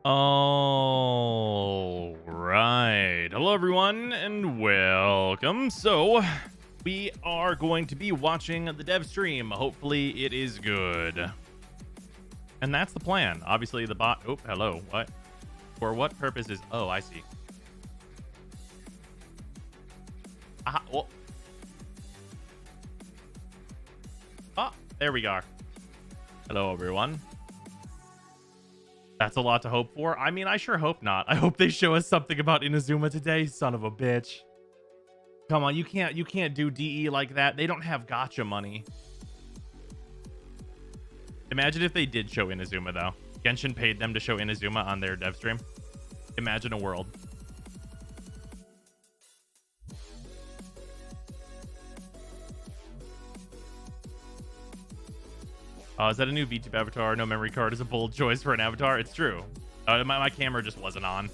All right. Hello, everyone, and welcome. So, we are going to be watching the dev stream. Hopefully, it is good. And that's the plan. Obviously, the bot... Oh, hello. What? For what purpose is... Oh, I see. Aha. Oh. Ah, there we are. Hello, everyone. That's a lot to hope for. I mean, I sure hope not. I hope they show us something about Inazuma today, son of a bitch. Come on, you can't do DE like that. They don't have gacha money. Imagine if they did show Inazuma though. Genshin paid them to show Inazuma on their dev stream. Imagine a world. Is that a new VTube avatar? No memory card is a bold choice for an avatar. It's true. My camera just wasn't on.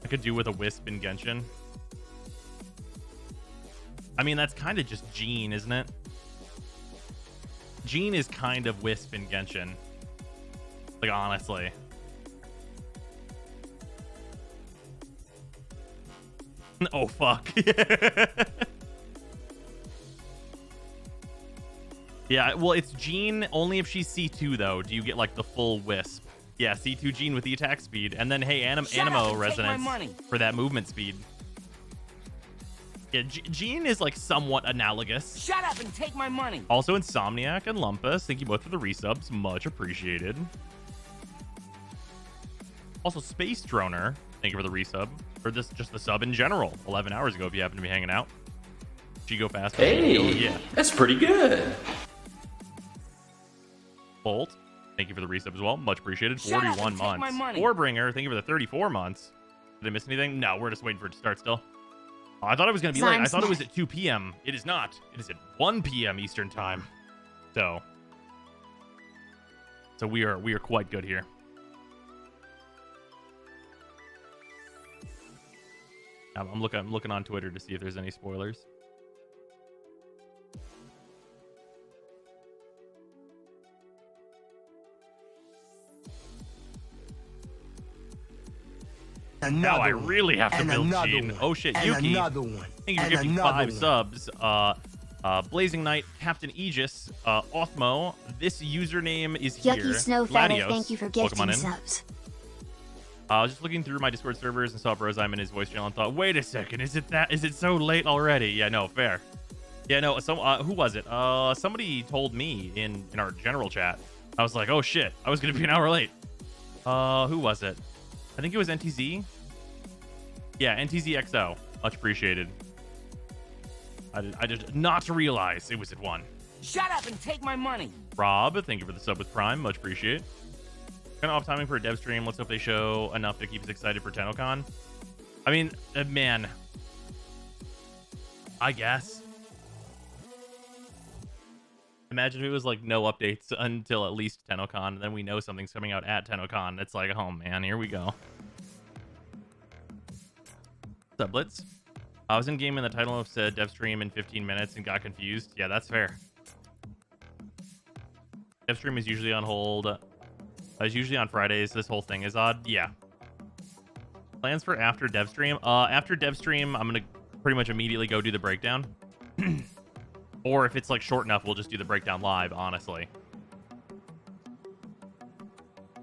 I could do with a Wisp in Genshin. I mean, that's kind of just Jean, isn't it? Jean is kind of Wisp in Genshin. Like, honestly. Oh, fuck. Yeah, well, it's Jean only if she's C2, though. Do you get, like, the full Wisp? Yeah, C2 Jean with the attack speed. And then, hey, Animo Resonance for that movement speed. Yeah, Jean is, like, somewhat analogous. Shut up and take my money! Also, Insomniac and Lumpus, thank you both for the resubs. Much appreciated. Also, Space Droner, thank you for the resub. Or just the sub in general. 11 hours ago if you happen to be hanging out. She go fast. Hey, yeah. That's pretty good. Bolt, thank you for the resub as well. Much appreciated. 41 months. Warbringer, thank you for the 34 months. Did I miss anything? No, we're just waiting for it to start still. Oh, I thought it was going to be late. I thought it was at 2 p.m. It is not. It is at 1 p.m. Eastern time. So we are quite good here. I'm looking on Twitter to see if there's any spoilers. Now I really have to build Jean. Oh shit, Yuki. Thank you for giving 5 subs. Blazing Knight, Captain Aegis, Othmo. This username is here. Yucky Snowfeather, thank you for gifting subs. I was just looking through my Discord servers and saw Brozime in his voice channel and thought, wait a second, is it so late already? Yeah, no, fair. Yeah, no, who was it? Somebody told me in our general chat. I was like, oh shit, I was gonna be an hour late. Who was it? I think it was NTZ. Yeah, NTZXO. Much appreciated. I just not realize it was at 1. Shut up and take my money. Rob, thank you for the sub with Prime. Much appreciated. Kind of off timing for a dev stream. Let's hope they show enough to keep us excited for TennoCon. I mean, man. I guess. Imagine if it was like no updates until at least TennoCon, and then we know something's coming out at TennoCon. It's like, oh man, here we go. What's up, Blitz? I was in game and the title said dev stream in 15 minutes and got confused. Yeah, that's fair. Dev stream is usually on hold. It's usually on Fridays. This whole thing is odd. Yeah. Plans for after dev stream? After dev stream, I'm gonna pretty much immediately go do the breakdown. Or if it's like short enough, we'll just do the breakdown live, honestly.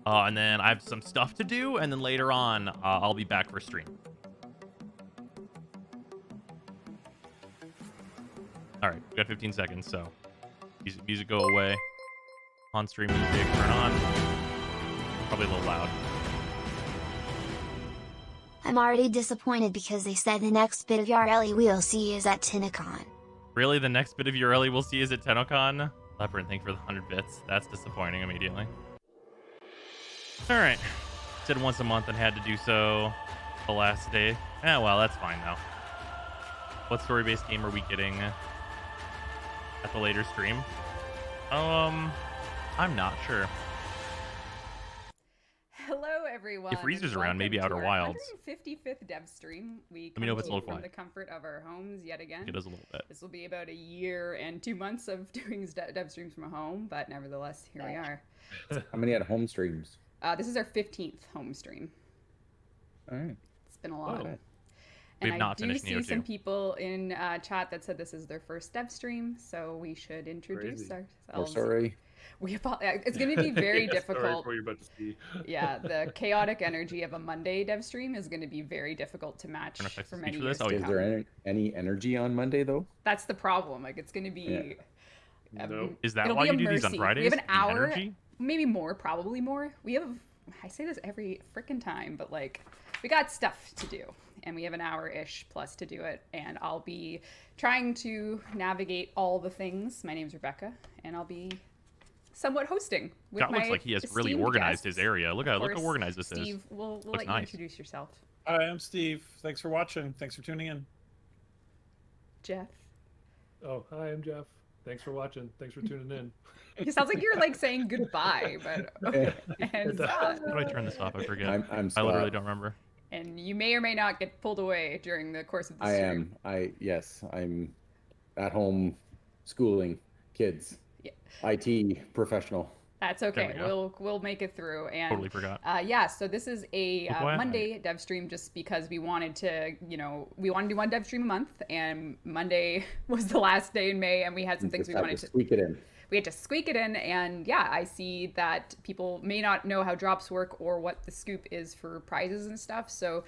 And then I have some stuff to do, and then later on, I'll be back for stream. All right, we got 15 seconds, so music go away. On stream music, turn on. Probably a little loud. I'm already disappointed because they said the next bit of URL we'll see is at TennoCon. Really? The next bit of URL we'll see is at TennoCon? Leopard, thank you for the 100 bits. That's disappointing immediately. Alright. Said once a month and had to do so the last day. Eh, well, that's fine though. What story-based game are we getting at the later stream? I'm not sure. Hello, everyone. If Freezer's around, maybe Outer Wilds. 155th dev stream. We let me know if it's a little from quiet. The comfort of our homes yet again. It does a little bit. This will be about a year and 2 months of doing dev streams from home, but nevertheless, here we are. How many at home streams? This is our 15th home stream. All right. It's been a lot. Okay. We And have I not do finished see Neo some 2. people in chat that said this is their first dev stream, so we should introduce Oh, ourselves. sorry. It's going to be very Yeah, difficult. Sorry for what you're about to see. Yeah, the chaotic energy of a Monday dev stream is going to be very difficult to match Gonna fix for the many speech for years this? Oh, to Is yeah. come. there any energy on Monday though? That's the problem. Like, it's going to be... Nope. Is that it'll why be a you do these on mercy. Fridays? We have an The hour, energy? maybe more, probably more. We have... I say this every freaking time, but, like, we got stuff to do. And we have an hour-ish plus to do it. And I'll be trying to navigate all the things. My name's Rebecca, and I'll be somewhat hosting with Scott my looks like he has really esteemed organized guests. his area. Look Of how course, organized this Steve, is. we'll Looks let you nice. introduce yourself. Hi, I'm Steve. Thanks for watching. Thanks for tuning in. Jeff. Oh, hi, I'm Jeff. Thanks for watching. Thanks for tuning in. It sounds like you're like saying goodbye, but and How do I turn this off? I forget. I'm I Scott. literally don't remember. and you may or may not get pulled away during the course of the I stream. am. Yes, I'm at home schooling kids. Yeah. IT professional. That's we okay. go. We'll make it through. And Totally forgot. yeah, so this is a Look what Monday dev stream just because we wanted to, we want to do one dev stream a month, and Monday was the last day in May, and we had some things we Just had wanted to to squeak it in. we had to squeak it in. And yeah, I see that people may not know how drops work or what the scoop is for prizes and stuff. So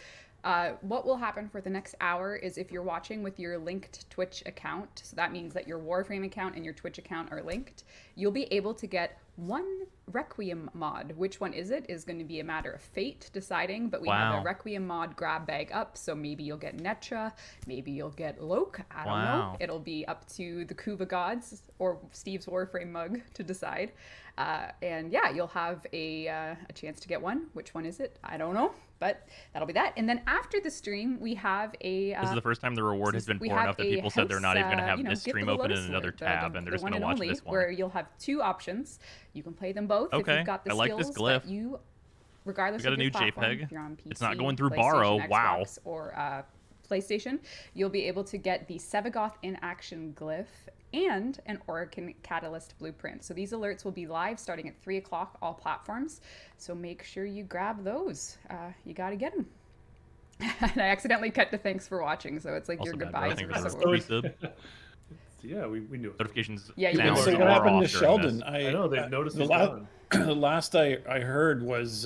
what will happen for the next hour is if you're watching with your linked Twitch account, so that means that your Warframe account and your Twitch account are linked, you'll be able to get one Requiem mod. Which one is it is going to be a matter of fate deciding, but we have Wow. a Requiem mod grab bag up, so maybe you'll get Netra, maybe you'll get Loke, I don't Wow. know. It'll be up to the Kuva gods or Steve's Warframe mug to decide. And yeah, you'll have a chance to get one. Which one is it? I don't know, but that'll be that. And then after the stream, we have a... This is the first time the reward has been we poor have enough that a people said they're not even going to house, have this gift stream of the open in Lotus another Lord, tab, and they're just one going to and watch only, this one. where you'll have two options. You can play them both if Okay, you've got the I like skills this glyph. that you, regardless We got of a your new platform, JPEG. if you're on PC, It's not going through PlayStation, borrow. Xbox, Wow. or PlayStation, you'll be able to get the Sevigoth in action glyph and an Oracle Catalyst blueprint. So these alerts will be live starting at 3 o'clock, all platforms. So make sure you grab those. You got to get them. And I accidentally cut to thanks for watching, so it's like Also your bad, goodbyes thank are you for so the resub. Yeah, we knew it. Notifications. Yeah, you now can So see are what happened to off during Sheldon? this. I know, they've noticed the, he's la- gone. the last I heard was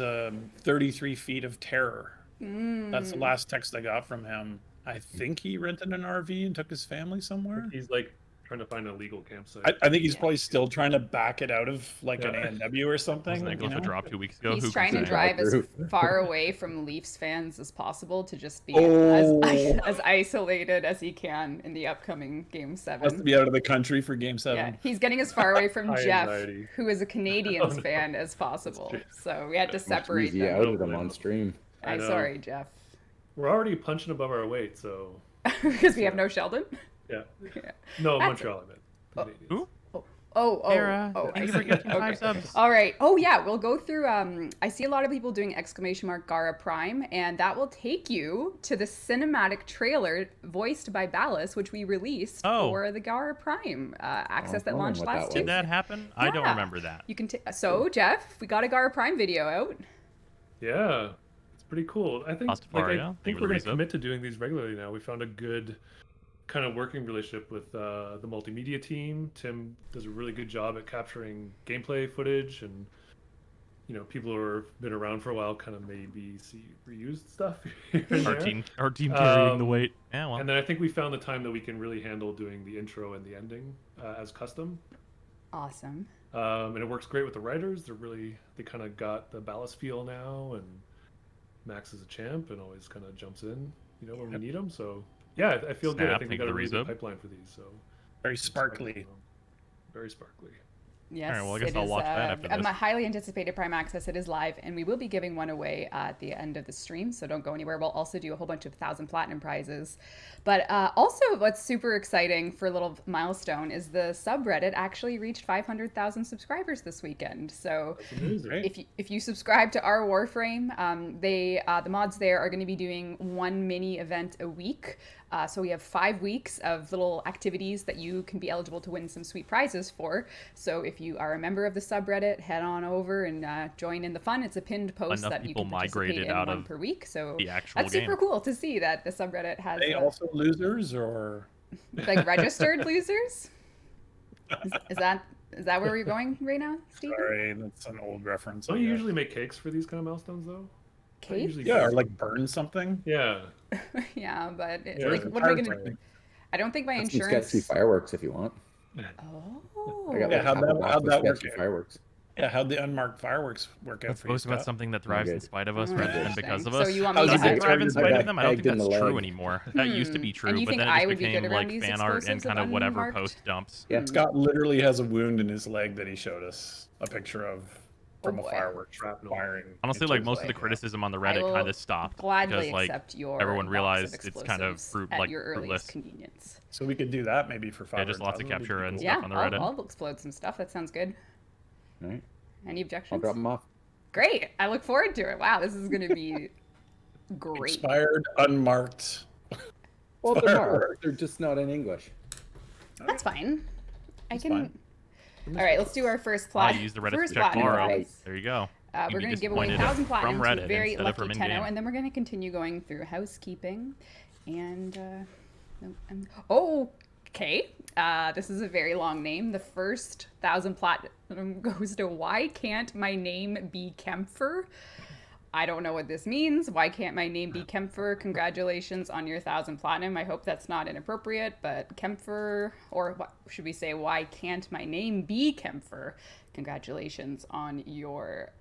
33 feet of terror. That's the last text I got from him. I think he rented an RV and took his family somewhere. He's like trying to find a legal campsite. I think he's probably still trying to back it out of like an Yeah. ANW or something. Wasn't that you glyph know? a drop 2 weeks ago? He's Who trying can to say? drive as True. far away from Leafs fans as possible to just be Oh. as isolated as he can in the upcoming Game Has to 7. be out of the country for Game 7. Yeah, he's getting as far away from High Jeff, anxiety. who is a Canadians Oh, no. fan, as possible. true. So we had to Much separate easier them. out of them on stream. I I'm know. sorry, Jeff. We're already punching above our weight, so Because we have no Sheldon? yeah. Yeah. No, That's- Montreal, I meant. The Canadians. Who? I Thank you see. for gifting Okay. 5 subs. All right. Oh yeah, we'll go through. I see a lot of people doing ! Gara Prime, and that will take you to the cinematic trailer voiced by Ballas, which we released Oh. for the Gara Prime access that wondering launched what that last was. Tuesday. Did that happen? I don't Yeah. remember that. You can. So Jeff, we got a Gara Prime video out. Yeah, it's pretty cool. I think Pastafari, I yeah. think Thank we're you going for to the resub. commit to doing these regularly now. We found a good kind of working relationship with the multimedia team. Tim does a really good job at capturing gameplay footage, and people who have been around for a while kind of maybe see reused stuff here and Our there. team carrying the Um, weight. Yeah, well. And then I think we found the time that we can really handle doing the intro and the ending as custom. Awesome. And it works great with the writers. They kind of got the Ballast feel now, and Max is a champ and always kind of jumps in, when we need him. So yeah, I feel good. I Snap, think we thank got you a for really the good resub. pipeline for these. So Very sparkly. very sparkly. Yes, well, I guess it I'll is, watch that after this. My highly anticipated Prime Access. It is live, and we will be giving one away at the end of the stream, so don't go anywhere. We'll also do a whole bunch of 1,000 Platinum prizes. But also, what's super exciting for a little milestone is the subreddit actually reached 500,000 subscribers this weekend. So That's amazing. Great. if you subscribe to our Warframe, the mods there are going to be doing one mini event a week. So we have 5 weeks of little activities that you can be eligible to win some sweet prizes for. So if you are a member of the subreddit, head on over and join in the fun. It's a pinned post Enough that you people can participate migrated in out one of per week. So the actual that's game. super cool to see that the subreddit has Are they also losers or? like registered losers. Is that where we're going right now, Steve? Sorry, that's an old reference. Don't I you guess. usually make cakes for these kind of milestones, though? Cake? Usually Yeah, or cakes. like burn something. Yeah. Yeah, but it's Yeah, like, it's what am I Hard gonna? to- I don't think my Got some insurance. sketchy fireworks if you want. Oh. I got Yeah, like how'd half a that- box how'd of that work sketchy out? fireworks. Yeah, how'd the unmarked fireworks work out Let's for you, boast about Scott? something that thrives in good. spite of us Oh, rather than interesting. because of So us. you want me How's to it Does it going? thrive in spite of them? I don't think Pegged in that's the true leg. anymore. That used to be true, And you but think then it I just would be became good around like these fan art and explosives of kind of whatever unmarked? post dumps. Yeah. Scott literally has a wound in his leg that he showed us a picture of from Oh, a boy. firework Shrapnel. firing. Honestly, into like his most of leg, the yeah. criticism on the I Reddit will kind of stopped gladly because like accept your everyone box of realized it's kind of explosives fruit at your fruitless. earliest convenience. So we could do that maybe for Yeah, just lots of 500,000, that'd be capture and cool. stuff Yeah, on the I'll, Reddit. I'll explode some stuff. That sounds good. All right. Any I'll objections? drop them off. Great. I look forward to it. Wow, this is going to be great. Expired, unmarked. Well, they're Fireworks. marked. They're just not in English. That's fine. I That's can. fine. All right, let's do our first I plot. use the Reddit first to check platinum borrow. prize. There you go. You We're can going be to give away disappointed 1,000 platinum from to Reddit a very instead of lucky from Tenno, in-game. and then we're going to continue going through housekeeping. And, okay. This is a very long name. The first 1,000 platinum goes to Why Can't My Name Be Kempfer? I don't know what this means. Why can't my name be Kempfer? Congratulations on your 1,000 platinum. I hope that's not inappropriate, but Kempfer, or what should we say, why can't my name be Kempfer? Congratulations on your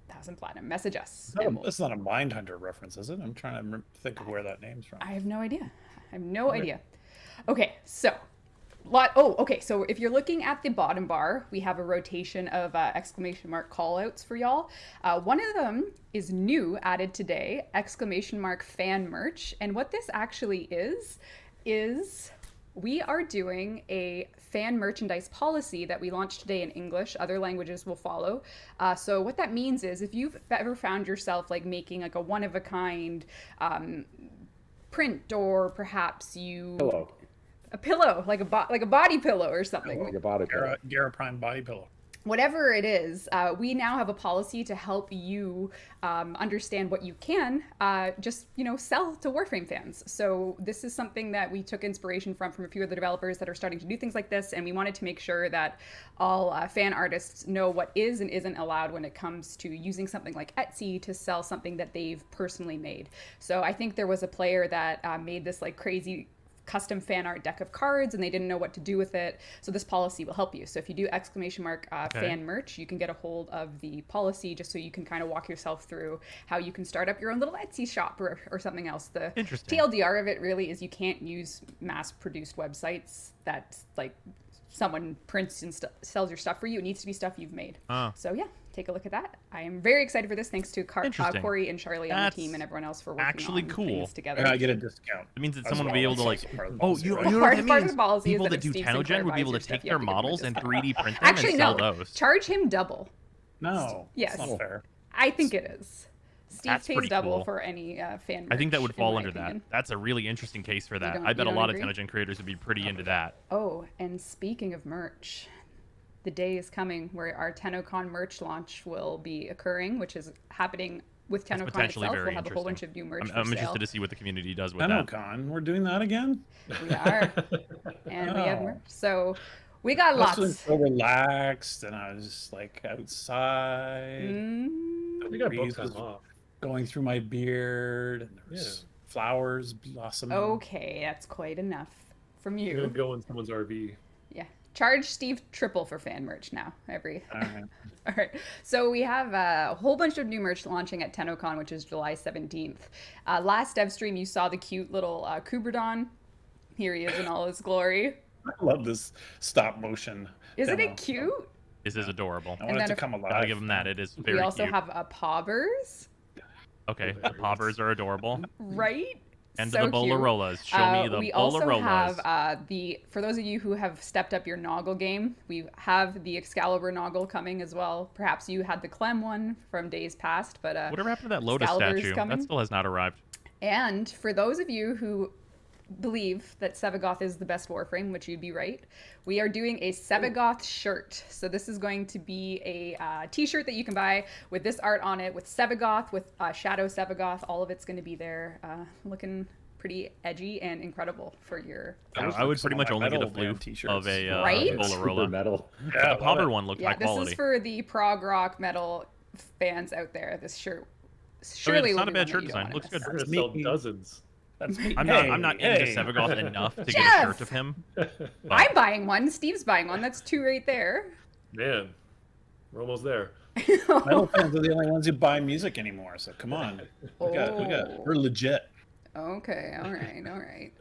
1,000 platinum. Message us. and we'll- That's not a Mindhunter reference, is it? I'm trying to think of where that name's from. I have no idea. I have no idea. Okay, so okay, so if you're looking at the bottom bar, we have a rotation of exclamation mark callouts for y'all. One of them is new, added today, exclamation mark fan merch. And what this actually is we are doing a fan merchandise policy that we launched today in English. Other languages will follow. So what that means is if you've ever found yourself like making like a one-of-a-kind print, or perhaps you... Hello. A pillow, like a body pillow or something. Like a body pillow. Gara Prime body pillow. Whatever it is, we now have a policy to help you understand what you can just, sell to Warframe fans. So this is something that we took inspiration from a few of the developers that are starting to do things like this, and we wanted to make sure that all fan artists know what is and isn't allowed when it comes to using something like Etsy to sell something that they've personally made. So I think there was a player that made this like crazy custom fan art deck of cards and they didn't know what to do with it. So this policy will help you. So if you do exclamation mark fan merch, you can get a hold of the policy just so you can kind of walk yourself through how you can start up your own little Etsy shop or something else. The Interesting. TLDR of it really is you can't use mass produced websites that like someone prints and sells your stuff for you. It needs to be stuff you've made. So yeah, take a look at that. I am very excited for this. Thanks to Interesting. Corey and Charlie on the That's team and everyone else for working actually on cool. things together. And I get a discount. It means that as someone will well. be able to That's like, part of the oh, policy, you right? know Part what of that the means? policy is People that that if do Steve Sinclair Tenogen would be buys able your to stuff, take you their have to give him a models and discount. 3D print them Actually, and sell no. those. Charge him double. No, Yes. that's not fair. I think it is. Steve That's pays pretty double cool. for any fan merch. I think that would in fall my under opinion. that. That's a really interesting case for that. don't- I bet you a don't lot agree? of Tenogen creators would be pretty into that. Oh, and speaking of merch, the day is coming where our TennoCon merch launch will be occurring, which is happening with That's TennoCon potentially itself. very We'll have a whole bunch interesting. of new merch for I'm sale. interested to see what the community does with that. TennoCon, we're doing that again? We are, and we have Oh. merch. So we got I was feeling lots. so relaxed, and I was just like outside, Mm, I think I booked breeze time was off. going through my beard, and there was flowers blossoming. okay, that's quite enough from I'm gonna you. go in someone's RV. Yeah. Charge Steve triple for fan merch now. All right. All right. So we have a whole bunch of new merch launching at TennoCon, which is July 17th. Last Devstream, you saw the cute little Kuberdon. Here he is in all his glory. I love this stop motion. Isn't demo. it cute? This is adorable. I want it then to if- come alive. Gotta give them that. It is very We also cute. have Pobbers, Okay, the poppers are adorable. right? And So the cute. Bolarolas. Show me the we also Bolarolas. have for those of you who have stepped up your Noggle game, we have the Excalibur Noggle coming as well. Perhaps you had the Clem one from days past, but Whatever happened to that Lotus Excalibur's statue? coming. That still has not arrived. and for those of you who believe that Sevigoth is the best Warframe, which you'd be right, we are doing a Sevigoth shirt. So this is going to be a t-shirt that you can buy with this art on it, with Sevigoth, with Shadow Sevigoth. All of it's going to be there, looking pretty edgy and incredible for your... I would pretty much only get a floof of a Right? Super Bolarola. metal. The popper one looked Yeah, high this quality. is for the prog rock metal fans out there. This shirt surely it's will not a be bad one shirt that you design. don't Looks wanna good. We're miss. gonna sell dozens. That's me. I'm not into Sevigoth enough to get a Jeff! shirt of him. I'm buying one. Steve's buying one. That's 2 right there. Man, we're almost there. Metal fans are the only ones who buy music anymore. So come on, we're legit. Okay, all right.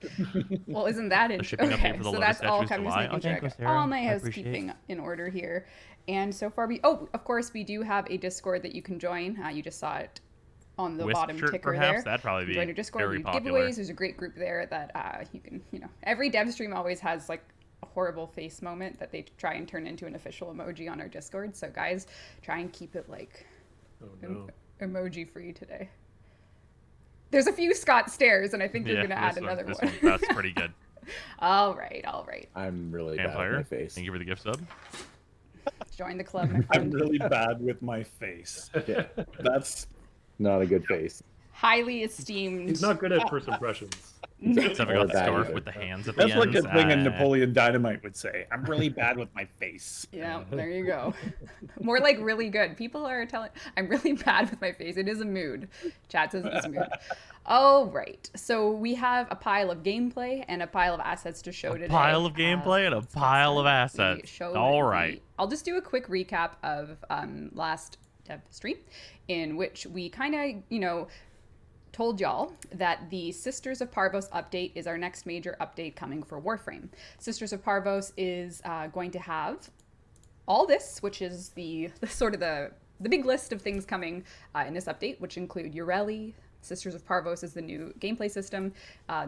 Well, isn't that The it? shipping update Okay, for the so Lotus that's all. statues I'm just July. making Oh, sure I thank you, got Sarah. all my I appreciate housekeeping in order here. And so far, of course, we do have a Discord that you can join. You just saw it on the Wisp bottom shirt, ticker perhaps? there. That'd probably be Join your Discord. very We do popular. giveaways. There's a great group there that you can, every dev stream always has like a horrible face moment that they try and turn into an official emoji on our Discord. So guys, try and keep it like Oh no. emoji free today. There's a few Scott stares, and I think they're going to add another this one. That's pretty good. All right. I'm really bad at Vampire, my face. thank you for the gift sub. Join the club, my I'm friend. really bad with my face. Yeah, That's not a good face. Highly esteemed. He's not good at first impressions. Sevigoth bad scarf either. with the hands at that's the like ends. a thing a Napoleon Dynamite would say. I'm really bad with my face. Yeah, there you go. More like really good. People are telling I'm really bad with my face. It is a mood. Chat says it's a mood. All right. So we have a pile of gameplay and a pile of assets to show today. Pile of gameplay and a pile of the assets. show All that right. I'll just do a quick recap of last dev stream, in which we kind of, told y'all that the Sisters of Parvos update is our next major update coming for Warframe. Sisters of Parvos is going to have all this, which is the sort of the big list of things coming in this update, which include Ureli. Sisters of Parvos is the new gameplay system,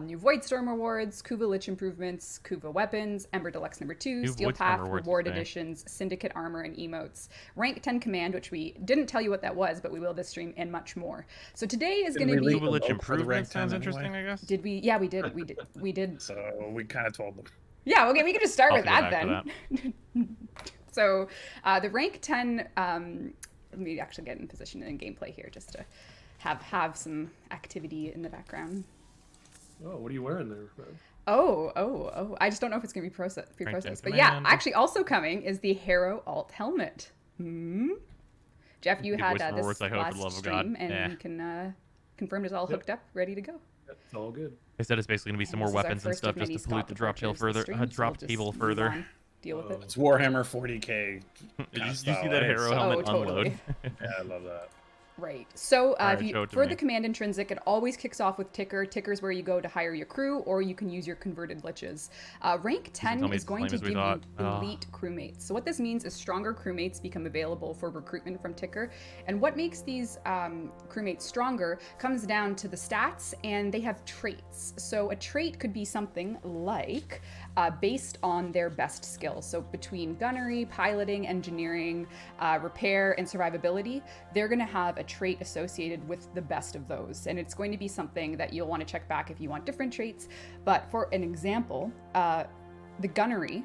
new Voidstorm rewards, Kuva Lich improvements, Kuva weapons, Ember Deluxe number 2, New Steel Voidstorm Path rewards reward today. editions, Syndicate armor and emotes, Rank 10 command, which we didn't tell you what that was, but we will this stream, and much more. So today is going to Didn't we be... leave Kuva Lich Vote for the rank improvement sounds 10 interesting, anyway? I guess. Did we? Yeah, we did. We did. So we kind of told them. Yeah, okay, we can just start I'll with have that to go back then. to So the rank 10, let me actually get in position in gameplay here just to have some activity in the background. Oh, what are you wearing there? Oh, I just don't know if it's going to be pre-processed. Rank 10 But yeah, command. actually also coming is the Harrow Alt Helmet. Jeff, you Give had voice more this words, I hope, for last the love of God. stream, and Yeah. you can confirm it's all hooked up, ready to go. It's all good. I said it's basically going to be some And more this is our weapons and first stuff of just many to pollute Scott the drop tail departures further, this stream, so drop we'll table just move further. on, Deal with it. It's Warhammer 40k. Did you see style, that eh? Harrow So- helmet totally. unload? Yeah, I love that. Right. So Alright, if you, show it to for me. the command intrinsic, it always kicks off with ticker. Ticker's where you go to hire your crew, or you can use your converted liches. Rank 10 tell me is it's the going same to as we give you thought. Oh. elite crewmates. So what this means is stronger crewmates become available for recruitment from Ticker. And what makes these crewmates stronger comes down to the stats, and they have traits. So a trait could be something like based on their best skills. So between gunnery, piloting, engineering, repair, and survivability, they're going to have a trait associated with the best of those. And it's going to be something that you'll want to check back if you want different traits. But for an example, the gunnery,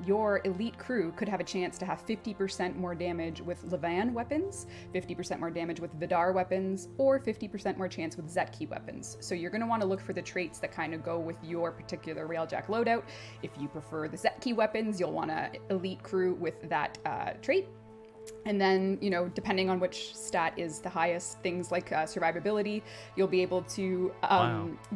your elite crew could have a chance to have 50% more damage with Levan weapons, 50% more damage with Vidar weapons, or 50% more chance with Zetki weapons. So you're going to want to look for the traits that kind of go with your particular Railjack loadout. If you prefer the Zetki weapons, you'll want an elite crew with that trait. And then, depending on which stat is the highest, things like survivability, you'll be able to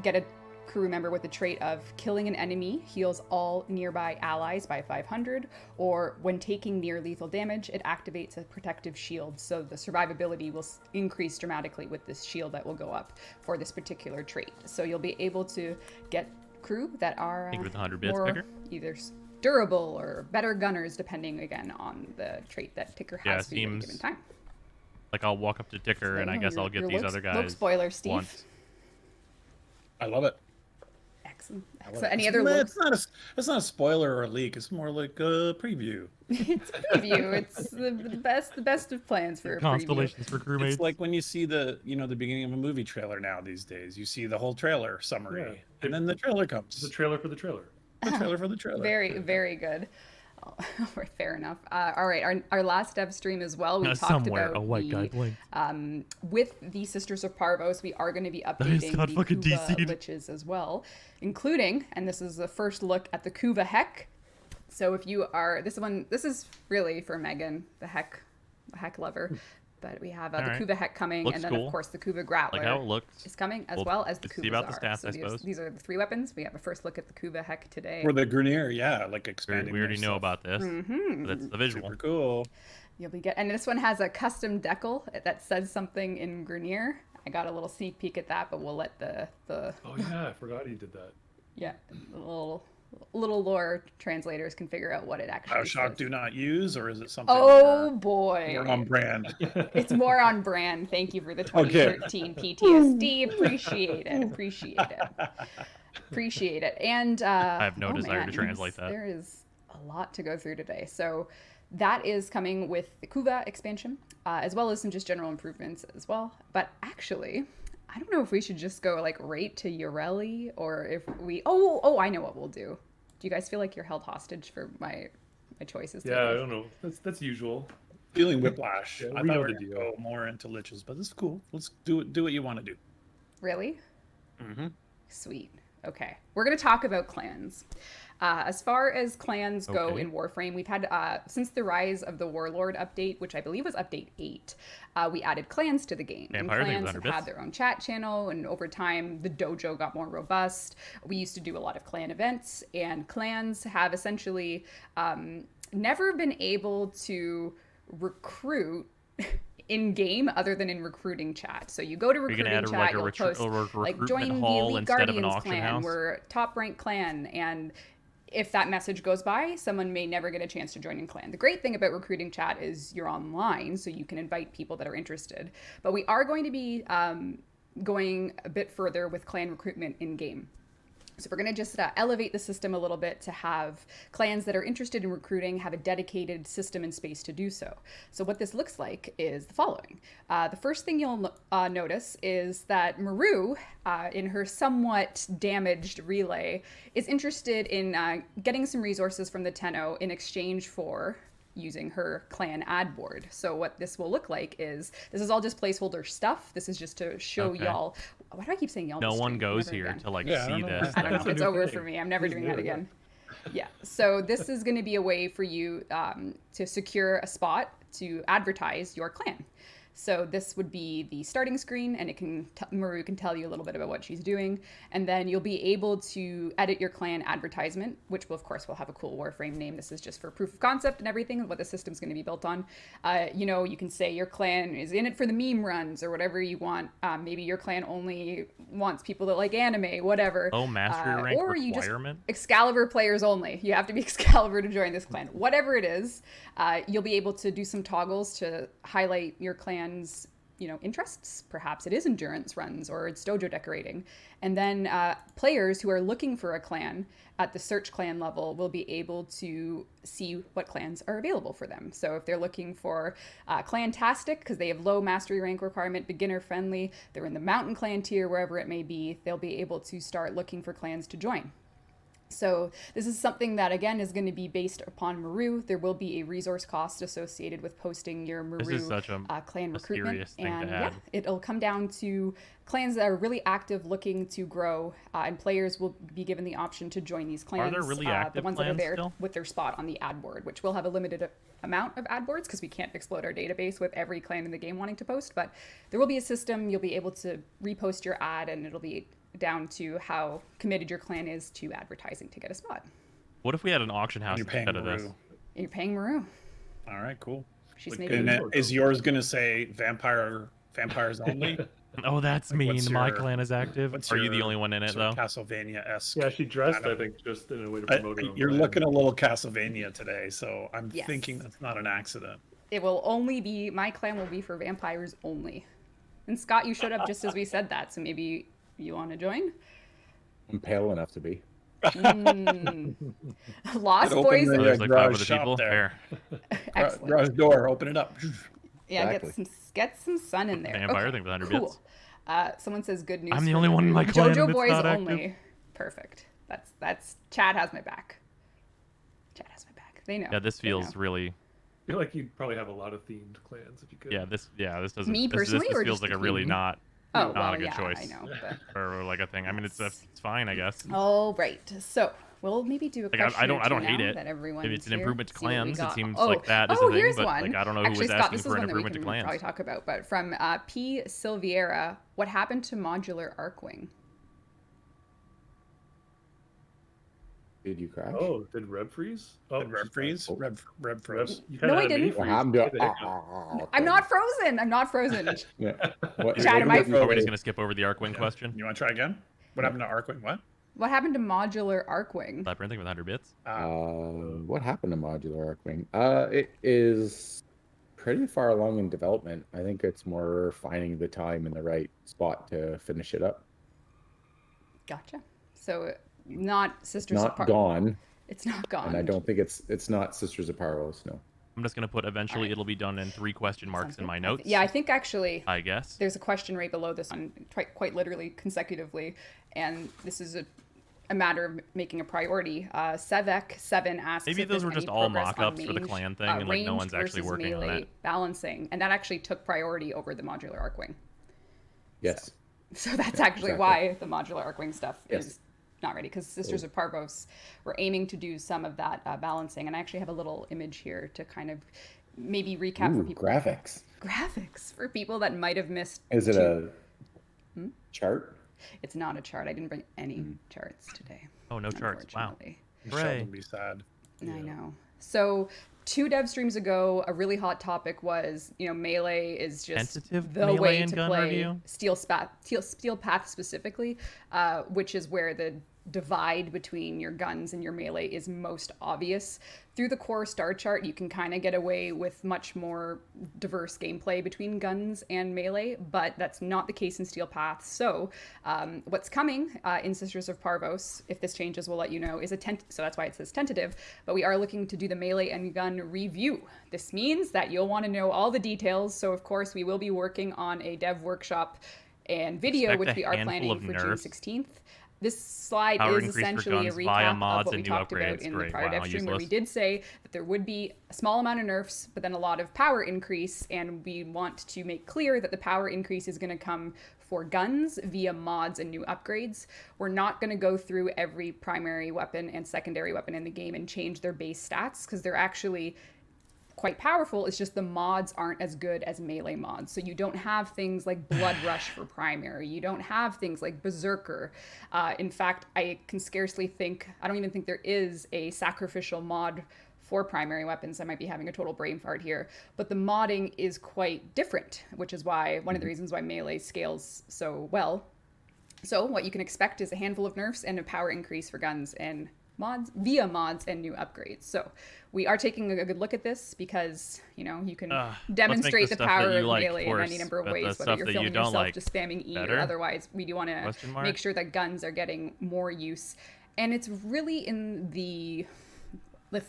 get a crew member with the trait of killing an enemy heals all nearby allies by 500, or when taking near lethal damage, it activates a protective shield. So the survivability will increase dramatically with this shield that will go up for this particular trait. So you'll be able to get crew that are Think with 100 bits, more Ticker? either durable or better gunners, depending again on the trait that Ticker Yeah, has for you at a seems given time. Like I'll walk up to Ticker and I guess I'll get these other Lope guys. spoiler, Steve. once. I love it. Excellent. So any other looks? It's not a spoiler or a leak. It's more like a preview. It's a preview. It's the best of plans for a preview. Constellations for crewmates. It's like when you see the beginning of a movie trailer now these days. You see the whole trailer summary, Yeah. and then the trailer comes. The trailer for the trailer. The trailer for the trailer. Very, very good. Oh, fair enough. All right, our last dev stream as well. We talked Somewhere about a white guy blinked. with the Sisters of Parvos, we are going to be is updating not the fucking Kuva DC'd. liches as well, including, and this is the first look at the Kuva Heck. So if you are this is really for Megan, the Heck lover. But we have the Alright. Kuva Heck coming, Looks and then cool. of course the Kuva Grappler Like how it looks. is coming, as We'll well as the see Kuva about the Zara. stats, I suppose. These are the 3 weapons. We have a first look at the Kuva Heck today. For the Grenier, yeah, like expanding. We already their know stuff. about this. Mm-hmm. That's the visual. Super cool. You'll be and this one has a custom decal that says something in Grenier. I got a little sneak peek at that, but we'll let the Oh yeah, I forgot he did that. the little lore translators can figure out what it actually Bioshock says. do not use, or is it something Oh boy, more on brand? it's more on brand. Thank you for the 2013 PTSD. Appreciate it. And I have no oh desire to man, translate that. There is a lot to go through today. So that is coming with the Kuva expansion, as well as some just general improvements as well. But actually, I don't know if we should just go like right to Ureli, or if we I know what we'll do. Do you guys feel like you're held hostage for my choices today? Yeah, I don't know. That's usual. Feeling whiplash. Yeah, I we thought know we the were deal. gonna go more into liches, but this is cool. Let's do what you want to do. Really? Mm-hmm. Sweet. Okay. We're going to talk about clans. As far as clans go Okay. in Warframe, we've had, since the Rise of the Warlord update, which I believe was update 8, we added clans to the game. Vampire, and thank you clans for have 100 had bits. their own chat channel, and over time, the dojo got more robust. We used to do a lot of clan events, and clans have essentially never been able to recruit in game other than in recruiting chat. So you go to you recruiting gonna add, chat, like, a you'll post like recruitment join the hall Elite instead of an Guardians auction clan. house? We're top ranked clan, and if that message goes by, someone may never get a chance to join in clan. The great thing about recruiting chat is you're online, so you can invite people that are interested. But we are going to be going a bit further with clan recruitment in game. So we're going to just elevate the system a little bit to have clans that are interested in recruiting have a dedicated system and space to do so. So what this looks like is the following. The first thing you'll notice is that Maru, in her somewhat damaged relay, is interested in getting some resources from the Tenno in exchange for using her clan ad board. So what this will look like is, this is all just placeholder stuff. This is just to show Okay. y'all. Why do I keep saying y'all? No this one stream? goes Never here again. to like Yeah, I see don't know. this. I don't That's know. a It's new over thing. for me. I'm never It's doing new, that yeah. again. Yeah. So this is going to be a way for you to secure a spot to advertise your clan. So this would be the starting screen, and it can Maru can tell you a little bit about what she's doing, and then you'll be able to edit your clan advertisement, which will of course will have a cool Warframe name. This is just for proof of concept and everything, what the system's going to be built on. You can say your clan is in it for the meme runs or whatever you want. Maybe your clan only wants people that like anime, whatever. Oh, mastery rank or you just requirement? Excalibur players only. You have to be Excalibur to join this clan. Whatever it is, you'll be able to do some toggles to highlight your clan's interests. Perhaps it is endurance runs or it's dojo decorating. And then players who are looking for a clan at the search clan level will be able to see what clans are available for them. So if they're looking for Clantastic, because they have low mastery rank requirement, beginner friendly, they're in the mountain clan tier, wherever it may be, they'll be able to start looking for clans to join. So this is something that, again, is going to be based upon Maru. There will be a resource cost associated with posting your Maru This is such a clan mysterious recruitment. thing to And add. it'll come down to clans that are really active, looking to grow, and players will be given the option to join these clans. there really the active ones that are clans there still? with their spot on the ad board, which will have a limited amount of ad boards because we can't explode our database with every clan in the game wanting to post. But there will be a system. You'll be able to repost your ad, and it'll be down to how committed your clan is to advertising to get a spot. What if we had an auction house You're paying instead of this? Maru. You're paying Maru. All right, cool. She's Like, making. And is yours gonna say vampires only? Oh, that's Like, mean. what's My your- clan is active. what's Are you the your only one in it sort though? of Castlevania-esque. Yeah, she dressed, kind I of- think, just in a way to promote her own You're brand. looking a little Castlevania today, so I'm Yes. thinking that's not an accident. It will only be, my clan will be for vampires only. And Scott, you showed up just as we said that, so maybe you want to join? I'm pale enough to be. Lost Open Boys. the- Oh, there's like garage 5 other shop people. there. Fair. Excellent. Garage door, open it up. Yeah, Exactly. get some sun in there. Vampire Okay, thing with 100 cool. bits. Someone says good news. I'm the for only one in my clan JoJo that's boys not active. only. Perfect. That's Chad has my back. Chad has my back. They know. Yeah, this They feels know. really. I feel like you'd probably have a lot of themed clans if you could. Yeah, this doesn't. Me personally, this or feels just like the a really queen? not Oh, not well, a good yeah, choice. I know. But... or like a thing. I mean, it's fine, I guess. All right. So we'll maybe do a Like, question. I don't now hate it. That everyone Maybe it's an here. improvement to See what we clans. It got. seems Oh, like that is oh, a thing, here's but one. like I don't know who Actually, was Scott, asking this is for an one that we improvement to can clans. probably talk about. But from P. Silviera, what happened to Modular Arc Wing? Did you crash? Oh, did Reb freeze? Oh, Red freeze? Red Reb, froze. you No, kinda I had a mini didn't. What freeze. happened to Get the hiccup. I'm not frozen. I'm not frozen. Yeah. What, Chad, am I- Are we just gonna skip over the Arc Wing question? You want to try again? What happened to Arcwing? What? What happened to Modular Arc Wing? Labyrinthing with 100 bits. What happened to Modular Arc Wing? It is pretty far along in development. I think it's more finding the time and the right spot to finish it up. Gotcha. So not Sisters Not Apart. gone, It's not gone. and I don't think it's not Sisters of Parvos. No. I'm just gonna put eventually Alright. it'll be done in 3 question marks in my notes. Yeah, I think actually I guess. there's a question right below this one, quite literally consecutively, and this is a matter of making a priority. Sevek7 asks Maybe if those there's were just any all progress on mock-ups for the range- clan thing, and like no range one's actually versus working on melee it. balancing, and that actually took priority over the Modular Arc Wing. Yes. So that's actually exactly. why the Modular Arc Wing stuff Yes. is not ready, because Sisters of Parvos were aiming to do some of that balancing, and I actually have a little image here to kind of maybe recap for Ooh, people. graphics. For people that might have missed. Is it two- a chart? It's not a chart. I didn't bring any Hmm. charts today. Oh, no charts. Wow. unfortunately. Hooray. Sheldon be sad. I know. So 2 dev streams ago, a really hot topic was, melee is just Tentative the melee way and to gun play review? Steel Path specifically, which is where the divide between your guns and your melee is most obvious. Through the core star chart, you can kind of get away with much more diverse gameplay between guns and melee, but that's not the case in Steel Path. So what's coming in Sisters of Parvos, if this changes, we'll let you know, is so that's why it says tentative, but we are looking to do the melee and gun review. This means that you'll want to know all the details, so of course we will be working on a dev workshop and video, Expect which a we are handful planning of for June nerfs. 16th. This slide Power is increase for essentially a guns via recap mods of what and we new talked about upgrades. in Great. the prior Wow, dev stream, where we useless. did say that there would be a small amount of nerfs, but then a lot of power increase, and we want to make clear that the power increase is going to come for guns via mods and new upgrades. We're not going to go through every primary weapon and secondary weapon in the game and change their base stats, because they're actually quite powerful. It's just the mods aren't as good as melee mods. So you don't have things like Blood Rush for primary. You don't have things like Berserker. In fact, I don't even think there is a sacrificial mod for primary weapons. I might be having a total brain fart here, but the modding is quite different, which is why one of the reasons why melee scales so well. So what you can expect is a handful of nerfs and a power increase for guns and mods via mods and new upgrades. So we are taking a good look at this because you can demonstrate the stuff power that you of like melee in worse, any number of but the ways, whether stuff you're that you filming don't yourself like just spamming E better? or otherwise. We do want to Question mark? make sure that guns are getting more use, and it's really in the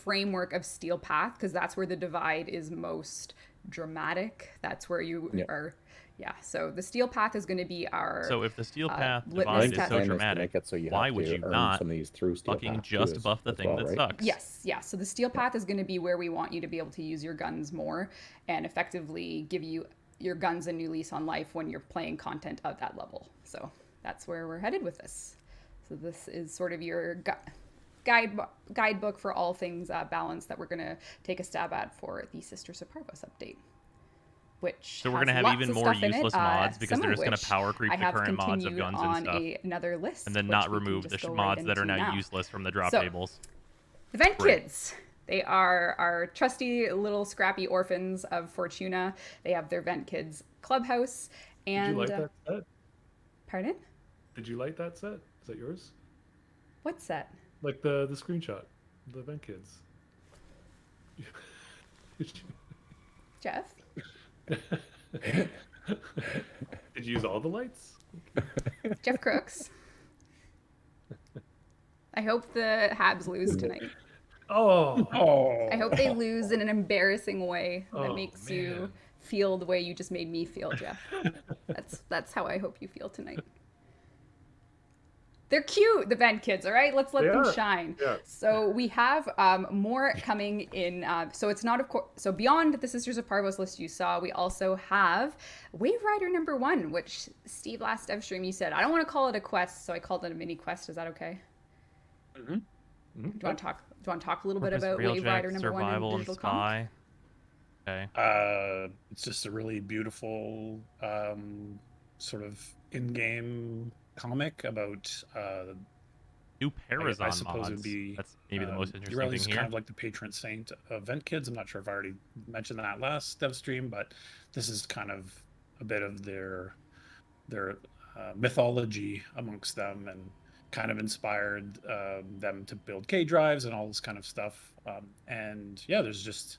framework of Steel Path, because that's where the divide is most dramatic. That's where you are. Yeah, so the Steel Path is going to be our. So if the Steel Path litmus divide is test. so Plan is to dramatic, make it so you why have would to you earn not some of these through Steel fucking Path just too, buff the as thing well, that right? sucks? Yes, yeah. So the Steel Path is going to be where we want you to be able to use your guns more and effectively give you your guns a new lease on life when you're playing content of that level. So that's where we're headed with this. So this is sort of your guidebook for all things balance that we're going to take a stab at for the Sisters of Parvos update. Which So we're gonna has have lots even of more stuff in it, useless mods because some they're of just gonna which power creep I the have current mods of continued guns and on stuff. another list, and then which not we can remove just the go mods right that are into now useless from the drop So, tables. The Vent Great. Kids. They are our trusty little scrappy orphans of Fortuna. They have their Vent Kids clubhouse. And Did you like that set? pardon? Did you like that set? Is that yours? What set? Like the screenshot, the event kids. Jeff? Did you use all the lights? Jeff Crooks? I hope the Habs lose tonight. Oh, I hope they lose in an embarrassing way that Oh, makes you man. feel the way you just made me feel, Jeff. That's how I hope you feel tonight. They're cute, the vent kids, all right? Let's let They them are. shine. Yeah. So we have more coming in. So it's not, of course, so beyond the Sisters of Parvos list you saw, we also have Wave Rider #1, which Steve, last Devstream, you said, I don't want to call it a quest, so I called it a mini quest. Is that okay? Mm-hmm. Do you want to talk a little bit Purpose, about Wave Railjack, Rider #1 Survival, in and digital comic? Spy. Okay. It's just a really beautiful sort of in-game comic about New I Parazon suppose mods. it would be That's maybe the most interesting Ureli's thing here. kind of like the patron saint of Vent Kids. I'm not sure if I already mentioned that last dev stream, but this is kind of a bit of their mythology amongst them, and kind of inspired them to build K drives and all this kind of stuff. And yeah, there's just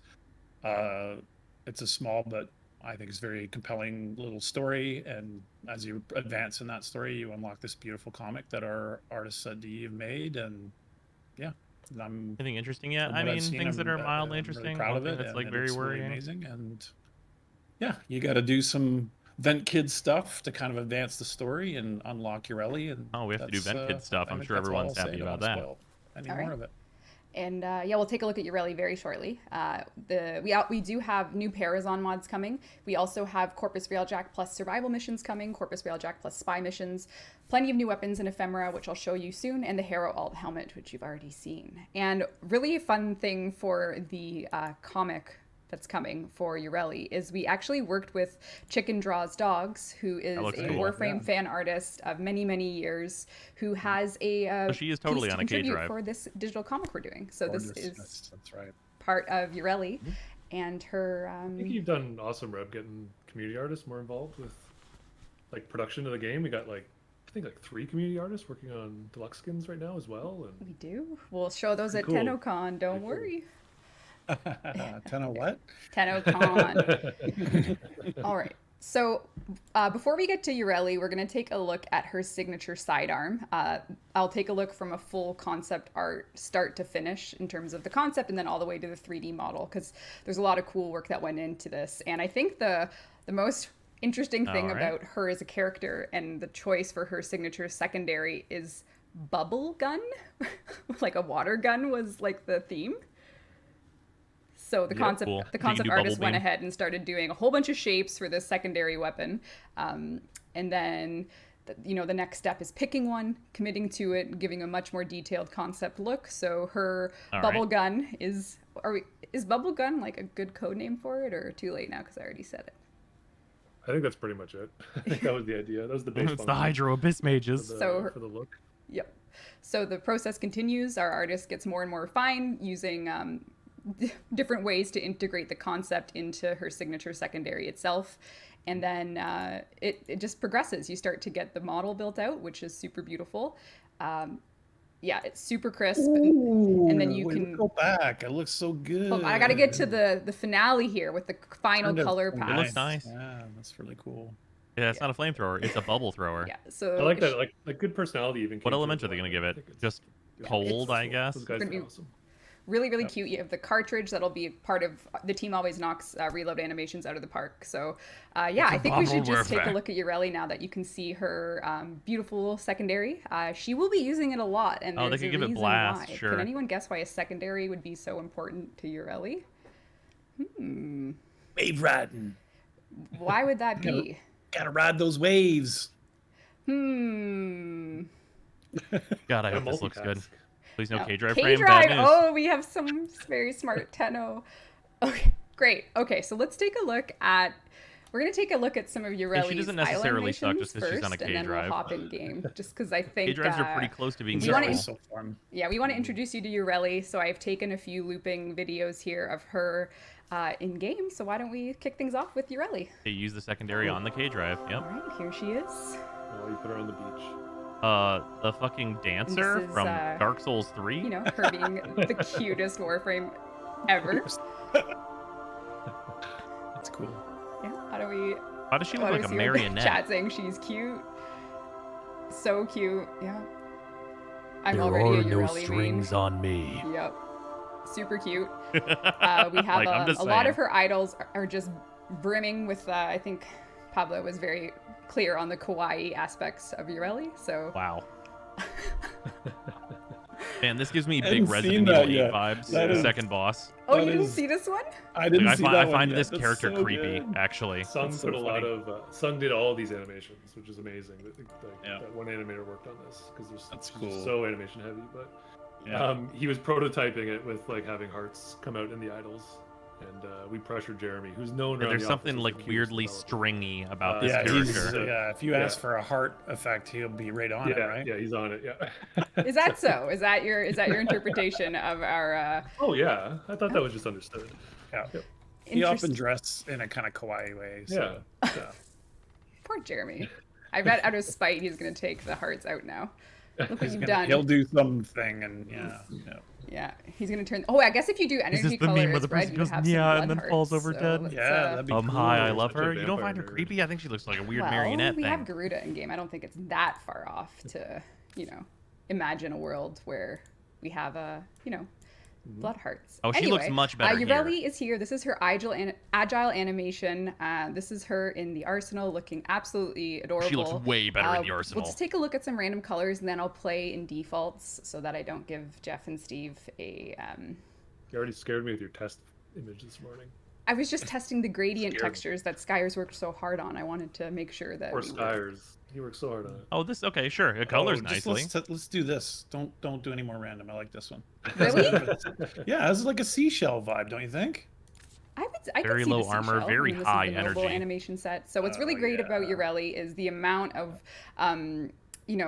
it's a small but I think it's very compelling little story, and as you advance in that story, you unlock this beautiful comic that our artists at DE have made, and yeah, I'm Anything interesting yet? from I what I've mean, seen, things that are I'm mildly really interesting. proud One of thing it, that's and like it very looks really worrying. amazing, and yeah, you got to do some Vent Kid stuff to kind of advance the story and unlock Ureli, and Oh, we have to do Vent Kid stuff. I I'm think sure that's all everyone's I'll say. happy I don't about wanna that. spoil any All more right. of it. And yeah, we'll take a look at Ureli very shortly. We do have new Parazon mods coming. We also have Corpus Railjack plus survival missions coming, Corpus Railjack plus spy missions, plenty of new weapons and ephemera, which I'll show you soon, and the Harrow Alt helmet, which you've already seen. And really a fun thing for the comic that's coming for Ureli is we actually worked with Chicken Draws Dogs, who is a looks cool. Warframe fan artist of many, many years, who has a So she is totally piece to on a K contribute drive. for this digital comic we're doing. So this Gorgeous. is That's right. part of Ureli and her. I think you've done awesome, Reb, getting community artists more involved with like production of the game. We got like I think like 3 community artists working on deluxe skins right now as well. And We do. We'll show those at Cool. TennoCon. Don't Pretty cool. worry. Ten of what? TennoCon. All right. So before we get to Ureli, we're going to take a look at her signature sidearm. I'll take a look from a full concept art start to finish in terms of the concept and then all the way to the 3D model, because there's a lot of cool work that went into this. And I think the most interesting thing All right. about her as a character and the choice for her signature secondary is bubble gun. Like a water gun was like the theme. So the Yeah, concept cool. the So you can concept do artist bubble went beam. ahead and started doing a whole bunch of shapes for this secondary weapon. And then the next step is picking one, committing to it, giving a much more detailed concept look. So her All bubble right. gun is bubble gun like a good code name for it, or too late now because I already said it? I think that's pretty much it. I think that was the idea. That was the base. It's the function Hydro Abyss Mages. So- for the look. Yep. So the process continues. Our artist gets more and more refined using different ways to integrate the concept into her signature secondary itself. And then it just progresses. You start to get the model built out, which is super beautiful. Yeah, it's super crisp. And then you can... go back. It looks so good. Oh, I got to get to the finale here with the final Turned out color so pass. It looks nice. Yeah, that's really cool. Yeah, it's not a flamethrower. It's a bubble thrower. Yeah, so I like that. Like good personality even. What came through element as are they well. going to give I it? think it's Just cold, I guess. Those guys Gonna are be- awesome. really, really cute. You have the cartridge that'll be part of the team always knocks reload animations out of the park. So yeah, I think we should just take a look at Ureli now that you can see her beautiful secondary. She will be using it a lot, and Oh, they there's could a give it reason blast, why. sure. Can anyone guess why a secondary would be so important to Ureli? Wave riding. Why would that be? Gotta ride those waves. Hmm. God, I And hope this looks good. multitask. Please no No. K-Drive K frame. drive. Bad news. Oh, we have some very smart Tenno. Okay, great. Okay, so let's take a look at. We're gonna take a look at some of Ureli's doesn't island necessarily suck missions just 'cause she's on a first, and then we'll K-drive. hop in game. Just because I think K-Drives are pretty close to being we It's wanna useful. always so fun. yeah, we want to introduce you to Ureli. So I've taken a few looping videos here of her in game. So why don't we kick things off with Ureli? They use the secondary on the K-Drive. All Yep. right, here she is. Oh, you put her on the beach. The fucking dancer This is, from Dark Souls 3. You know, her being the cutest Warframe ever. That's cool. Yeah. How do we? Why does she look What like is a your marionette? Chat saying she's cute. So cute. Yeah. I'm There already are a no Urelli main. strings on me. Yep. Super cute. We have Like, I'm just a lot of saying. her idols are just brimming with, I think Pablo was very clear on the kawaii aspects of Urelli, so. Wow. Man, this gives me Hadn't big Resident seen that Evil 8 yet. vibes. That The is- second boss. Oh, That you didn't is- see this one? I didn't Like, see I that one find yet. this That's character so creepy, good. actually. Sung That's put so a lot funny. of Sung did all these animations, which is amazing. Yeah. That one animator worked on this because That's it's cool. so animation heavy. But Yeah. he was prototyping it with like having hearts come out in the idols, and we pressured Jeremy, who's known. And around there's the something office as like the cutest weirdly developer. stringy about this Yeah, character. if you Yeah. ask for a heart effect, he'll be right on it, Yeah, right? yeah, he's on it. Yeah. Is that so? Is that your interpretation of our Oh yeah, I thought that was just understood. Yeah. Yep. He often interest- dressed in a kind of kawaii way. Yeah. So. Yeah. Poor Jeremy. I bet out of spite he's gonna take the hearts out now. Look what He's you've gonna- done. He'll do something, and Yeah, he's gonna turn. Oh, I guess if you do energy this the color meme where as the red, person you goes, have "Yeah," some and then blood falls hearts, over so dead? let's, Yeah, that'd be Hi, I cool. love Such a her. You don't find her vampire nerd. creepy? I think she looks like a weird well, marionette we thing. have Garuda in game. I don't think it's that far off to, imagine a world where we have blood hearts. Oh, she looks Anyway, much better here. Urelli is here. This is her agile animation. This is her in the arsenal, looking absolutely adorable. She looks way better in the arsenal. We'll just take a look at some random colors, and then I'll play in defaults so that I don't give Jeff and Steve a. You already scared me with your test image this morning. I was just testing the gradient Scared me. textures that Skyers worked so hard on. I wanted to make sure that. Or we were- Skyers. He worked so hard on it. Oh, this okay, sure. It colors Oh, just nicely. Let's do this. Don't do any more random. I like this one. Really? Yeah, it's like a seashell vibe, don't you think? I Very could see low the armor, seashell. very this is high the mobile energy. animation set. So what's really great about Urelli is the amount of,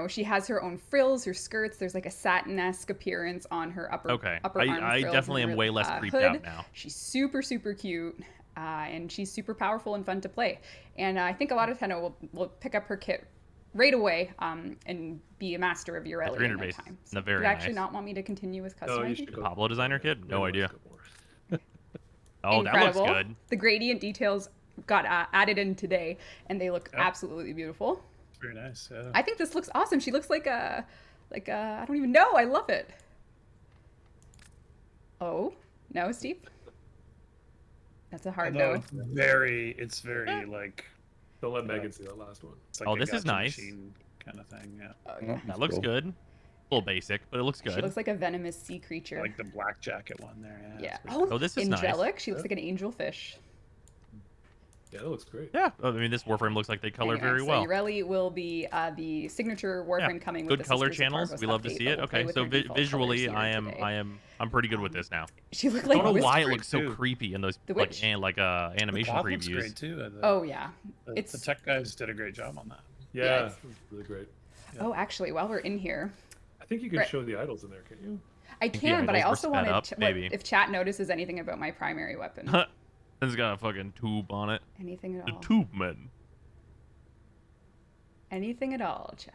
she has her own frills, her skirts. There's like a satin-esque appearance on her upper Okay, upper arm I frills definitely and am her, way less creeped hood. out now. She's super, super cute. And she's super powerful and fun to play. And I think a lot of Tenno will pick up her kit right away and be a master of Urelli in 300 no base. time. No, very do you actually nice. not want me to continue with No, you customizing? should The go. Pablo designer kit? No Yeah, idea. let's go more. Oh, Incredible. that looks good. The gradient details got added in today, and they look absolutely beautiful. It's very nice. Yeah. I think this looks awesome. She looks like a I don't even know. I love it. Oh no, Steve. That's a hard Although no. it's very like. Don't let Megan see that last one. It's like Oh, a this is gotcha nice. machine kind of thing. Yeah. Oh, That looks good. A little basic, but it looks She good. looks like a venomous sea creature. I like the black jacket one there. Yeah. Yeah. it's pretty Oh, this is nice. angelic. She looks like an angel fish. Yeah, that looks great. Yeah, I mean, this Warframe looks like they color Anyway, very so well. Urelli will be the signature Warframe coming with Good the color Sisters of channels. Targos We love to update see that it. we'll play Okay, with so her default visually, colors later today. I'm pretty good with this now. She looked I like don't know Wisp. why it great looks so too. creepy in those The like witch? animation cloth looks previews. great too. Oh yeah. The It's tech guys did a great job on that. Yeah, Yeah, it was really great. Oh, actually, while we're in here, I think you can Right. show the idols in there, can't you? I can, but I idols were also sped wanted up, to, maybe. if chat notices anything about my primary weapon. It's got a fucking tube on it. Anything at The all. tube man. Anything at all, chat.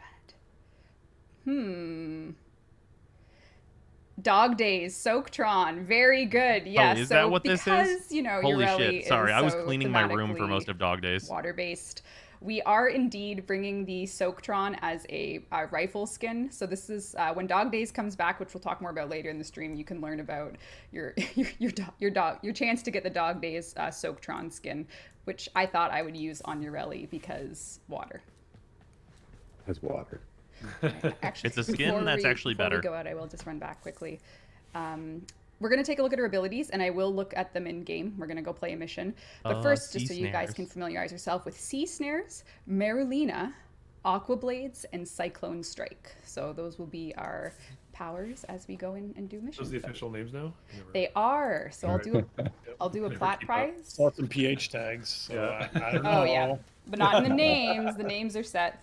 Dog Days, Soaktron, very good. Yes. is so that what this is? because, Holy Urelli shit! Sorry, is I was so cleaning my room for thematically most of Dog Days. water-based. We are indeed bringing the Soaktron as a rifle skin. So this is when Dog Days comes back, which we'll talk more about later in the stream. You can learn about your chance to get the Dog Days Soaktron skin, which I thought I would use on Urelli because water. Has water. Actually, It's a skin before that's actually before better. we go out, I will just run back quickly. We're going to take a look at her abilities, and I will look at them in game. We're going to go play a mission. But first, just so sea you guys snares. can familiarize yourself with Sea Snares, Merlina, Aqua Blades, and Cyclone Strike. So those will be our powers as we go in and do missions. Those are the So official names now? they are. So I'll do a Never plat keep up. prize. Saw some PH tags. So Yeah. I don't know. Oh yeah, but not in the names. The names are set.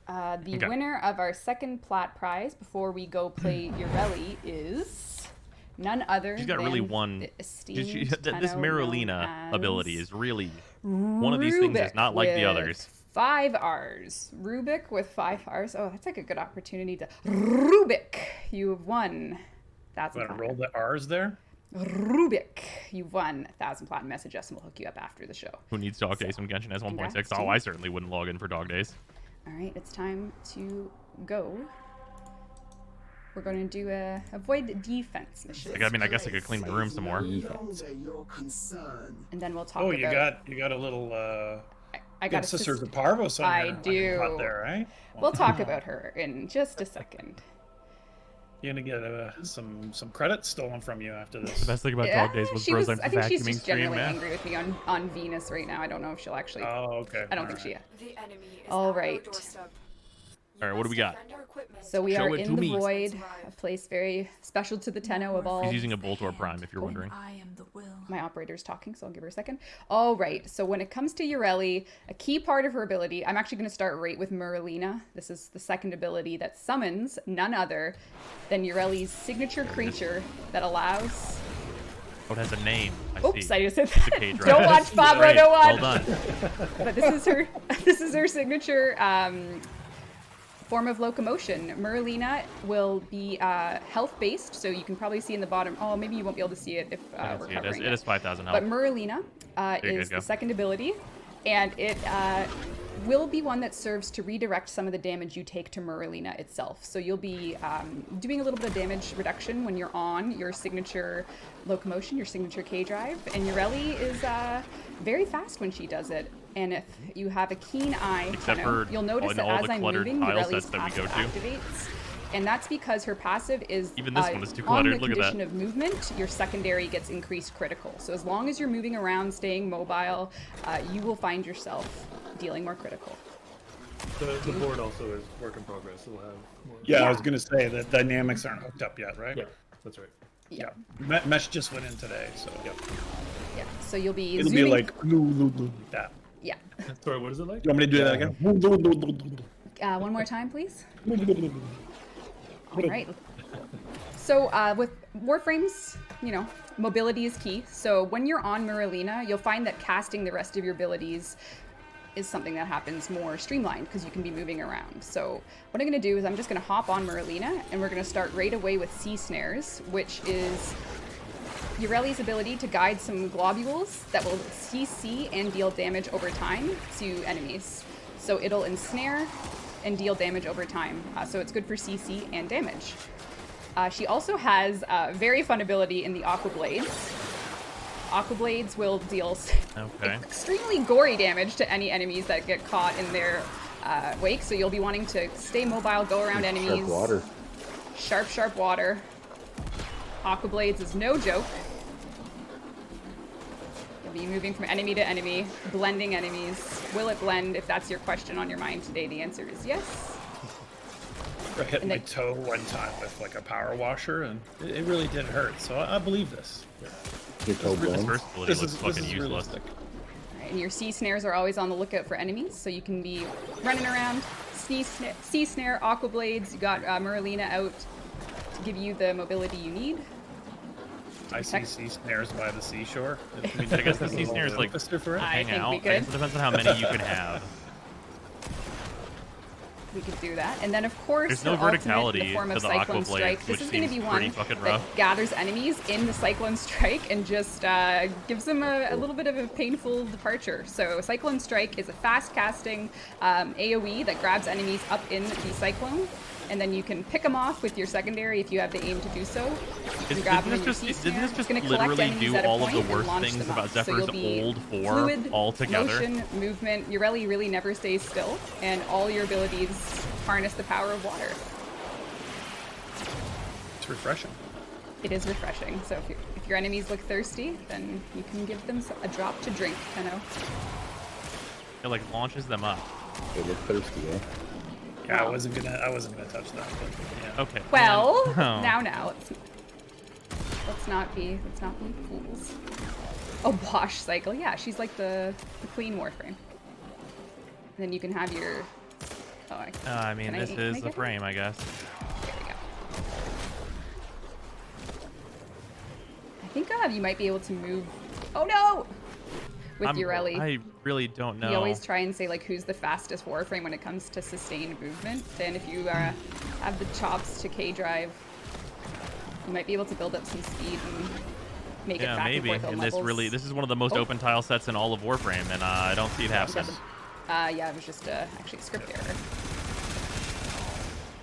The Okay. winner of our second plat prize before we go play Urelli is none other She's got than really one. the esteemed This Tenno Merlina known ability as is really one of these things that's Rubik not like the with others. 5 R's. Rubik with 5 R's. Oh, that's like a good opportunity to Rubik. You've won. That's Want to roll the R's there? Rubik. You've won 1,000 platinum message us, and we'll hook you up after the show. Who needs Dog Days when Genshin has 1.6? congrats to Oh, you. I certainly wouldn't log in for Dog Days. All right, it's time to go. we're going to do a avoid defense mission. Like, I mean, I guess I could clean my room some more. And then we'll talk Oh, about... you got a little I got a Sisters of Parvos on I your do. hut there, right? We'll talk about her in just a second. You're gonna get some credits stolen from you after this. The best thing about Dog Days was Bro's I think she's vacuuming just stream, generally man. angry with me on Venus right now. I don't know if she'll actually... Oh, okay. I don't think she... The enemy is All at our right. doorstep. All right, what do we got? So we Show are it in to the me. Void, a place very special to the Tenno of all. He's using a Voltor Prime, if you're wondering. I am the will. My operator's talking, so I'll give her a second. All right, so when it comes to Ureli, a key part of her ability, I'm actually going to start right with Merlina. This is the second ability that summons none other than Ureli's signature creature that allows... Oh, it has a name. Oops, I just said It's a that. cage, right? Don't watch Fabro, Great, don't watch. Well done. But this is her signature form of locomotion. Merlina will be health-based, so you can probably see in the bottom. Oh, maybe you won't be able to see it if I we're can see covering it is 5,000 health. But Merlina you is guys go. the second ability, and it will be one that serves to redirect some of the damage you take to Merlina itself. So you'll be doing a little bit of damage reduction when you're on your signature locomotion, your signature K-drive, and Ureli is very fast when she does it. And if you have a keen eye, Except for you'll notice in that all as the I'm cluttered moving, tile Ureli's sets that we passive go to. activates. And that's because her passive is Even this one is too on cluttered. the Look at condition that. of movement, your secondary gets increased critical. So as long as you're moving around, staying mobile, you will find yourself dealing more critical. The board also is work in progress. It'll have more. Yeah, Yeah. I was gonna say the dynamics aren't hooked up yet, right? Yeah, that's right. Yeah. Mesh just went in today, so Yeah. Yeah. So you'll be it'll zooming. be like that. Yeah. Sorry, what is it like? You want me to do that again? One more time, please. All right. So with Warframes, mobility is key. So when you're on Merlina, you'll find that casting the rest of your abilities is something that happens more streamlined because you can be moving around. So what I'm going to do is I'm just going to hop on Merlina, and we're going to start right away with Sea Snares, which is Ureli's ability to guide some globules that will CC and deal damage over time to enemies. So it'll ensnare and deal damage over time. So it's good for CC and damage. She also has a very fun ability in the Aqua Blades. Aqua Blades will deal extremely gory damage to any enemies that get caught in their wake. So you'll be wanting to stay mobile, go around enemies. Sharp water. Sharp, sharp water. Aqua Blades is no joke. You'll be moving from enemy to enemy, blending enemies. Will it blend? If that's your question on your mind today, the answer is yes. I hit And my they- toe one time with like a power washer, and it really did hurt. So I believe this. Your toe This blown. first ability This looks is fucking useless. realistic. Alright, and your sea snares are always on the lookout for enemies, so you can be running around. Sea snare, Aqua Blades. You got Merlina out to give you the mobility you need. I see sea snares by the seashore. I guess the sea snare is like for it. I hang think out. we I guess could. it depends on how many you can have. We could do that. And then, of course, There's no her ultimate in verticality the form of to the Aqua Cyclone Blades, Strike. This which is going to seems be pretty one fucking that rough. gathers enemies in the Cyclone Strike and just gives them a little bit of a painful departure. So Cyclone Strike is a fast-casting AoE that grabs enemies up in the Cyclone, and then you can pick them off with your secondary if you have the aim to do so. You can grab them in your sea Didn't this snare. just It's gonna collect literally enemies do at a all of the point and worst launch things them about up. So Zephyr's you'll be old 4 fluid, all together? motion, movement. Ureli really never stays still, and all your abilities harness the power of water. It's refreshing. It is refreshing. So if your enemies look thirsty, then you can give them a drop to drink, It like launches them up. They look thirsty, eh? Yeah, I wasn't gonna touch that. But, yeah. Okay. Well, Oh. now, let's not be fools. A wash cycle, yeah, she's like the clean Warframe. Then you can have your. Oh, I mean, can this can is get the it? frame, I guess. There we go. I think you might be able to move. Oh no! With Ureli. I really don't know. We always try and say like who's the fastest Warframe when it comes to sustained movement. Then if you have the chops to K-drive, you might be able to build up some speed and make it Yeah, back maybe. and forth on And levels. this is one of the most Oh. open tile sets in all of Warframe, and I don't see it happening. Yeah, it was just actually a script error.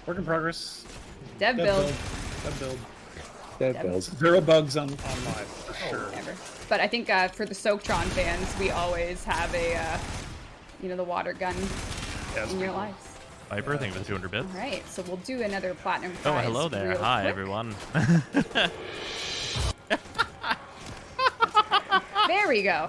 Work in progress. Dev build. Dev build. Dev build. 0 bugs on live for sure. Ever. But I think for the Soaktron fans, we always have a, the water gun in your lives. Viper, thank you for the 200 bits. All right, so we'll do another platinum Oh, prize. hello there. real Hi, quick. everyone. There we go.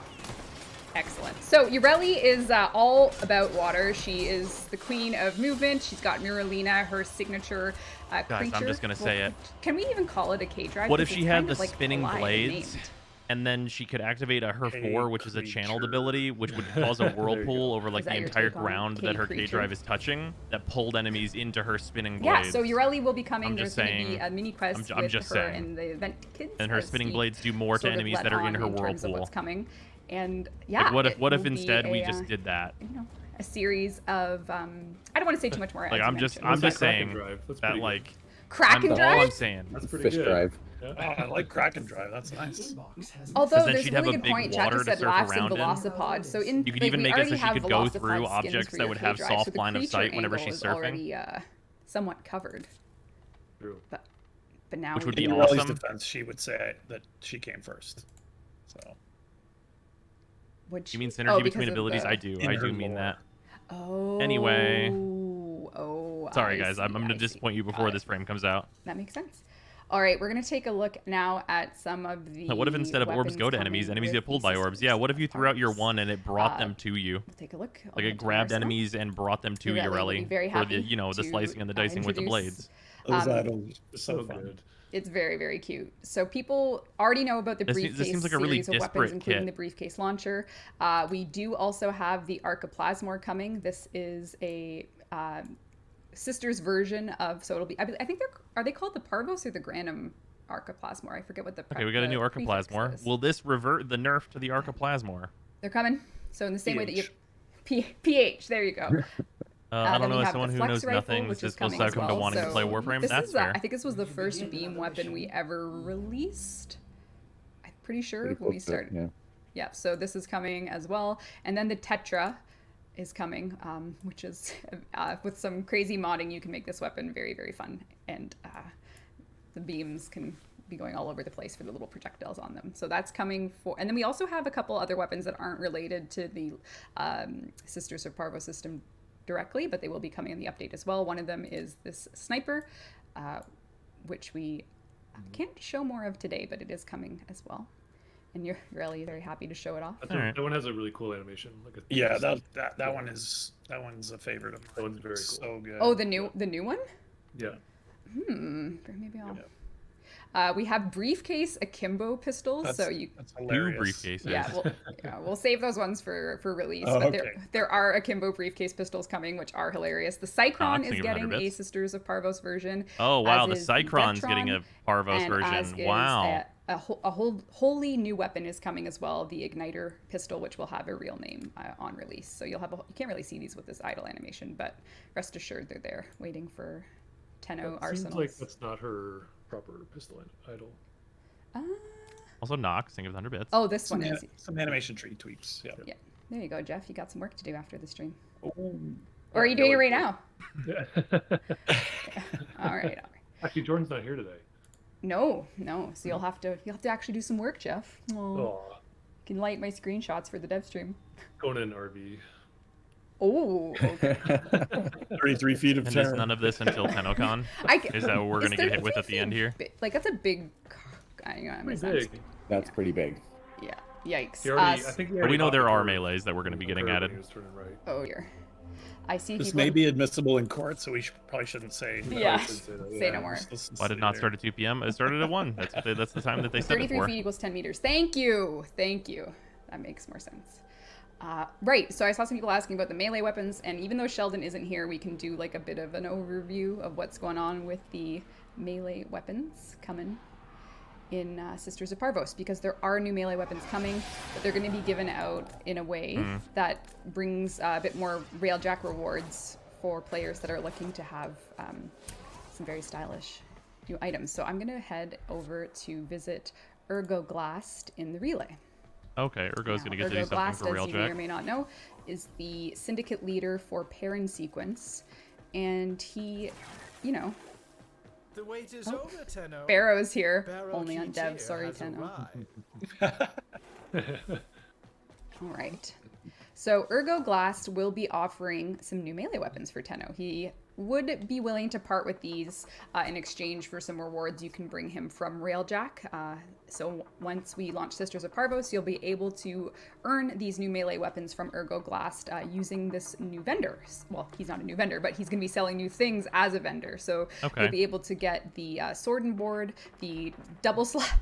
Excellent. So Ureli is all about water. She is the queen of movement. She's got Merlina, her signature Guys, creature. I'm just going to say it. Can we even call it a K-drive? What if Because she it's had kind the of, like, spinning alive and blades, named. and then she could activate a her K 4, which is a channeled creature. ability, which would cause a whirlpool over like Is that the your entire take on it? ground K that her creature? K-drive is touching, that pulled enemies into her spinning Yeah, blades. so Ureli will be coming. I'm There's just going to be saying- a mini quest I'm with just her saying. and the event kids. And her as spinning we blades do more to sort of enemies let that are in on her terms of whirlpool. what's coming. And yeah, Like, what if it will be instead we a, just did that? a series of I don't want to say too much more. Like as I'm you just mentioned. I'm just Kraken saying drive. That's that pretty good. like Kraken all drive. I'm saying. That's pretty Fish good. drive. Oh, I like Kraken Drive. That's nice. Although 'Cause then there's she'd a have really a good big point, Chat water just to said surf Lax and around in. Velocipod. So in You could like, even we make it already so she have could go Velocipod through skins objects for that your would have K-drive, soft so the line of creature sight whenever angle she's is surfing. already somewhat covered, True. but now Which would we be In do- Ureli's awesome. defense, she would say that she came first. So Which, You mean oh, synergy because between of abilities? the- I do. In I her do mean lore. that. Oh. Anyway. Oh. Sorry, I guys. see, I'm going to I see. disappoint you Got before it. this frame comes out. That makes sense. All right, we're gonna take a look now at some of the. Now, what if instead of orbs weapons go to coming enemies, enemies with get pulled the by orbs? systems Yeah, what if you threw out your arcs? one and it brought Uh, them to you? We'll take a look. I'll Like go it to grabbed Arsenal. enemies and brought them to Ureli you, will be really. very For the, happy the to, slicing and the dicing with the introduce- blades. those Um, idols are So so fun. good. It's very, very cute. So people already know about the This briefcase seems like a really series of weapons, disparate including kit. the briefcase launcher. We do also have the Arca Plasma coming. This is a sister's version of. So it'll be. I think are they called the Parvos or the Granum Arca Plasma? I forget what the. Okay, we got a new Arca prefix Plasma. is. Will this revert the nerf to the Arca Plasma? They're coming. So in the same way that you. PH. PH. There you go. I Then don't we know, as have someone the who Flex knows rifle, nothing, which this is is supposed coming to come as to well. wanting to So play Warframe. this That's is, fair. I think this was the first beam weapon we ever released. I'm pretty sure Pretty when we close to it, started. Yeah, so this is coming as well. And then the Tetra is coming, which is with some crazy modding, you can make this weapon very, very fun. And the beams can be going all over the place for the little projectiles on them. So that's coming for, and then we also have a couple other weapons that aren't related to the Sisters of Parvo system directly, but they will be coming in the update as well. One of them is this sniper, which we can't show more of today, but it is coming as well. And you're really very happy to show it off. Alright. That one has a really cool animation. Like a Yeah, that one's a favorite of mine. That one's very cool. So good. Oh, the new one? Yeah. Maybe I'll. We have briefcase akimbo pistols, That's, so you. that's Two hilarious. briefcases. Yeah, we'll save those ones for release. Oh, but okay. there are akimbo briefcase pistols coming, which are hilarious. The Cyclone Knox, is thank you for 100 getting a bits. Sisters of Parvos version. Oh, wow, the as is Cyclone's getting Devtron, a Parvos and as version. is Wow. a wholly new weapon is coming as well, the Igniter pistol, which will have a real name on release. So you can't really see these with this idle animation, but rest assured they're there waiting for Tenno That seems arsenals. like that's not her proper pistol idol. Also, Knox, thank you for the 100 bits. Oh, this one is. Some animation tree tweaks. Yeah. Yeah, there you go, Jeff. You got some work to do after the stream. Oh, Or are you doing it right now? Yeah. All right. Actually, Jordan's not here today. No. So you'll have to actually do some work, Jeff. Oh, Oh, can light my screenshots for the dev stream. Conan RV. Oh, okay. 33 feet of And there's terror. none of this until TennoCon. Is that what we're going to get hit with at the end here? Like that's a big. Pretty big. That's pretty big. Yeah. Yikes. He already, I think he But we already know caught there the are curve- melees that we're going to be getting curve when added. he was turning right. Oh dear. I see This people. may be admissible in court, so we probably shouldn't say. Yeah. I should say that, Say yeah. no more. Why did it not start at 2 p.m.? It started at 1. That's the time that they set it 33 for. feet equals 10 meters. Thank you. That makes more sense. Right, so I saw some people asking about the melee weapons, and even though Sheldon isn't here, we can do like a bit of an overview of what's going on with the melee weapons coming in Sisters of Parvos, because there are new melee weapons coming, but they're going to be given out in a way that brings a bit more Railjack rewards for players that are looking to have some very stylish new items. So I'm going to head over to visit Ergoglast in the relay. Okay, Urgo's going to get to do something Ergoglast, for as you may or Railjack. may not know, is the syndicate leader for Perrin Sequence, and he, The wait is over, Tenno. Barrow's here, Barrow only on Keatia Dev. Sorry, has Tenno. arrived. All right. So Ergoglast will be offering some new melee weapons for Tenno. He would be willing to part with these in exchange for some rewards you can bring him from Railjack. So once we launch Sisters of Parvos, you'll be able to earn these new melee weapons from Ergoglast using this new vendor. Well, he's not a new vendor, but he's going to be selling new things as a vendor. So you'll be able to get the sword and board, the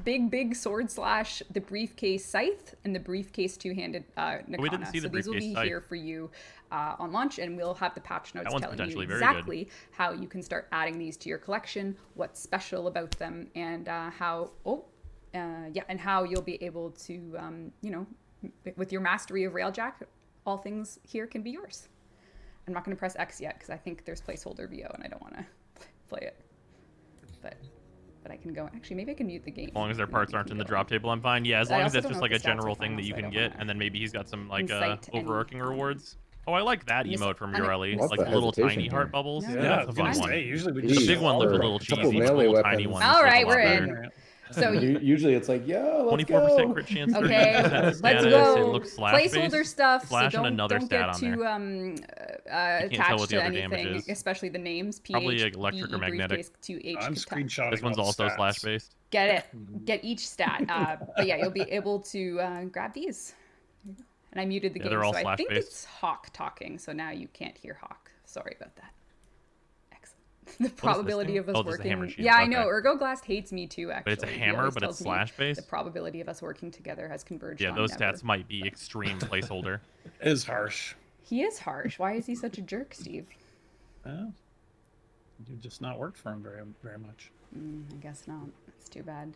big sword slash, the briefcase scythe, and the briefcase two-handed Nakana. We didn't see the so these will be scythe. here for you on launch, and we'll have the patch notes one's telling you potentially very exactly how you can start adding these to your collection, what's special about them, and how you'll be able to, with your mastery of Railjack, all things here can be yours. I'm not going to press X yet because I think there's placeholder VO and I don't want to play it. But I can go. Actually, maybe I can mute the game. As long as their parts aren't in the drop table, I'm fine. Yeah, as long as that's just like a general thing that you can get, wanna and then maybe he's got some like incite any- overarching rewards. Oh, I like that emote from Ureli. What's Like the the little hesitation tiny here? heart bubbles. Yeah, Yeah, Yeah, that's I a was fun gonna one. say, usually we The just The big one looked a Or little a couple cheesy. The melee little tiny weapons. one. All right, looked a we're lot in. better. So Usually it's like, yo, let's 24% go. crit chance. Okay, 30% let's status. go. It looks slash Placeholder based. stuff. Slash so and don't, another don't stat get on too tell attached what the to other damage anything, is. especially the names. PH, Probably electric or BE, magnetic. briefcase, 2H, I'm attack. screenshotting. This one's all the also stats. slash based. Get it. Get each stat. But yeah, you'll be able to grab these. And I muted the Yeah, game, they're all so I slash think based. it's Hawk talking. So now you can't hear Hawk. Sorry about that. Excellent. The probability thing? of us Oh, this is the working. hammer shield. Yeah, I Okay. know. Ergoglast hates me too. Actually, But it's a He hammer, always but it's tells me slash The based. probability of us working together has converged. Yeah, on those never. stats might be extreme placeholder. It is harsh. He is harsh. Why is he such a jerk, Steve? Well, you've just not worked for him very much. I guess not. It's too bad.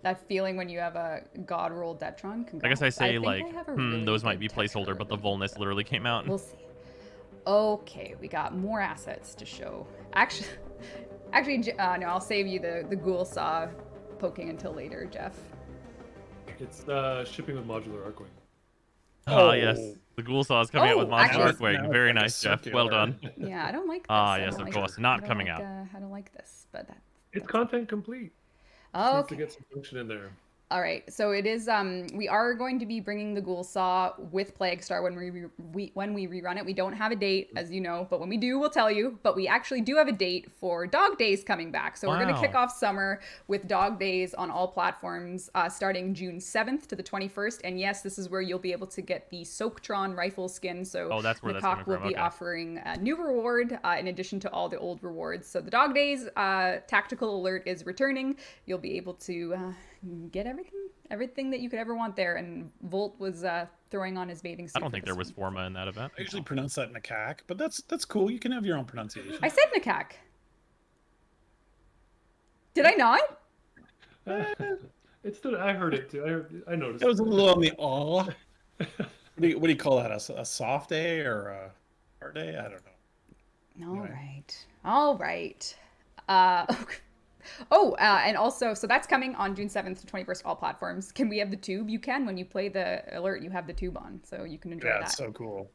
That feeling when you have a god roll Detron. I guess I say think like, I have a really those might good be placeholder, texture but the of it. Volnus literally came out. We'll see. Okay, we got more assets to show. Actually, no, I'll save you the ghoul saw poking until later, Jeff. It's shipping with Modular Arc Wing. Ah, yes. The Ghoul Saw is coming out with Modular actually- Arc Wing. Now Very it's like a nice, Jeff. Well circular- done. Yeah, I don't like this. Ah, I yes, don't of like course. it. Not I don't coming like, out. I don't like this, but It's content complete. oh, Just need to get some function in there. All right, so it is. We are going to be bringing the Ghoul Saw with Plague Star when we rerun it. We don't have a date, as you know, but when we do, we'll tell you. But we actually do have a date for Dog Days coming back. So we're going to Wow. kick off summer with Dog Days on all platforms, starting June 7th to the 21st. And yes, this is where you'll be able to get the Soaktron rifle skin. So Oh, that's where that's Nakak coming will from, be okay. offering a new reward in addition to all the old rewards. So the Dog Days tactical alert is returning. You'll be able to get everything that you could ever want there. And Volt was throwing on his bathing suit. I don't for think this there was one. Forma in that event. I usually pronounce that Nakak, but that's cool. You can have your own pronunciation. I said Nakak. Did I not? It's still, I heard it too. I noticed. It was a little on the aw. What do you call that? A soft day or a hard day? I don't know. All Anyway. right. All right. And also, so that's coming on June 7th to 21st, all platforms. Can we have the tube? You can. When you play the alert, you have the tube on, so you can enjoy Yeah, that. it's so cool.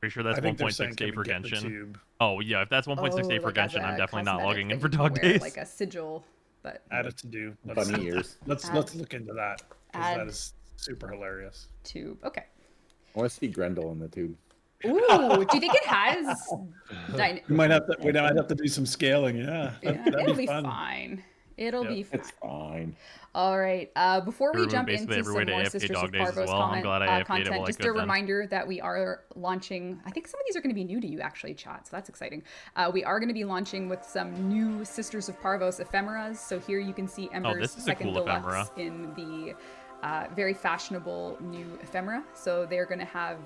Pretty sure I that's think they're 1.6 saying, day can for we get the Genshin. tube? Oh, yeah, if that's 1.6 day for like as Genshin, I'm a definitely not cosmetic logging in that for you can Dog wear, Days. like a sigil, but Add it to do. Bunny ears. Let's look into that, because Add- that is super hilarious. tube. Okay. I want to see Grendel in the tube. Ooh, do you think it has? We might have to do some scaling. Yeah, Yeah, that'd it'll be fun. fine. It'll Yep. be fine. It's fine. All right. Before we Removed jump basically into every way some to more AFK Sisters Dog of Days as Parvos well. I'm glad I AFK'd it content, while I just could a then. reminder that we are launching, I think some of these are going to be new to you actually, chat, so that's exciting. We are going to be launching with some new Sisters of Parvos ephemeras. So here you can see Ember's this is a second cool deluxe ephemera. in the very fashionable new ephemera. So they're going to have,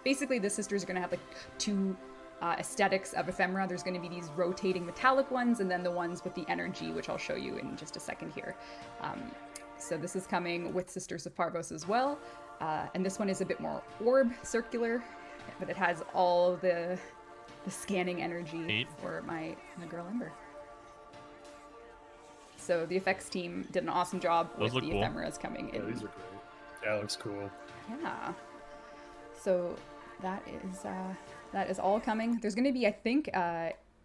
basically the sisters are going to have like two aesthetics of ephemera. There's going to be these rotating metallic ones and then the ones with the energy, which I'll show you in just a second here. So this is coming with Sisters of Parvos as well. And this one is a bit more orb circular, but it has all the scanning energy Neat. for my girl Ember. So the effects team did an awesome job Those with look the cool. ephemeras coming Yeah, in. these are great. Yeah, it looks cool. Yeah. So that is all coming. There's going to be, I think,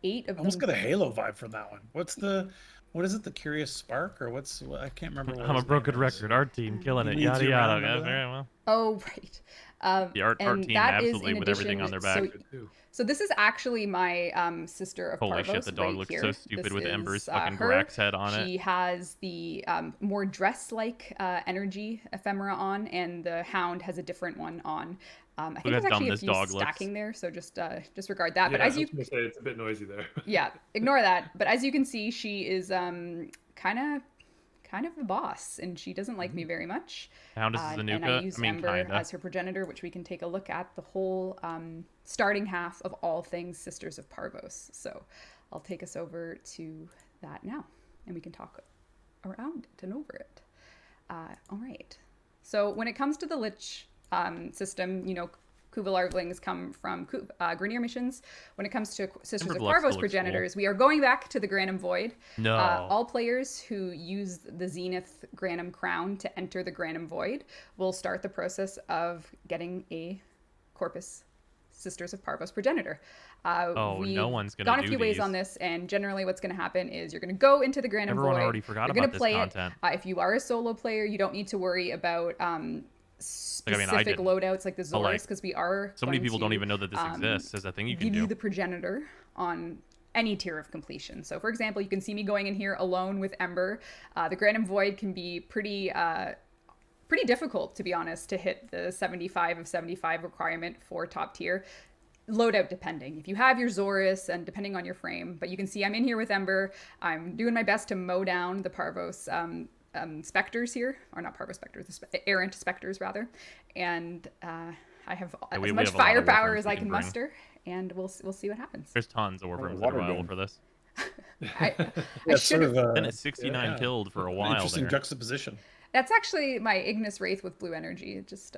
8 of I almost them. got a Halo vibe from that one. What is it? The Curious Spark, or I can't remember. What I'm a his broken name is. record. Our team killing it. Leads Yada you yada. around, Yeah, remember that? very well. Oh, right. The art and team that is absolutely in with everything addition- on their back. So this is actually my sister of Holy Parvos shit, the dog right looks here. so stupid This with is, Ember's fucking her. Grax head on it. She has the more dress-like energy ephemera on, and the Hound has a different one on. I think how there's dumb actually a this few dog looks. stacking there, so just disregard that. Yeah, But as I you was gonna say it's a bit noisy there. yeah, ignore that. But as you can see, she is kind of the boss, and she doesn't like me very much. Hound is And Zanuka. I use I mean, Ember kinda. as her progenitor, which we can take a look at the whole starting half of all things Sisters of Parvos. So I'll take us over to that now, and we can talk around it and over it. All right. So when it comes to the Lich system, Kuva larvalings come from Grenier missions. When it comes to Sisters of Ember's Parvos still looks cool. progenitors, we are going back to the Granum Void. No. All players who use the Zenith Granum Crown to enter the Granum Void will start the process of getting a Corpus Sisters of Parvos progenitor. We've no one's gonna gone a do few ways these. on this, and generally what's going to happen is you're going to go into the Granum Everyone Void. already forgot you're about gonna this play content. it. If you are a solo player, you don't need to worry about specific didn't. loadouts like the But, like, Zors, because we are So many going people to, don't even know that this exists as a thing you can give do. you the progenitor on any tier of completion. So for example, you can see me going in here alone with Ember. The Granum Void can be pretty difficult, to be honest, to hit the 75 of 75 requirement for top tier. Loadout depending. If you have your Zorus and depending on your frame, but you can see I'm in here with Ember. I'm doing my best to mow down the Parvos specters here, or not Parvos specters, the errant specters rather. And I have as we much have a lot of firepower warframes as we I can can bring. muster, and we'll see what happens. There's tons of warframes that water are viable gun. for this. I It's should have. And it's 69 yeah. killed for a An while interesting there. juxtaposition. That's actually my Ignis Wraith with blue energy. It just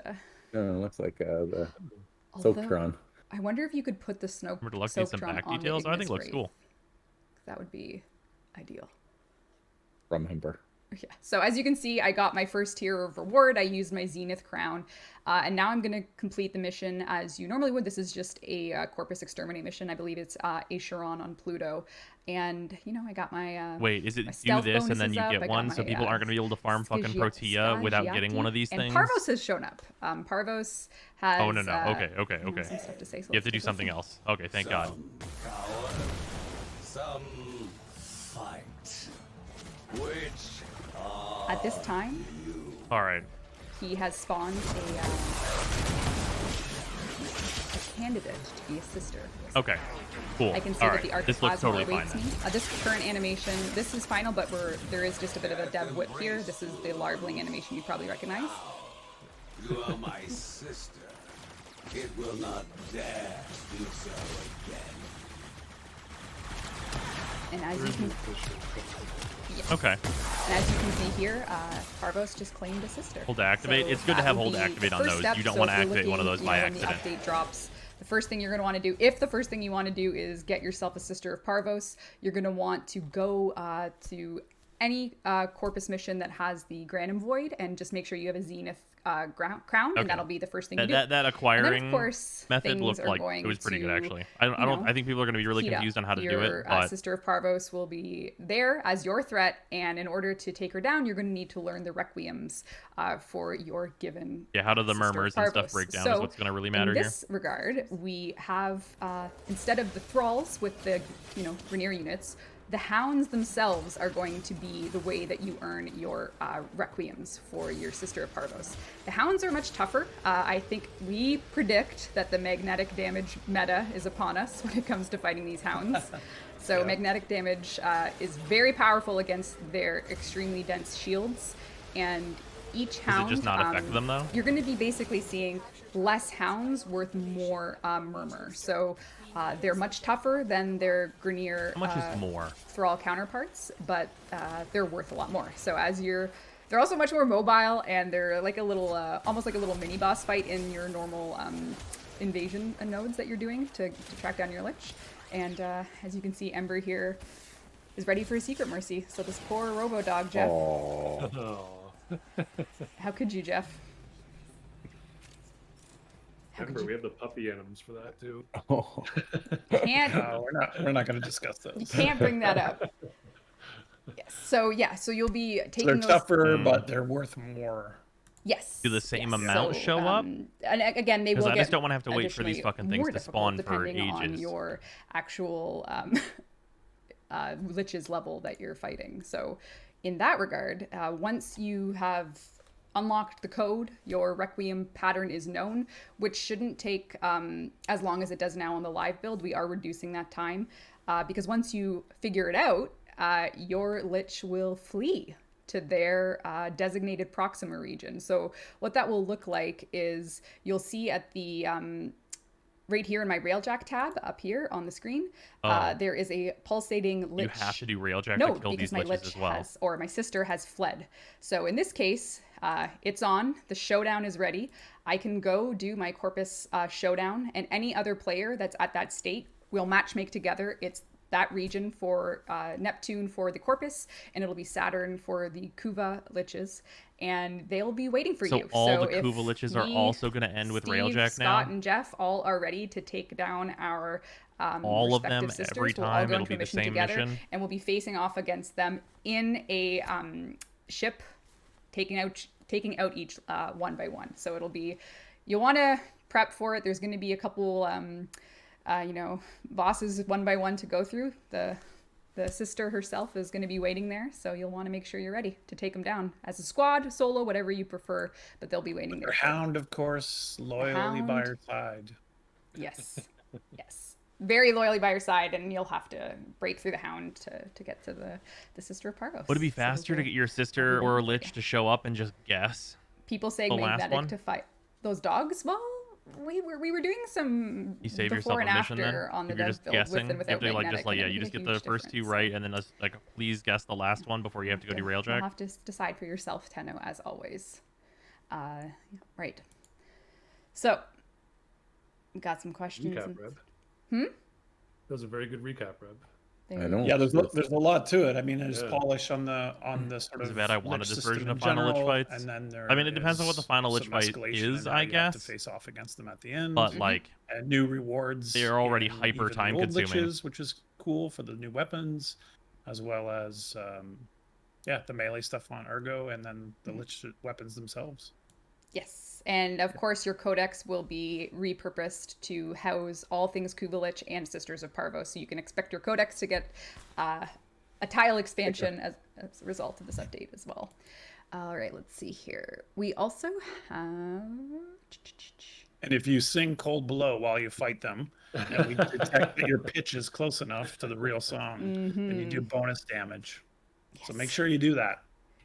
No, it looks like the although, Soaktron. I wonder if you could put the snow Remember Deluxe needs some Soaktron back on the details? I think Ignis it looks Wraith. cool. That would be ideal. From Ember. Yeah. So as you can see, I got my first tier of reward. I used my Zenith Crown. And now I'm going to complete the mission as you normally would. This is just a Corpus Exterminate mission. I believe it's Acheron on Pluto. And, I got my... Wait, is it my do stealth this and then bonuses you up. I get got one so my, people aren't going to be able to farm fucking Protea without getting one of these and things? Parvos has shown up. Parvos has... Oh, no. Okay. some stuff to say, so You have let's to do take a something listen. else. Okay, thank God. Some fight. Which At this time, All right. he has spawned a candidate to be a sister. Okay. Cool. I can see All that right. the Arca This looks Plasma totally fine awaits then. me. This current animation, this is final, but there is just a bit of a dev whip here. This is the Larvae Animation you probably recognize. you are my sister, it will not dare do so again. And as you can, Okay. and as you can see here, Parvos just claimed a sister. Hold to activate. It's good to that have will hold to be activate the on first those. step. You don't So want to if you're activate one of looking, those by when accident. the update drops, the first thing you're going to want to do, if the first thing you want to do is get yourself a Sister of Parvos, you're going to want to go to any Corpus mission that has the Granum Void and just make sure you have a Zenith crown, Okay. and that'll be the first thing you do. That And then, acquiring of course, method things looked are like going it was pretty good to, actually. I think people are going to be really heat up. confused on how to do Your it, but Sister of Parvos will be there as your threat, and in order to take her down, you're going to need to learn the requiems for your given. yeah, how do the Sister of murmurs and stuff Parvos. break down So, is what's going to really matter in here. this regard, we have instead of the thralls with the Grenier units, the hounds themselves are going to be the way that you earn your requiems for your Sister of Parvos. The hounds are much tougher. I think we predict that the magnetic damage meta is upon us when it comes to fighting these hounds. So magnetic damage is very powerful against their extremely dense shields, and each hound... Does it just not affect them though? You're going to be basically seeing less hounds worth more murmur. So they're much tougher than their Grenier How much is more? Thrall counterparts, but they're worth a lot more. So they're also much more mobile, and they're like a little, almost like a little mini boss fight in your normal invasion nodes that you're doing to track down your Lich. And as you can see, Ember here is ready for a secret mercy. So this poor Robo Dog, Jeff. Oh, How could you, Jeff? How could Remember, you- we have the puppy animals for that too. Oh, Can't No, we're not going to discuss you those. can't bring that up. Yes. So yeah, so you'll be They're taking those. tougher, but they're worth more. Yes. Do the same yes. amount show up? And again, they Because will I get just don't want to have to wait for these additionally fucking things more to difficult spawn for depending on ages. your actual lich's level that you're fighting. So in that regard, once you have unlocked the code, your Requiem pattern is known, which shouldn't take as long as it does now on the live build. We are reducing that time because once you figure it out, your lich will flee to their designated Proxima region. So what that will look like is you'll see at the right here in my Railjack tab up here on the screen, there is a pulsating lich. You have to do Railjack No, to kill because these my liches lich as well. has, or my sister has fled. So in this case, it's on. The showdown is ready. I can go do my Corpus showdown, and any other player that's at that state will matchmake together. It's that region for Neptune for the Corpus, and it'll be Saturn for the Kuva liches, and they'll be waiting for So you. all the if Kuva liches are me, also going to end with Steve, Railjack Scott, now? and Jeff all are ready to take down our All of them, respective every sisters. We'll all time, go it'll into a be the same together, mission? and we'll be facing off against them in a ship, taking out each one by one. So it'll be, you'll want to prep for it. There's going to be a couple bosses one by one to go through. The sister herself is going to be waiting there, so you'll want to make sure you're ready to take them down as a squad, solo, whatever you prefer, but they'll be waiting there. Your hound, of course, loyally by your side. Yes. Yes. Very loyally by your side, and you'll have to break through the hound to get to the sister of Parvos. Would it be So faster to they'll- get your sister or a lich to show up and just guess? people say the last magnetic one? to fight those dogs? Well, we were doing some You save before yourself and a mission after then? on the If you're dev just build with guessing, and you have without to magnetic, and it you can just make get a the huge first two difference. right, and then please guess the last one before you have to go do You'll Railjack. have to decide for yourself, Tenno, as always. Right. So, got some questions. Recap, and- Reb. Hmm? That was a very good recap, Reb. There I you know. Yeah, there's a lot to it. I mean, there's Yeah. polish on the sort It's of. bad I wanted lich this system version in of Final Lich general, fights. And then there I mean, it depends on what the is Final Lich some fight escalation is, and I how you have to guess. face off against them at the end. But like, and new rewards. they're already in hyper even the time old consuming. liches, which is cool for the new weapons, as well as the melee stuff on Ergo, and then the lich weapons themselves. Yes, and of course your codex will be repurposed to house all things Kuvalich and Sisters of Parvos, so you can expect your codex to get a tile expansion as a result of this update as well. All right, let's see here. We also have... And if you sing Cold Below while you fight them, and we detect that your pitch is close enough to the real song, then you do bonus damage. So make sure you do that.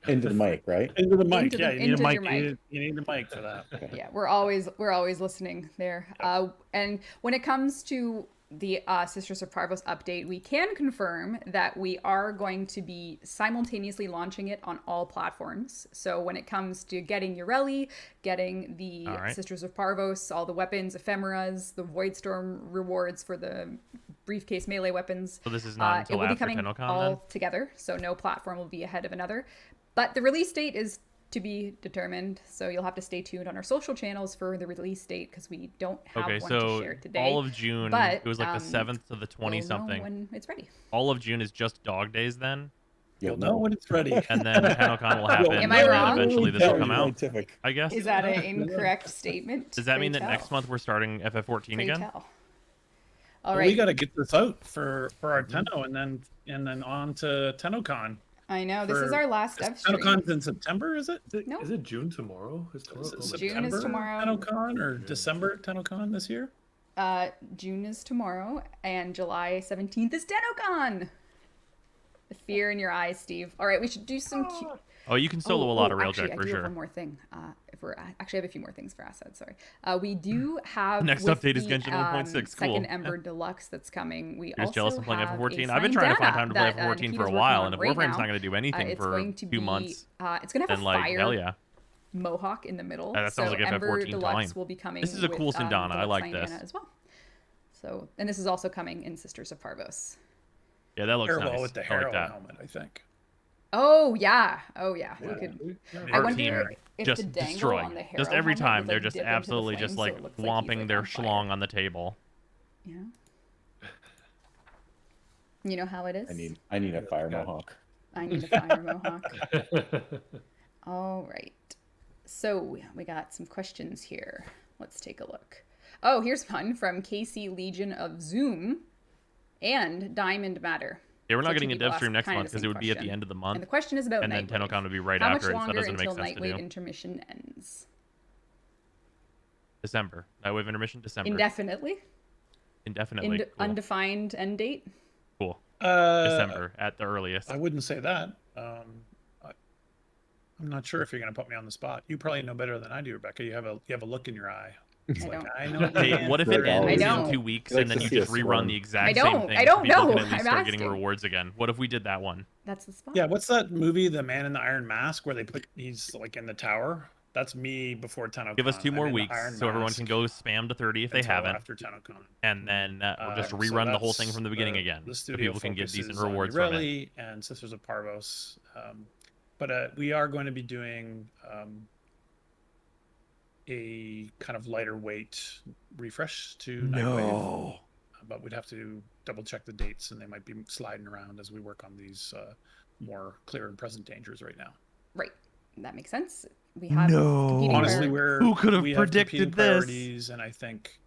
Into the mic, right? Into the mic, Into yeah. the- You need a into mic. your mic. You need a mic for that. Yeah, we're always listening there. And when it comes to the Sisters of Parvos update, we can confirm that we are going to be simultaneously launching it on all platforms. So when it comes to getting Ureli, getting the All right. Sisters of Parvos, all the weapons, ephemeras, the Voidstorm rewards for the briefcase melee weapons. So this is not It until will be after coming TennoCon all then? together, so no platform will be ahead of another. But the release date is to be determined, so you'll have to stay tuned on our social channels for the release date because we don't have Okay, one so to share today. all of June, but, it was like the 7th to the 20 we'll know something. when it's ready. All of June is just dog days then, You'll know when it's ready. and then TennoCon will happen, Am I and then wrong? eventually this will come out, Scientific. I guess. Is that an incorrect statement? Does that Pray mean that tell. next month we're starting FF14 Pray again? tell. All Well, right. we got to get this out for our Tenno, and then on to TennoCon. I know this is for- our last dev stream. TennoCon's in September, is it? No. Is it June tomorrow? Is tomorrow? Is it June is September tomorrow. TennoCon or December TennoCon this year? June is tomorrow, and July 17th is TennoCon. The fear in your eyes, Steve. All right, we should do some. Oh, you can solo a lot of actually, Railjack I for do sure. have one more thing. If we're actually I have a few more things for Assad. Sorry. We do have Next with update is the, Genshin 1.6, cool. Second Ember Deluxe that's coming. We You're just also jealous I'm playing have FF14. a I've been signed trying to find data time to play that, FF14 for Nikita's a working while, on and if right Warframe's now. not going to do anything It's for going to 2 be, months, it's going to have then a like, fire hell yeah. mohawk in the middle. That sounds so like Ember FF14 Deluxe time. will be coming. This is a cool with, Sindana. I Deluxe like signed this. data as well. So, and this is also coming in Sisters of Parvos. Yeah, that looks Parallel nice. with the I like Harrow that. helmet, I think. Oh yeah. You could. I Our wonder team if just the dangle destroying. on the Harrow Just every helmet time would, they're like, just dip into the absolutely flame, just so like it looks like he's, whomping like, their on fire. schlong on the table. Yeah. You know how it is. I need a fire mohawk. I need a fire mohawk. All right. So we got some questions here. Let's take a look. Oh, here's one from Casey Legion of Zoom and Diamond Matter. Yeah, we're not So getting two a people Devstream asked next kind of month the because it same would be at the question. end of the month. And the question is about and then Nightwave. TennoCon would be right How after much it, so that longer doesn't make until sense to Nightwave do. intermission ends? December. Nightwave intermission, December. Indefinitely? Indefinitely. Cool. Undefined end date? Cool. December at the earliest. I wouldn't say that. I'm not sure if you're going to put me on the spot. You probably know better than I do, Rebecca. You have a look in your eye. It's I like, don't. I know. Hey, what if it ends in don't. 2 weeks He and then likes you to just see us rerun swarm. the exact I same don't. thing? I so don't people know. can at least I'm start getting asking. rewards again. What if we did that one? That's the spot. Yeah, what's that movie, The Man in the Iron Mask, where he's like in the tower? That's me before TennoCon. Give us 2 more I'm in the weeks Iron so everyone Mask can go spam to 30 if they until haven't. After TennoCon. And then we'll just So rerun the whole thing that's from the beginning again. The So studio people can get decent focuses on rewards from it. Ureli and Sisters of Parvos. But we are going to be doing a kind of lighter weight refresh to Nightwave. But we'd have to double check the dates, and they might be sliding around as we work on these more clear and present dangers right now. Right. That makes sense. We have competing Honestly, prior- Who could have we predicted competing this? priorities, and I think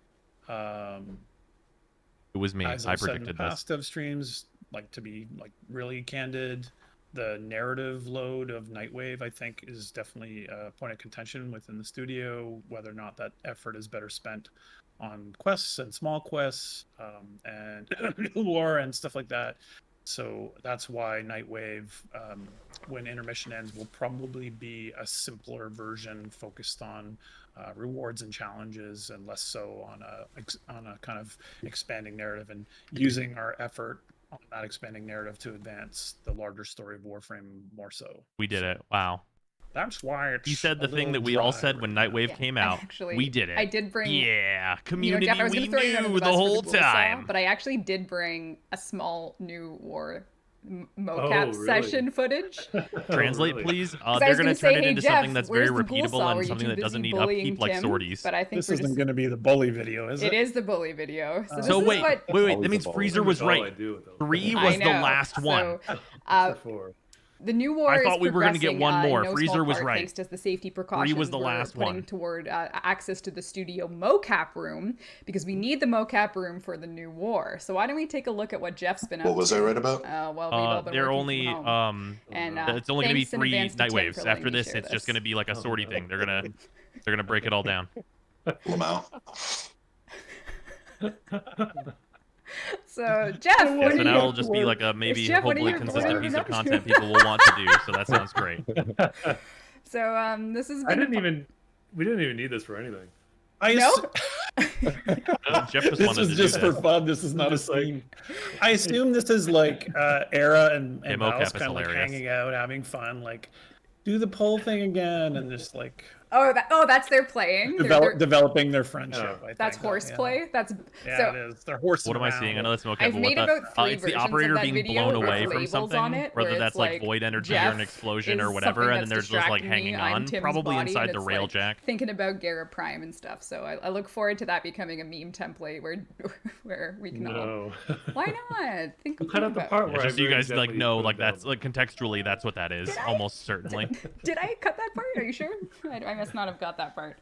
It was me. as I I've said in predicted the this. past of streams, like, to be like really candid, the narrative load of Nightwave, I think, is definitely a point of contention within the studio, whether or not that effort is better spent on quests and small quests and new lore and stuff like that. So that's why Nightwave, when intermission ends, will probably be a simpler version focused on rewards and challenges, and less so on a kind of expanding narrative, and using our effort on that expanding narrative to advance the larger story of Warframe more so. We did it. Wow. That's why it's He said the a thing that little we all dry said when right now. Nightwave Yeah, came I out. actually- We did it. I did bring. Yeah, community Jeff, I was we gonna throw you under knew the the bus for whole Ghoul Saw, time. but I actually did bring a small new war mocap Oh, really? session footage. Translate, really? please. 'Cause I They're was going gonna to turn say, it hey, into Jeff, something that's very where's the Ghoul Saw? repeatable Were and you something too that busy doesn't need bullying upkeep like Tim? sorties. But I think This we're isn't just, going to be the bully video, is it? it is the bully video. So, this So is wait, what wait. Always That means a bully. Freezer Pretty was much all I right. do with them. 3 I was the know. last one. So, Except for the new war I thought is we were gonna get progressing, one more. in no Freezer small was part right. Thanks to the safety precautions was the we're last putting one. toward access to the studio mocap room, because we need the mocap room for the new war. So why don't we take a look at what Jeff's been up to? What was I right about? Well, we've all been They're working only from home. And it's only going to be thanks in 3 advance to Tim Nightwaves. for letting After me this, share it's just this. going to be like a sortie thing. They're going to break it all down. Lamau. So Jeff, Yeah, what so do now you? it'll just be like a maybe Jeff, what are hopefully you- consistent what are piece you of up to? content people will want to do. So that sounds great. So this is. we didn't even need this for anything. No? Jeff just This wanted is to just do for this. fun. This is not a Just like- scene. I assume this is like Era and Yeah, Val's mocap is kind of like hilarious. hanging out, having fun, like do the poll thing again, and just like That's their playing. They're- developing their friendship. I that's think. horseplay. That's Yeah, so. it is. They're horsing What am I around. seeing? I know that's mocap. I've but made what the, about 3 it's the versions operator of that being video blown with away from labels something, on it, where whether it's that's like like, void energy or Jeff an explosion is or whatever, something and then that's they're just like distracting me. hanging I'm on, Tim's probably body, inside and the it's rail like jack. thinking about Gara Prime and stuff. So I look forward to that becoming a meme template where we can all. No. Why not? Think Cut out the about- part Yeah, where just so you very guys like gently know, put like it down. that's like contextually, that's what that is, almost certainly. Did I cut that part? Are you sure? I must not have got that part.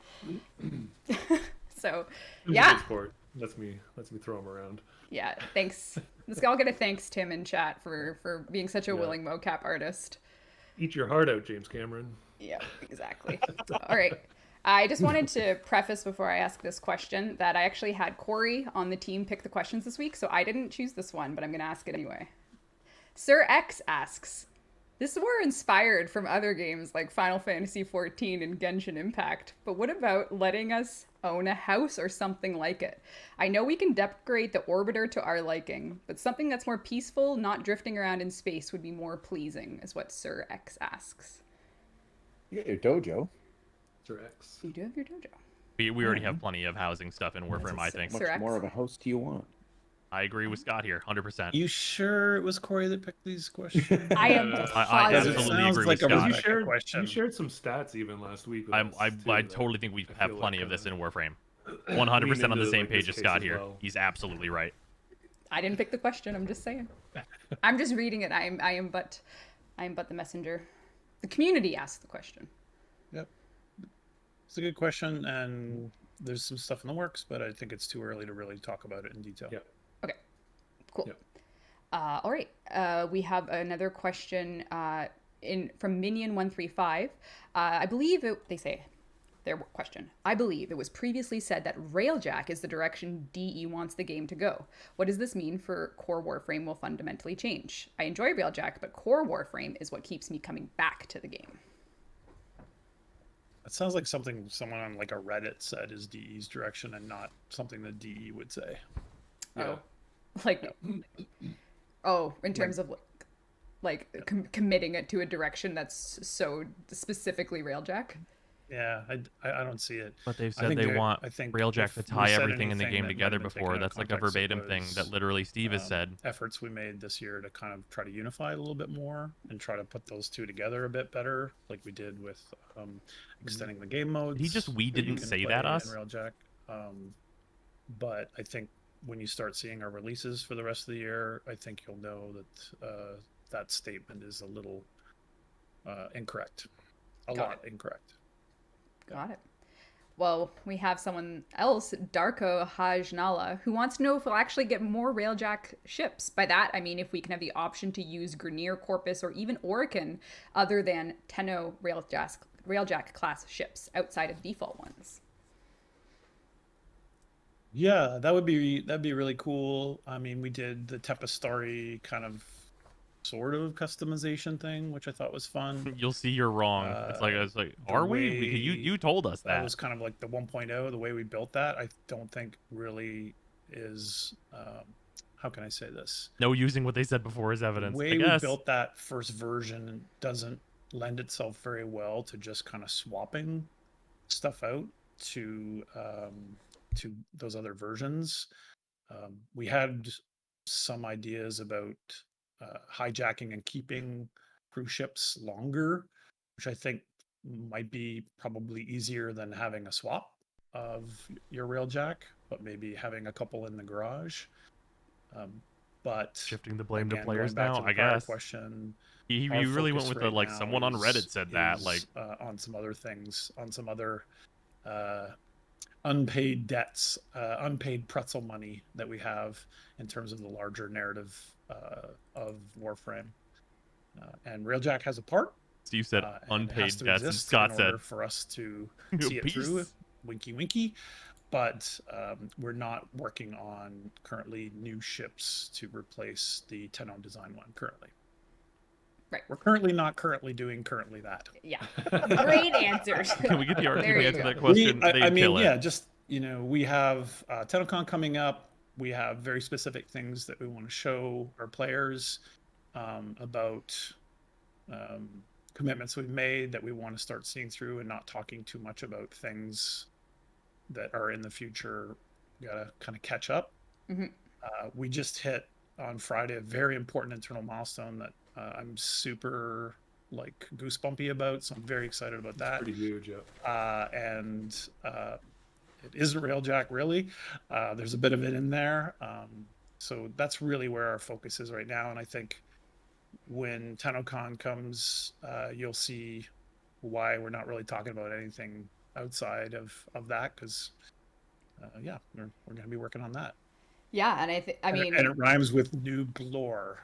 So, It was a yeah. good sport. Lets me throw them around. Yeah, thanks. Let's all get a thanks Tim in chat for being such a Yeah. willing mocap artist. Eat your heart out, James Cameron. Yeah, exactly. All right. I just wanted to preface before I ask this question that I actually had Corey on the team pick the questions this week, so I didn't choose this one, but I'm going to ask it anyway. Sir X asks, this were inspired from other games like Final Fantasy XIV and Genshin Impact, but what about letting us own a house or something like it? I know we can decorate the orbiter to our liking, but something that's more peaceful, not drifting around in space, would be more pleasing, is what Sir X asks. You get your dojo. Sir X. You do have your dojo. We already have plenty of housing stuff in Warframe, I think. Much Sir X. more of a host do you want? I agree with Scott here, 100%. You sure it was Corey that picked these questions? I am I I positive. absolutely Sounds agree like with a Scott. Rebecca question. You shared some stats even last week. With I us, too, I that totally think we I have feel plenty like of this in kinda Warframe. lean 100% on the into, same like, page this as case Scott as here. well. He's absolutely right. I didn't pick the question. I'm just saying. I'm just reading it. I am but the messenger. The community asked the question. Yep. It's a good question, and there's some stuff in the works, but I think it's too early to really talk about it in detail. Yep. Okay, cool. Yep. All right. We have another question from Minion135. I believe they say their question. I believe it was previously said that Railjack is the direction DE wants the game to go. What does this mean for core Warframe will fundamentally change? I enjoy Railjack, but core Warframe is what keeps me coming back to the game. It sounds like something someone on like a Reddit said is DE's direction, and not something that DE would say. Yeah. Oh, like, oh, in terms of committing it to a direction that's so specifically Railjack. Yeah, I don't see it. But they've I said think they want I think Railjack if to we tie said everything in the anything game that together might have been before. taken out of That's like a context, it verbatim thing was, that literally Steve has said. Efforts we made this year to kind of try to unify a little bit more and try to put those two together a bit better, like we did with extending the game modes. Did he just we that you didn't can say play that in us? Railjack. But I think when you start seeing our releases for the rest of the year, I think you'll know that that statement is a little incorrect. A lot incorrect. Got it. Well, we have someone else, Darko Hajnala, who wants to know if we'll actually get more Railjack ships. By that, I mean if we can have the option to use Grineer, Corpus, or even Orican other than Tenno Railjack class ships outside of default ones. Yeah, that'd be really cool. I mean, we did the Tempestari kind of sort of customization thing, which I thought was fun. You'll see you're wrong. It's like The are we? Because way you told us that that. was kind of like the 1.0. The way we built that, I don't think really is. How can I say this? No using what they said before is evidence. The I way we guess. built that first version doesn't lend itself very well to just kind of swapping stuff out to those other versions. We had some ideas about hijacking and keeping cruise ships longer, which I think might be probably easier than having a swap of your Railjack, but maybe having a couple in the garage. But Shifting the blame again, to players going back now, to the I prior guess. Question, You our really went focus with the right like now someone on Reddit said that, is, like on some other things, on some other unpaid debts, unpaid pretzel money that we have in terms of the larger narrative of Warframe. And Railjack has a part. Steve said and it has unpaid to debts, and exist Scott in said order for us to see it through. Peace. Winky, winky. But we're not working on currently new ships to replace the Tenno design one currently. Right. We're currently not doing that. Yeah. Great answers. Can we get the There RT you to answer go. that question? I mean, kill it. yeah, just, we have TennoCon coming up. We have very specific things that we want to show our players about commitments we've made that we want to start seeing through, and not talking too much about things that are in the future. We gotta kind of catch up. Mm-hmm. We just hit on Friday a very important internal milestone that I'm super goosebumpy about, so I'm very excited about that. Pretty huge, yeah. And it isn't Railjack really. There's a bit of it in there. So that's really where our focus is right now. And I think when TennoCon comes, you'll see why we're not really talking about anything outside of that, because we're going to be working on that. Yeah, and I mean, and it rhymes with new glore.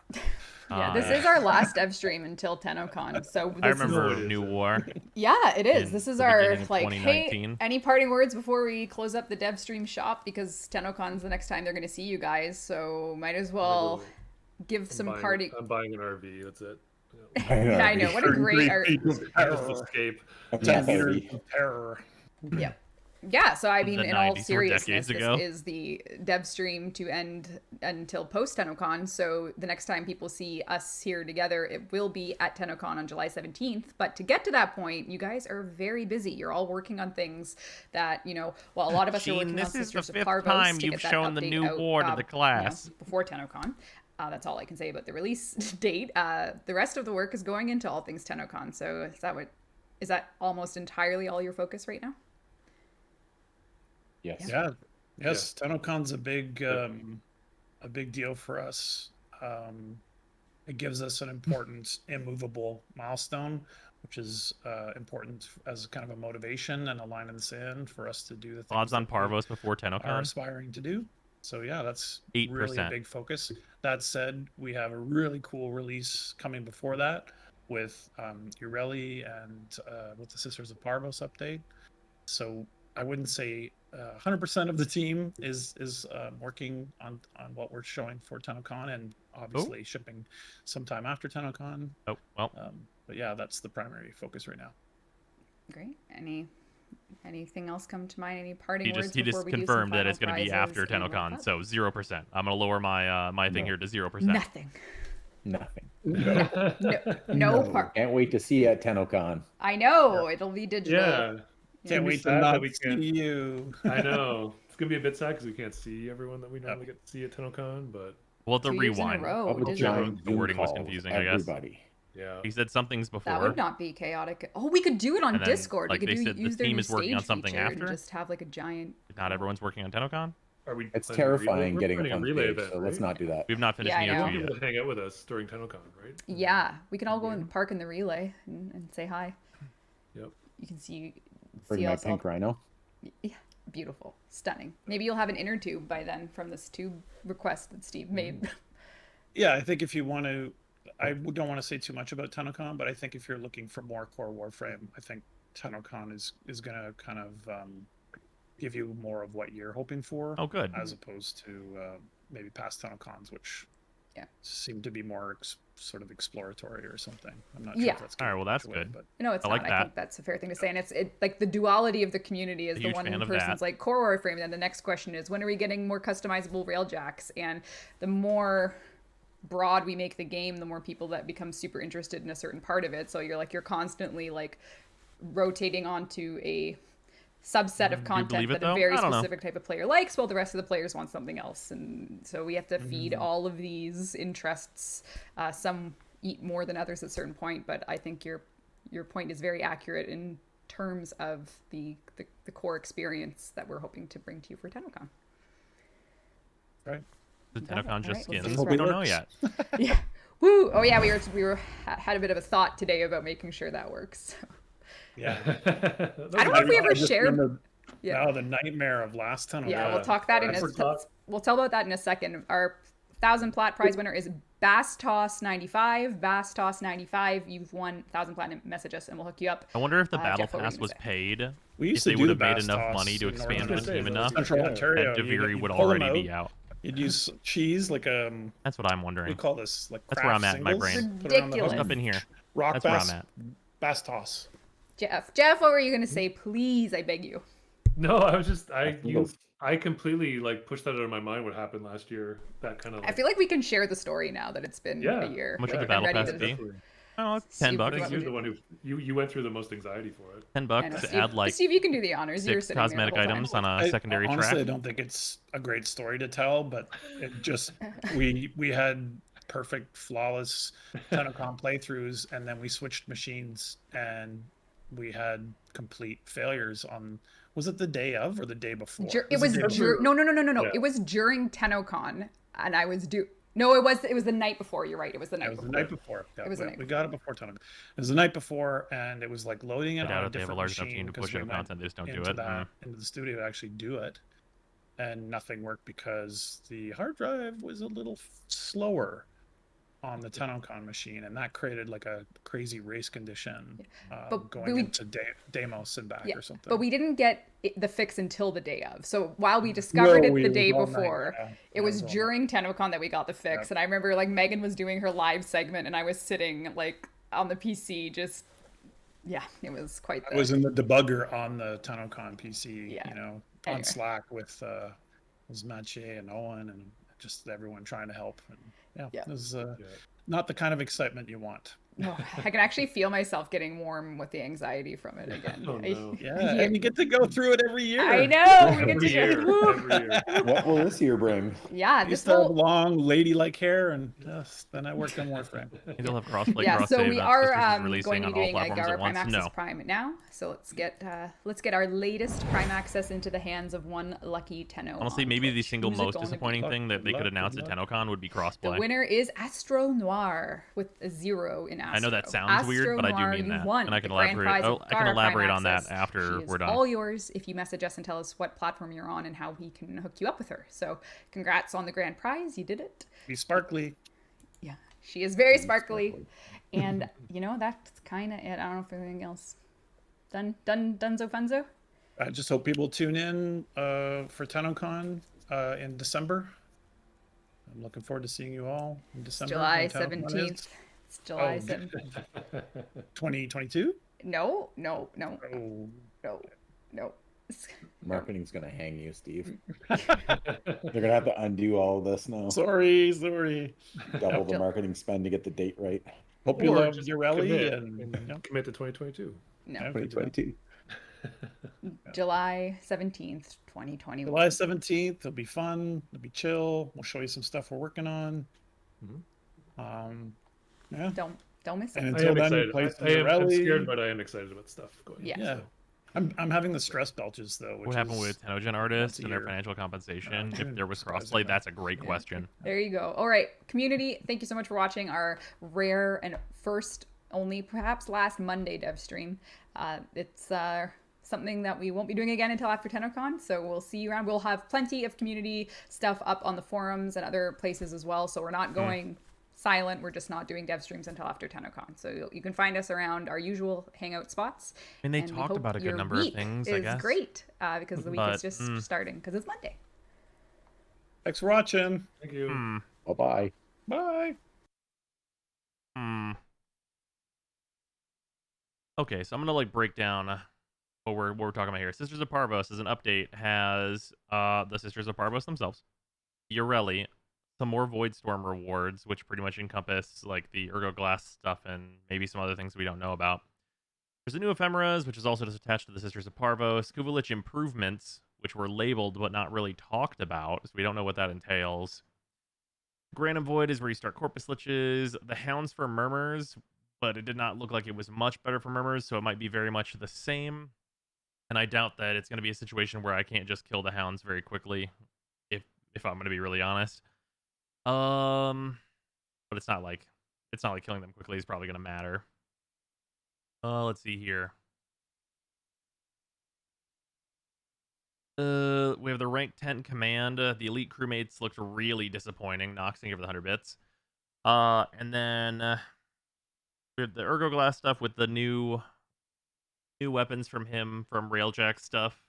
Yeah, this is our last Devstream until TennoCon. So I remember New War. Yeah, it is. This is our hey, 2019. any parting words before we close up the Devstream shop, because TennoCon's the next time they're going to see you guys. So might as well give some party. I'm buying an RV. That's it. Yeah, I know. What a great art. Just escape. Terror. Yeah. Yeah, so I The mean, in all 90s were seriousness, decades ago. this is the dev stream to end until post TennoCon. So the next time people see us here together, it will be at TennoCon on July 17th. But to get to that point, you guys are very busy. You're all working on things that, well, a lot of us are Gene, working on this is the Sisters of 5th Parvos time to you've get that shown the update new out, war to the class. before TennoCon. That's all I can say about the release date. The rest of the work is going into all things TennoCon. So is that almost entirely all your focus right now? Yes. Yeah. Yes. TennoCon's a big deal for us. It gives us an important immovable milestone, which is important as kind of a motivation and a line in the sand for us to do the things Odds on that we Parvos before are TennoCon? aspiring to do. So yeah, that's 8%. really a big focus. That said, we have a really cool release coming before that with Ureli and with the Sisters of Parvos update. So I wouldn't say 100% of the team is working on what we're showing for TennoCon, and obviously shipping sometime after TennoCon. Oh, well. But yeah, that's the primary focus right now. Great. Anything else come to mind? Any parting words He before just we do some confirmed that final it's going to be prizes after and wrap TennoCon, up? so 0%. I'm going to lower my my thing here to 0%. Nothing. Nothing. No part. Can't wait to see you at TennoCon. I know it'll be digital. Yeah. Can't wait to sad that not we see can't- you. I know. It's gonna be a bit sad because we can't see everyone that we normally get to see at TennoCon, but We'll have to 2 years in a rewind. row, Double digital. giant The Zoom wording was calls, confusing, I guess. everybody. yeah. He said some things before. That would not be chaotic. Oh, we could do it on And then, Discord. like, We they could said the use their team new is working on stage something feature after? and just have like a giant. Not everyone's working on TennoCon? Are we? It's planning a relay? terrifying We're getting up planning a on relay stage, event, so let's right? not do that. We've not finished Yeah, I Neo know. 2 Want yet. people to hang out with us during TennoCon, right? Yeah, we can all go in the park in the relay and say hi. Yep. You can see Bring my us all. pink rhino. Yeah, beautiful, stunning. Maybe you'll have an inner tube by then from this tube request that Steve made. Yeah, I think if you want to, I don't want to say too much about TennoCon, but I think if you're looking for more core Warframe, I think TennoCon is going to kind of give you more of what you're hoping for. Oh, good. As opposed to maybe past TennoCons, which seem to be more sort of exploratory or something. I'm not sure Yeah. if that's All right, well, that's away, good. but No, it's I not. like I that. think that's a fair thing to say. And it's like the duality of the community is A the huge one fan of person's that. like core Warframe. Then the next question is, when are we getting more customizable railjacks? And the more broad we make the game, the more people that become super interested in a certain part of it. So you're constantly like rotating onto a subset of content believe it, that a though? very I don't know. specific type of player likes, while the rest of the players want something else. And so we have to feed Mm-hmm. all of these interests. Some eat more than others at a certain point, but I think your point is very accurate in terms of the core experience that we're hoping to bring to you for TennoCon. right. The Got it. TennoCon All just right, skins. let's We wrap don't it know up. yet. Yeah. Woo! Oh yeah, we had a bit of a thought today about making sure that works. Yeah. I don't know if we ever just shared. remembered Yeah. now the nightmare of last TennoCon. Yeah, we'll talk that in I a. forgot. We'll tell about that in a second. Our 1,000 plat prize winner is Bass Toss 95. Bass Toss 95. You've won 1,000 platinum. Message us and we'll hook you up. I wonder if the battle Jeff, what were you pass gonna was say? paid. We If used to they do would the have made Bass enough Toss money to in expand Northern the team enough, Central Yeah. Ontario. and Deviri you'd would pull them already be out. out. You'd use cheese like That's what I'm what do wondering. you call this? Like That's where I'm craft at in my singles? brain. Put it around the Ridiculous. hook. Up in here. Rock That's where bass, I'm at. bass toss. Jeff, what were you gonna say? Please, I beg you. No, I was just I completely like pushed that out of my mind. What happened last year? That kind of. I feel like we can share the story now that it's been Yeah. a year. How much Like, would the I'm battle ready pass to- be? Definitely. Oh, it's Steve, 10 I bucks. think you're the one who you went through the most anxiety for it. 10 bucks to Steve, add like Steve, you can do the honors. You were 6 sitting there the cosmetic whole time. items on a secondary honestly, I track. don't think it's a great story to tell, but it just we had perfect, flawless TennoCon playthroughs, and then we switched machines, and we had complete failures on. Was it the day of or the day before? It was the day no. Yeah. It was during TennoCon, and I was due. No, it was the night before. You're right. It was the night It was before. the night before. Yeah, It was the we, night we got it before TennoCon. It was the night before, and it was like loading I it doubt on a if they have a different large enough machine team to because push we out went content, they just don't do into it. into the studio to actually do it, and nothing worked because the hard drive was a little slower on the TennoCon machine, and that created like a crazy race condition But going we- into Deimos and back Yeah, or something. but we didn't get the fix until the day of. So while we discovered it the day all night, before, yeah. it was all night. during TennoCon that we got the fix. And I remember like Megan was doing her live segment, and I was sitting like on the PC just Yeah, it was quite I was in the debugger on the TennoCon PC, Yeah. you know, Anyway. on Slack with was Mache and Owen and just everyone trying to help. And Yeah. it was not the kind of excitement you want. No, I can actually feel myself getting warm with the anxiety from it again. Oh, no. Yeah, and you get to go through it every year. I know. We get Every to year. Woo. Every year. What will this year bring? Yeah, I used to have long, ladylike hair, and then I worked on Warframe. You'll have crossplay, Yeah, so cross-save. we Sisters are is going releasing to on be all doing platforms Gara at once. Prime Access No. Prime now. So let's get our latest Prime Access into the hands of one lucky Tenno. Honestly, on maybe the Twitch. single Who's it most gonna be? disappointing thing that they could announce at TennoCon would be The crossplay. winner is Astro Noir with a 0 in Astro. I know that sounds weird, but I do Noir, mean you that, won and I can the grand elaborate. prize of I can Gara Prime elaborate on that Access. after She is we're done. all yours if you message us and tell us what platform you're on and how we can hook you up with her. So, congrats on the grand prize. You did it. Be sparkly. Yeah, she is very sparkly. And you know, that's kind of it. I don't know if there's anything else. Dunzo Funzo? I just hope people tune in for TennoCon in December. I'm looking forward to seeing you all in December. July when TennoCon 17th. is. It's July Oh. 17th. 2022? No. Oh. Marketing's gonna hang you, Steve. They're gonna have to undo all this now. Sorry. Double the marketing spend to get the date right. Hope you Or love just your rally commit and commit to 2022. No. 2022. July 17th, 2021. July 17th. It'll be fun. It'll be chill. We'll show you some stuff we're working on. Yeah. Don't miss And it. until then, excited. you play some I'm rally. scared, but I am excited about stuff going. Yeah. Yeah. I'm having the stress belches though. Which What happened is with Tenogen artists once a and their year. financial compensation? Yeah, If there was surprising, crossplay, yeah. that's a great question. There you go. All right, community, thank you so much for watching our rare and first, only perhaps last Monday dev stream. It's something that we won't be doing again until after TennoCon, so we'll see you around. We'll have plenty of community stuff up on the forums and other places as well, so we're not going silent. We're just not doing dev streams until after TennoCon. So you can find us around our usual hangout spots. I mean, they and we talked hope about a good your number of week things, I is guess. great because the week But, is just starting because it's Monday. Thanks for watching. Thank you. Bye-bye. Bye. Okay, so I'm gonna break down what we're talking about here. Sisters of Parvos as an update has the Sisters of Parvos themselves, Ureli, some more Voidstorm rewards, which pretty much encompass the Ergo Glass stuff and maybe some other things we don't know about. There's the new ephemeras, which is also just attached to the Sisters of Parvos. Kuvalich improvements, which were labeled but not really talked about, so we don't know what that entails. Grand Void is where you start Corpus Liches. The Hounds for Murmurs, but it did not look like it was much better for Murmurs, so it might be very much the same. And I doubt that it's going to be a situation where I can't just kill the Hounds very quickly, if I'm going to be really honest. But it's not like killing them quickly is probably going to matter. Let's see here. We have the rank 10 command. The elite crewmates looked really disappointing. Nox didn't give it 100 bits. And then we have the Ergo Glass stuff with the new weapons from him from Railjack stuff.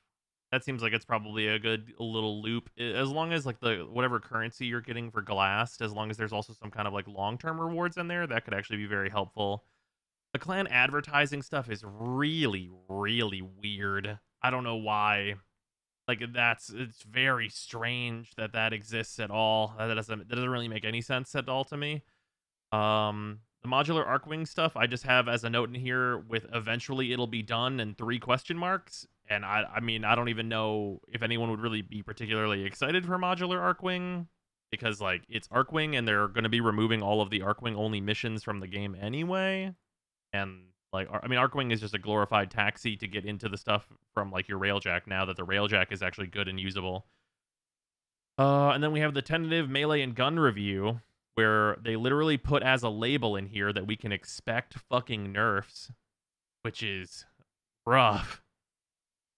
That seems like it's probably a good little loop, as long as the whatever currency you're getting for glass, as long as there's also some kind of long-term rewards in there, that could actually be very helpful. The clan advertising stuff is really, really weird. I don't know why. It's very strange that exists at all. That doesn't really make any sense at all to me. The Modular Arc Wing stuff, I just have as a note in here with eventually it'll be done and 3 question marks. And I mean, I don't even know if anyone would really be particularly excited for Modular Arc Wing, because it's Arc Wing and they're going to be removing all of the Arc Wing only missions from the game anyway. And I mean, Arc Wing is just a glorified taxi to get into the stuff from your Railjack now that the Railjack is actually good and usable. And then we have the tentative melee and gun review, where they literally put as a label in here that we can expect fucking nerfs, which is rough.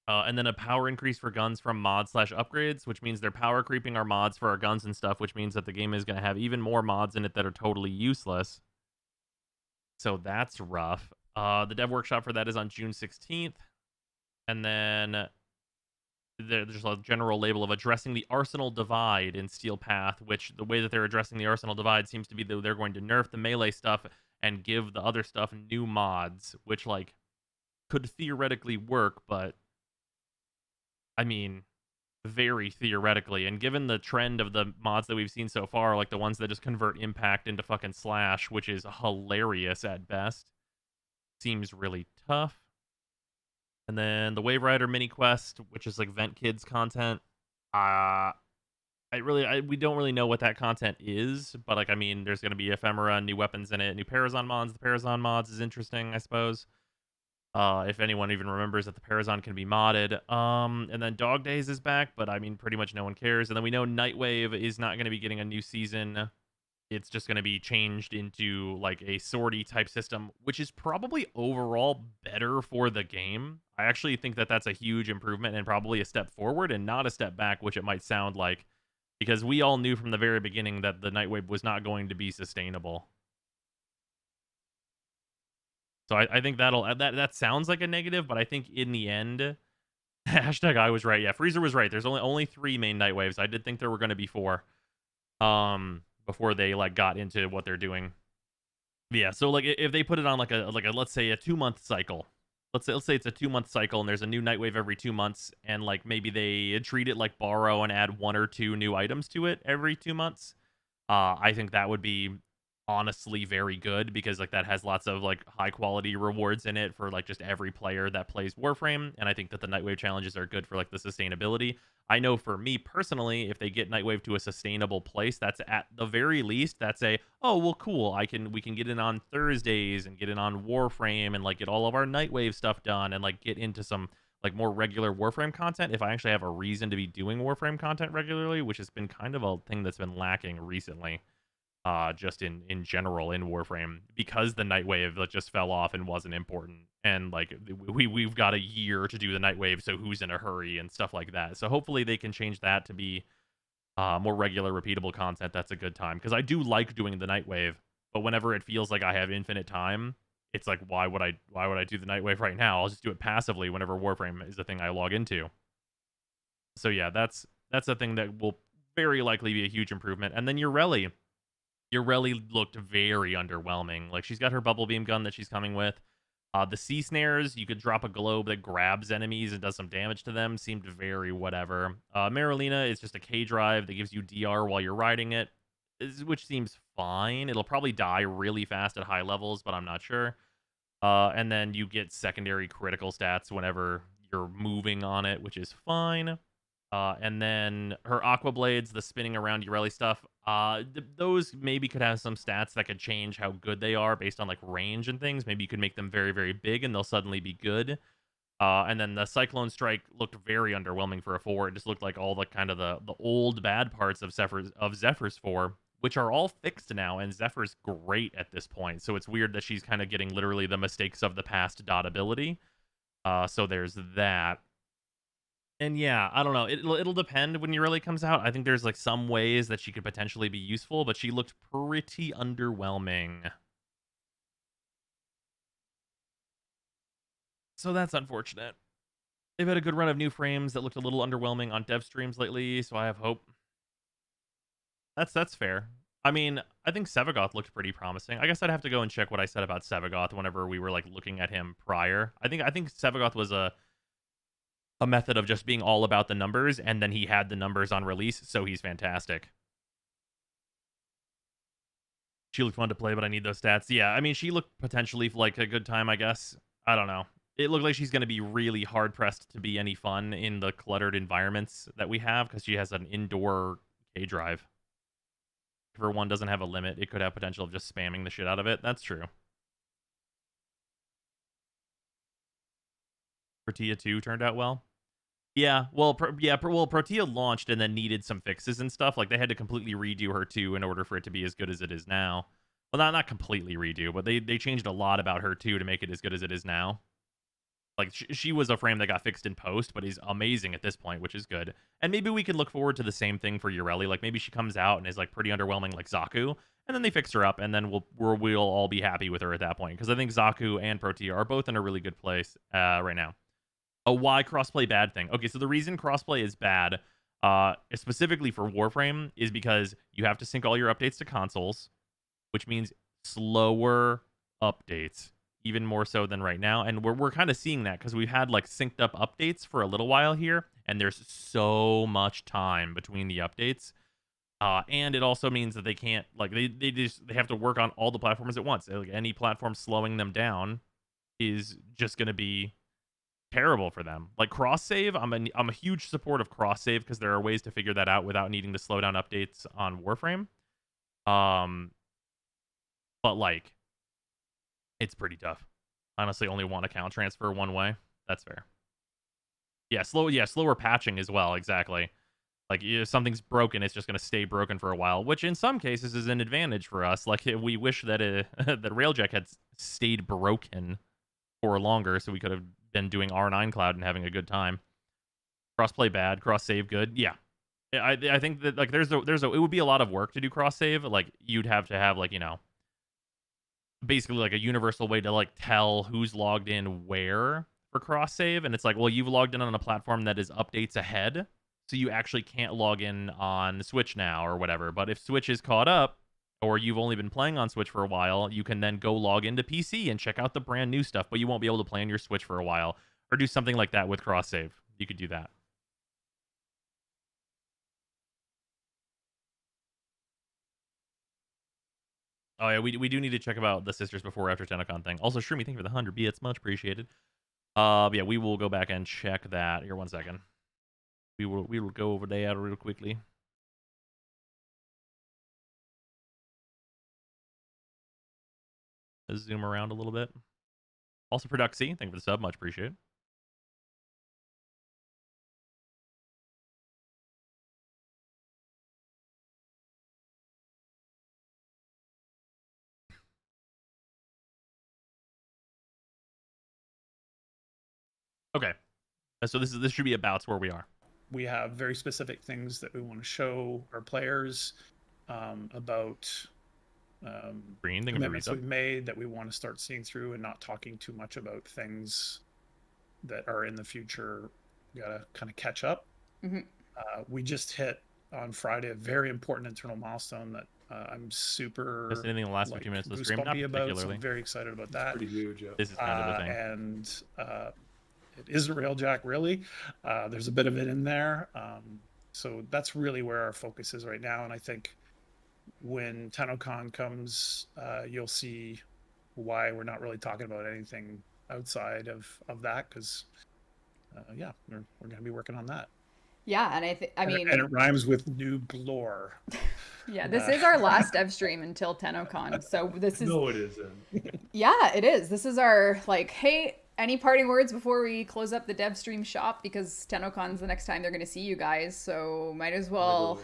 And then a power increase for guns from mods/upgrades, which means they're power creeping our mods for our guns and stuff, which means that the game is going to have even more mods in it that are totally useless. So that's rough. The dev workshop for that is on June 16th. And then there's a general label of addressing the Arsenal Divide in Steel Path, which the way that they're addressing the Arsenal Divide seems to be that they're going to nerf the melee stuff and give the other stuff new mods, which could theoretically work, but I mean, very theoretically. And given the trend of the mods that we've seen so far, like the ones that just convert impact into fucking slash, which is hilarious at best, seems really tough. And then the Wave Rider mini quest, which is like Vent Kids content. We don't really know what that content is, but like I mean, there's gonna be ephemera, new weapons in it, new Parazon mods. The Parazon mods is interesting, I suppose. If anyone even remembers that the Parazon can be modded. And then Dog Days is back, but I mean, pretty much no one cares. And then we know Nightwave is not going to be getting a new season. It's just going to be changed into like a sortie type system, which is probably overall better for the game. I actually think that that's a huge improvement and probably a step forward and not a step back, which it might sound like, because we all knew from the very beginning that the Nightwave was not going to be sustainable. So I think that sounds like a negative, but I think in the end, hashtag I was right. Yeah, Freezer was right. There's only 3 main night waves. I did think there were going to be 4, before they like got into what they're doing. Yeah, so like if they put it on like a let's say a 2-month cycle. Let's say it's a 2-month cycle and there's a new night wave every 2 months, and like maybe they treat it like Borrow and add 1 or 2 new items to it every 2 months. I think that would be honestly very good, because like that has lots of like high quality rewards in it for like just every player that plays Warframe, and I think that the Nightwave challenges are good for like the sustainability. I know for me personally, if they get Nightwave to a sustainable place, that's at the very least that's a, oh well, cool, we can get in on Thursdays and get in on Warframe and like get all of our Nightwave stuff done and like get into some like more regular Warframe content if I actually have a reason to be doing Warframe content regularly, which has been kind of a thing that's been lacking recently. Just in general in Warframe, because the Nightwave that just fell off and wasn't important, and like we've got a year to do the Nightwave, so who's in a hurry and stuff like that. So hopefully they can change that to be more regular, repeatable content. That's a good time, because I do like doing the Nightwave, but whenever it feels like I have infinite time, it's like why would I do the Nightwave right now? I'll just do it passively whenever Warframe is the thing I log into. So yeah, that's a thing that will very likely be a huge improvement. And then Ureli looked very underwhelming. Like, she's got her bubble beam gun that she's coming with. The sea snares, you could drop a globe that grabs enemies and does some damage to them. Seemed very whatever. Merlina is just a K drive that gives you DR while you're riding it, which seems fine. It'll probably die really fast at high levels, but I'm not sure. And then you get secondary critical stats whenever you're moving on it, which is fine. And then her Aqua Blades, the spinning around Ureli stuff, those maybe could have some stats that could change how good they are based on like range and things. Maybe you could make them very, very big and they'll suddenly be good. And then the Cyclone Strike looked very underwhelming for a 4. It just looked like all the kind of the old bad parts of Zephyr's 4, which are all fixed now, and Zephyr's great at this point. So it's weird that she's kind of getting literally the mistakes of the past dot ability. So there's that. And yeah, I don't know. It'll depend when Ureli comes out. I think there's like some ways that she could potentially be useful, but she looked pretty underwhelming. So that's unfortunate. They've had a good run of new frames that looked a little underwhelming on dev streams lately, so I have hope. That's fair. I mean, I think Sevigoth looked pretty promising. I guess I'd have to go and check what I said about Sevigoth whenever we were like looking at him prior. I think Sevigoth was a method of just being all about the numbers, and then he had the numbers on release, so he's fantastic. She looked fun to play, but I need those stats. Yeah, I mean, she looked potentially like a good time, I guess. I don't know. It looked like she's going to be really hard-pressed to be any fun in the cluttered environments that we have, because she has an indoor K-drive. If her one doesn't have a limit, it could have potential of just spamming the shit out of it. That's true. Protea 2 turned out well. Yeah, well, Protea launched and then needed some fixes and stuff. Like, they had to completely redo her 2 in order for it to be as good as it is now. Well, not completely redo, but they changed a lot about her 2 to make it as good as it is now. Like, she was a frame that got fixed in post, but is amazing at this point, which is good. And maybe we can look forward to the same thing for Ureli. Like, maybe she comes out and is, like, pretty underwhelming like Zaku, and then they fix her up, and then we'll all be happy with her at that point. Because I think Zaku and Protea are both in a really good place right now. Oh, why crossplay bad thing? Okay, so the reason crossplay is bad, specifically for Warframe, is because you have to sync all your updates to consoles, which means slower updates. even more so than right now. And we're kind of seeing that because we've had like synced up updates for a little while here, and there's so much time between the updates. And it also means that they can't like they have to work on all the platforms at once. Like any platform slowing them down is just going to be terrible for them. Like cross save, I'm a huge support of cross save because there are ways to figure that out without needing to slow down updates on Warframe. But like it's pretty tough. Honestly, only one account transfer one way. That's fair. Yeah, slower patching as well, exactly. Like, if something's broken, it's just going to stay broken for a while, which in some cases is an advantage for us. Like, we wish that that Railjack had stayed broken for longer, so we could have been doing R9 Cloud and having a good time. Crossplay bad, cross save good. Yeah, I think that like it would be a lot of work to do cross save. Like, you'd have to have like basically like a universal way to like tell who's logged in where for cross save, and it's like, well, you've logged in on a platform that is updates ahead. So you actually can't log in on Switch now or whatever. But if Switch is caught up, or you've only been playing on Switch for a while, you can then go log into PC and check out the brand new stuff. But you won't be able to play on your Switch for a while. Or do something like that with cross save. You could do that. Oh yeah, we do need to check about the Sisters before or after TennoCon thing. Also, Shroomy, thank you for the 100 bits. Much appreciated. Yeah, we will go back and check that. Here, 1 second. We will go over there real quickly. Let's zoom around a little bit. Also, Produxy, thank you for the sub, much appreciated. Okay, so this should be about where we are. We have very specific things that we want to show our players about commitments we've made that we want to start seeing through, and not talking too much about things that are in the future. We gotta kind of catch up. Mm-hmm. We just hit on Friday a very important internal milestone that I'm super just anything in the last 15 minutes of the stream, not particularly. About, so I'm very excited about that. Pretty huge, yeah. This is kind of the thing. And it isn't Railjack, really. There's a bit of it in there. So that's really where our focus is right now. And I think when TennoCon comes, you'll see why we're not really talking about anything outside of that, because, yeah, we're going to be working on that. Yeah, and I mean... And it rhymes with new lore. Yeah, this is our last dev stream until TennoCon, so this is... No, it isn't. Yeah, it is. This is our, like, hey... Any parting words before we close up the Devstream shop? Because TennoCon's the next time they're going to see you guys, so might as well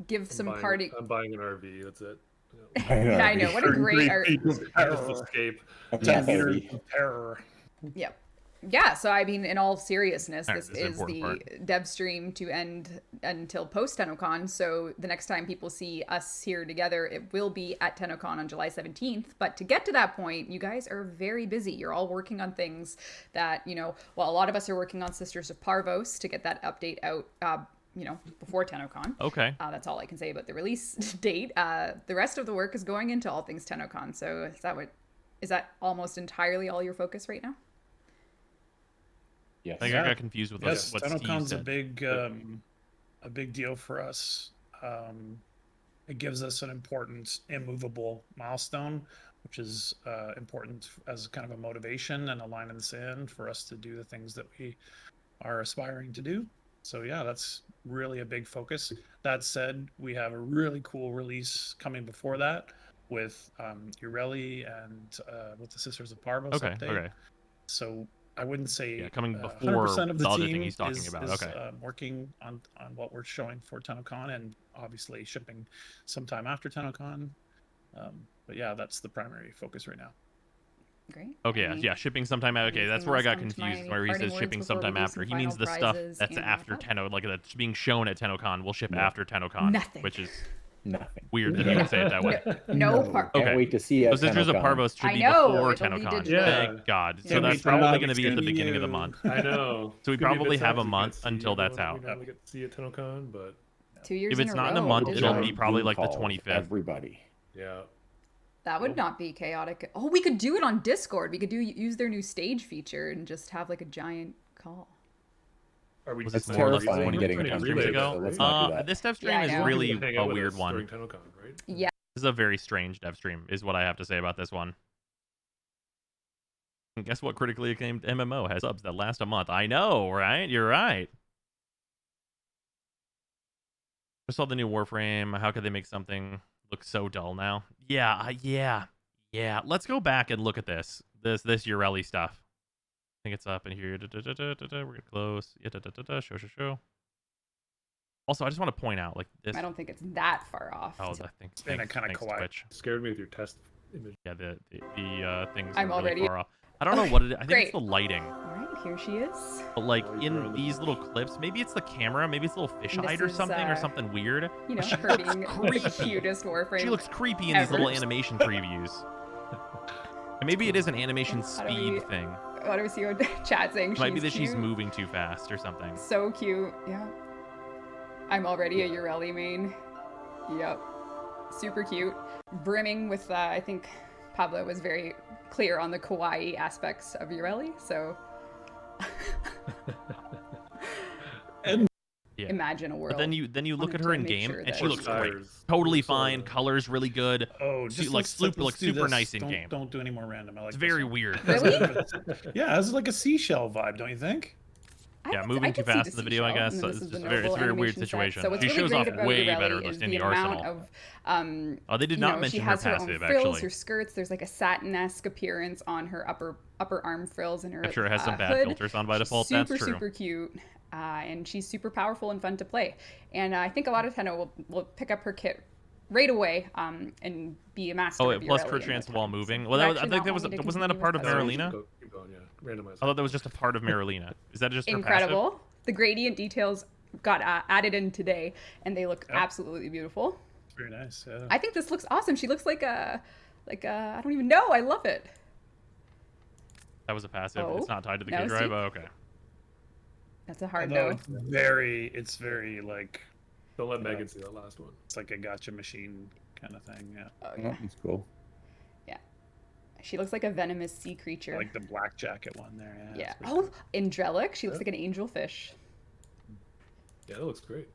give some party. I'm buying an RV, that's it. Yeah, I know. What a great art. Just escape. 10 meters of terror. Yep. Yeah, so I mean, in all seriousness, this is the part. dev stream to end until post TennoCon. So the next time people see us here together, it will be at TennoCon on July 17th. But to get to that point, you guys are very busy. You're all working on things that, well, a lot of us are working on Sisters of Parvos to get that update out, before TennoCon. Okay. That's all I can say about the release date. The rest of the work is going into all things TennoCon. So is that almost entirely all your focus right now? Yes. I think I got confused with what TennoCon's a big deal for us. It gives us an important immovable milestone, which is important as kind of a motivation and a line in the sand for us to do the things that we are aspiring to do. So yeah, that's really a big focus. That said, we have a really cool release coming before that with Ureli and with the Sisters of Parvos update. Okay. So I wouldn't say coming before 100% of the other team thing he's talking about. is Okay. Working on what we're showing for TennoCon, and obviously shipping sometime after TennoCon. But yeah, that's the primary focus right now. Great. Okay, yeah, shipping sometime. Okay, that's where I got confused. Where he says shipping sometime after, he means the stuff that's after Tenno, like that's being shown at TennoCon, will ship after TennoCon. Nothing. Which is nothing. Weird that you would say it that way. No part. Okay. Can't wait to see it. Those Sisters of Parvos should be before TennoCon. Thank God. So that's probably going to be at the beginning of the month. I know. So we probably have a month until that's out. We normally get to see at TennoCon, but 2 years if it's not in a month, it'll be probably like the 25th. Everybody. Yeah. That would not be chaotic. Oh, we could do it on Discord. We could use their new stage feature and just have like a giant call. Are we Was That's it more like terrifying 20 getting a streams relay, ago? so let's not do that. This dev stream Yeah, I is know. really Hang a out with weird us one. during TennoCon, right? Yeah. This is a very strange dev stream, is what I have to say about this one. And guess what critically acclaimed MMO has subs that last a month? I know, right? You're right. Just saw the new Warframe. How could they make something look so dull now? Yeah. Let's go back and look at this Urelli stuff. I think it's up in here. We're getting close. Show. Also, I just want to point out, like this. I don't think it's that far off. Oh, I think. And it kind of collide. Twitch. Scared me with your test image. Yeah, the things. I'm are really already- far off. I don't know what it is. I think Great. it's the lighting. All right, here she is. But like in these little clips, maybe it's the camera, maybe it's a little fisheye or is, something, or something weird. You know, She her looks being the creepy. cutest Warframe. She looks creepy in these little ever. animation previews. And maybe it is an animation How do speed we- thing. What do we see on chat saying? It might be she's that she's cute? moving too fast or something. So cute. Yeah. I'm already a Urelli main. Yep. Super cute. Brimming with, I think Pablo was very clear on the kawaii aspects of Urelli, so. Yeah. Imagine a world. But then you look at her in game and she looks great. Colors. Totally Looks so fine. good. Colors really good. Oh, She just looks super nice in game. Don't do any more random. I like It's this very one. weird. Really? Yeah, it's like a seashell vibe, don't you think? Yeah, I moving too could see fast in the video, I seashell, guess. and So this it's is the just it's a novel very weird animation set. situation. So what's She really shows great off about way Urelli better is than the the amount Arsenal. of Oh, they did you not know, mention she her has her passive, own frills, actually. her skirts. There's like a satin-esque appearance on her upper arm frills and her I'm sure it has some bad hood. filters on by She's default. Super, That's true. super cute, and she's super powerful and fun to play. And I think a lot of Tenno will pick up her kit right away and be a master. Oh, of it plus Urelli crit in chance no while time. moving. So Well, we're I actually think not that was wanting to wasn't that a continue part with of customization. Merlina? Keep going, yeah. Randomize. I thought that was just a part of Merlina. Is that just her Incredible. passive? The gradient details got added in today, and they look absolutely beautiful. It's very nice. Yeah. I think this looks awesome. She looks like a I don't even know. I love it. That was a passive. Oh, It's not tied to the no, K see? drive. Oh, okay. That's a hard Although no. it's very like Don't let Megan see that last one. it's like a gotcha machine kind of thing. Yeah, Oh, Oh, yeah. that's cool. She looks like a venomous sea creature. like the black jacket one there. Yeah. Yeah. it's pretty Oh, cool. Angelic. She looks like an angelfish. Yeah, that looks great.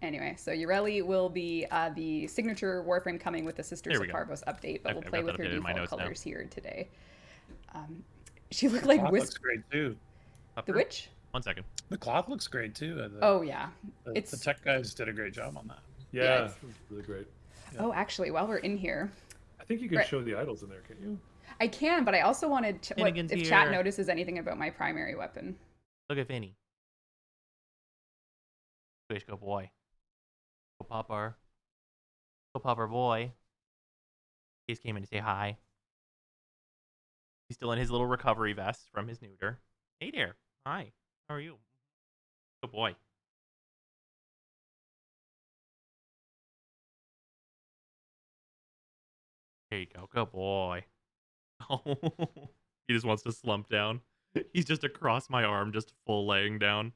Anyway, so Urelli will be the signature Warframe coming with the Sisters There of we go. Parvos update, but I've we'll got play that with her updated in my default notes now. colors here today. She looked The like cloth Wisp. looks great too. The Upper? witch? 1 second. The cloth looks great too. Oh yeah. the it's- tech guys did a great job on that. Yeah, it's- it was really great. Oh, actually, while we're in here, I think you can Right. show the idols in there, can't you? I can, but I also wanted what, Finnegan's if chat here. notices anything about my primary weapon. Look at Vinny. Wish, go boy. Go Popper. Go Popper boy. He just came in to say hi. He's still in his little recovery vest from his neuter. Hey there. Hi. How are you? Good boy. There you go. Good boy. Oh, he just wants to slump down. He's just across my arm, just full laying down.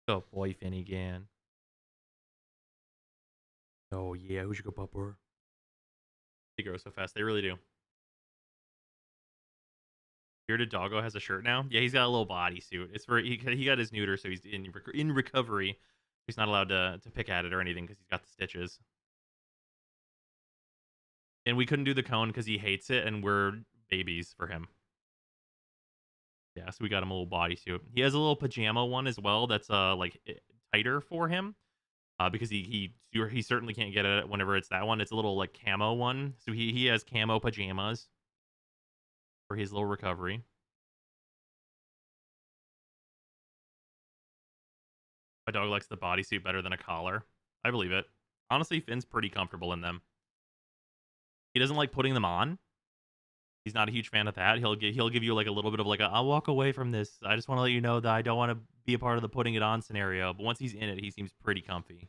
Good boy, Finnegan. Oh, yeah. Who's your good pupper? They grow so fast. They really do. Bearded Doggo has a shirt now. Yeah, he's got a little bodysuit. It's for he got his neuter, so he's in recovery. He's not allowed to pick at it or anything because he's got the stitches. And we couldn't do the cone because he hates it, and we're babies for him. Yeah, so we got him a little bodysuit. He has a little pajama one as well that's like tighter for him, because he certainly can't get it whenever it's that one. It's a little like camo one, so he has camo pajamas for his little recovery. My dog likes the bodysuit better than a collar. I believe it. Honestly, Finn's pretty comfortable in them. He doesn't like putting them on. He's not a huge fan of that. He'll give you like a little bit of like I'll walk away from this. I just want to let you know that I don't want to be a part of the putting it on scenario. But once he's in it, he seems pretty comfy.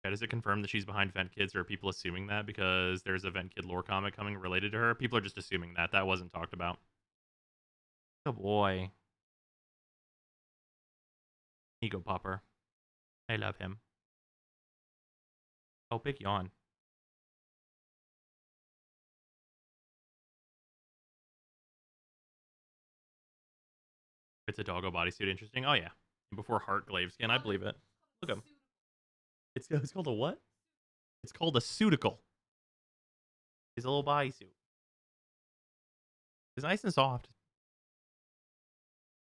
Yeah, does it confirm that she's behind Vent Kids, or are people assuming that because there's a Vent Kid lore comic coming related to her? People are just assuming that. That wasn't talked about. Oh boy. Ego Popper. I love him. Oh, big yawn. It's a doggo bodysuit. Interesting. Oh, yeah. Before Heart Glaive skin. I believe it. Look at him. It's called a what? It's called a suiticle. It's a little bodysuit. It's nice and soft.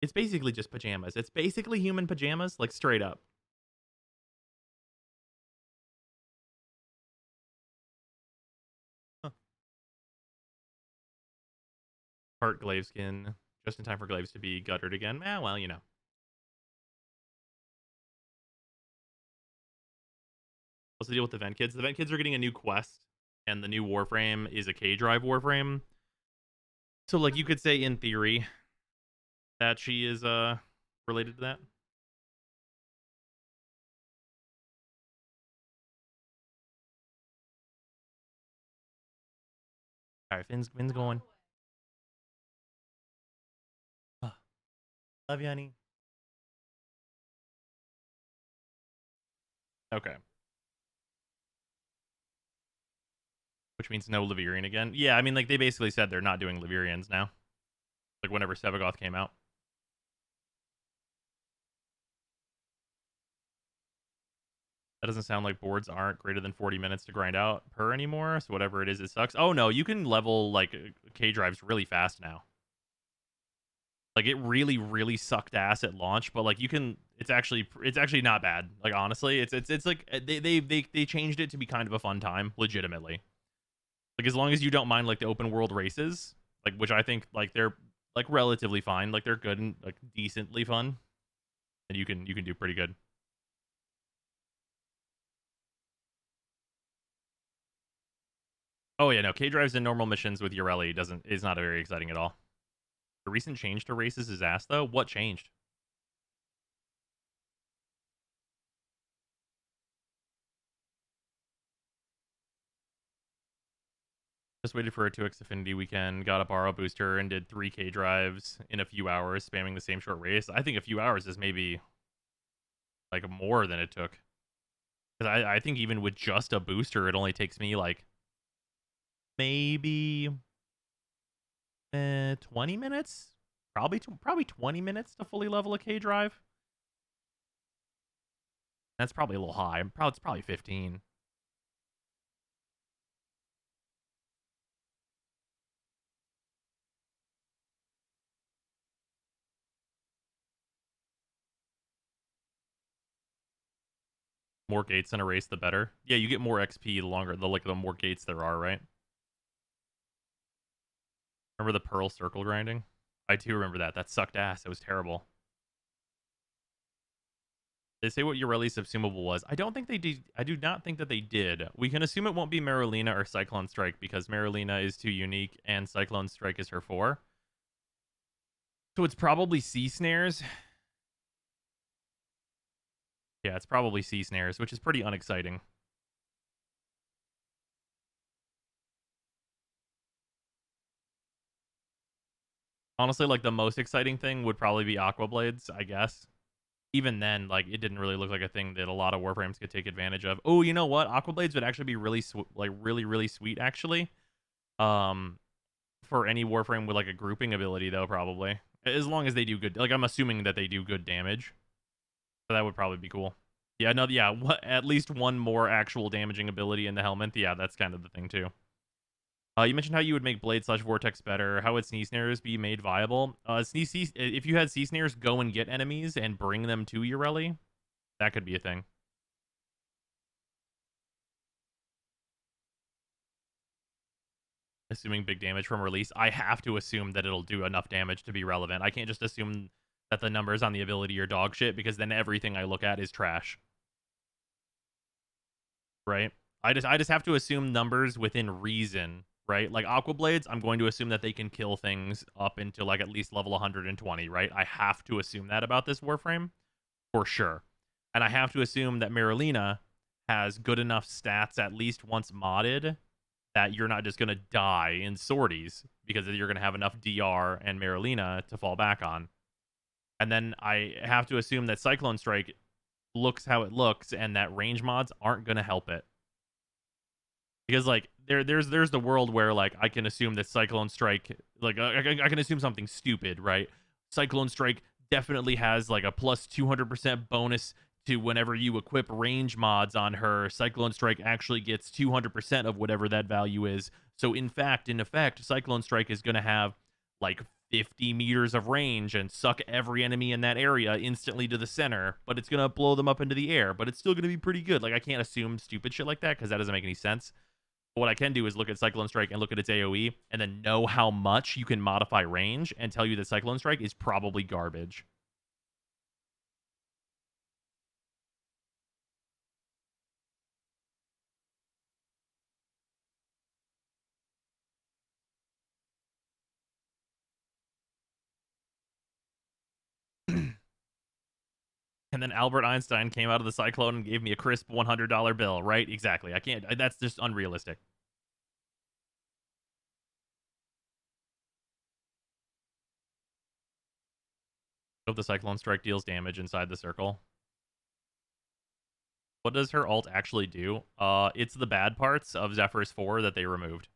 It's basically just pajamas. It's basically human pajamas, like straight up. Huh. Heart Glaive skin. Just in time for Glaives to be guttered again. Eh, well, you know. What's the deal with the Vent Kids? The Vent Kids are getting a new quest, and the new Warframe is a K-Drive Warframe. So, like, you could say, in theory, that she is related to that. All right, Finn's going. Love you, honey. Okay. Which means no Levirian again. Yeah, I mean, like, they basically said they're not doing Levirians now. Like, whenever Sevigoth came out. That doesn't sound like boards aren't greater than 40 minutes to grind out per anymore. So whatever it is, it sucks. Oh, no, you can level, like, K-Drives really fast now. Like, it really, really sucked ass at launch, but, like, you can... It's actually not bad. Like, honestly, it's like... They changed it to be kind of a fun time, legitimately. Like, as long as you don't mind, like, the open world races, like, which I think, like, they're, like, relatively fine. Like, they're good and, like, decently fun. And you can do pretty good. Oh, yeah, no. K-Drives in normal missions with Ureli is not very exciting at all. The recent change to races is ass, though. What changed? Just waited for a 2x Affinity weekend, got a borrow booster, and did 3 K-Drives in a few hours, spamming the same short race. I think a few hours is maybe, like, more than it took. Because I think even with just a booster, it only takes me, like, maybe 20 minutes? Probably 20 minutes to fully level a K-Drive. That's probably a little high. It's probably 15. More gates in a race, the better. Yeah, you get more XP the longer, the more gates there are, right? Remember the Pearl Circle grinding? I do remember that. That sucked ass. It was terrible. They say what Ureli subsumable was. I don't think they did. I do not think that they did. We can assume it won't be Merlina or Cyclone Strike because Merlina is too unique and Cyclone Strike is her 4. So it's probably Sea Snares. Yeah, it's probably Sea Snares, which is pretty unexciting. Honestly, like, the most exciting thing would probably be Aqua Blades, I guess. Even then, like, it didn't really look like a thing that a lot of Warframes could take advantage of. Oh, you know what? Aqua Blades would actually be really, really sweet, actually. For any Warframe with, like, a grouping ability, though, probably. As long as they do good... Like, I'm assuming that they do good damage. So that would probably be cool. Yeah, no, yeah, at least one more actual damaging ability in the helmet. Yeah, that's kind of the thing, too. You mentioned how you would make Blade/Vortex better. How would Sneeze Snares be made viable? If you had Sea Snares go and get enemies and bring them to Ureli, that could be a thing. Assuming big damage from release, I have to assume that it'll do enough damage to be relevant. I can't just assume that the numbers on the ability are dog shit, because then everything I look at is trash. Right? I just have to assume numbers within reason, right? Like Aqua Blades, I'm going to assume that they can kill things up into, like, at least level 120, right? I have to assume that about this Warframe, for sure. And I have to assume that Merlina has good enough stats, at least once modded, that you're not just going to die in sorties, because you're going to have enough DR and Merlina to fall back on. And then I have to assume that Cyclone Strike looks how it looks, and that range mods aren't gonna help it. Because like there's the world where like I can assume that Cyclone Strike, like I can assume something stupid, right? Cyclone Strike definitely has like a plus 200% bonus to whenever you equip range mods on her. Cyclone Strike actually gets 200% of whatever that value is. So in effect, Cyclone Strike is going to have like 50 meters of range and suck every enemy in that area instantly to the center, but it's going to blow them up into the air, but it's still going to be pretty good. Like I can't assume stupid shit like that because that doesn't make any sense. But what I can do is look at Cyclone Strike and look at its AoE and then know how much you can modify range and tell you that Cyclone Strike is probably garbage. And then Albert Einstein came out of the Cyclone and gave me a crisp $100 bill, right? Exactly. I can't, that's just unrealistic. Hope the Cyclone Strike deals damage inside the circle. What does her ult actually do? It's the bad parts of Zephyrus 4 that they removed.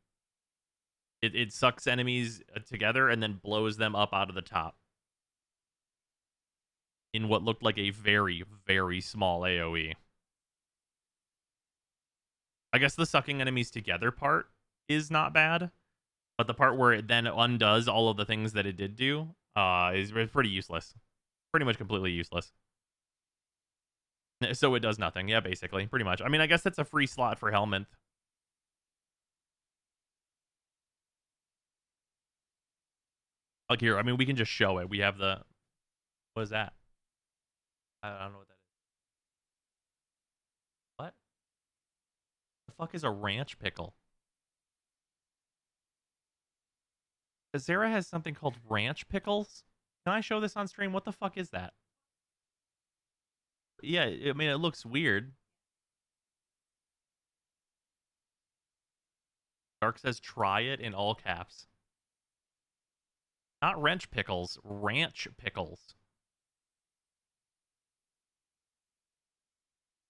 It sucks enemies together and then blows them up out of the top in what looked like a very, very small AoE. I guess the sucking enemies together part is not bad, but the part where it then undoes all of the things that it did do is pretty useless. Pretty much completely useless. So it does nothing. Yeah, basically. Pretty much. I mean, I guess that's a free slot for Helminth. Like here, I mean, we can just show it. We have the... What is that? I don't know what that is. What? The fuck is a ranch pickle? Azera has something called ranch pickles? Can I show this on stream? What the fuck is that? Yeah, I mean, it looks weird. Dark says try it in all caps. Not wrench pickles, ranch pickles.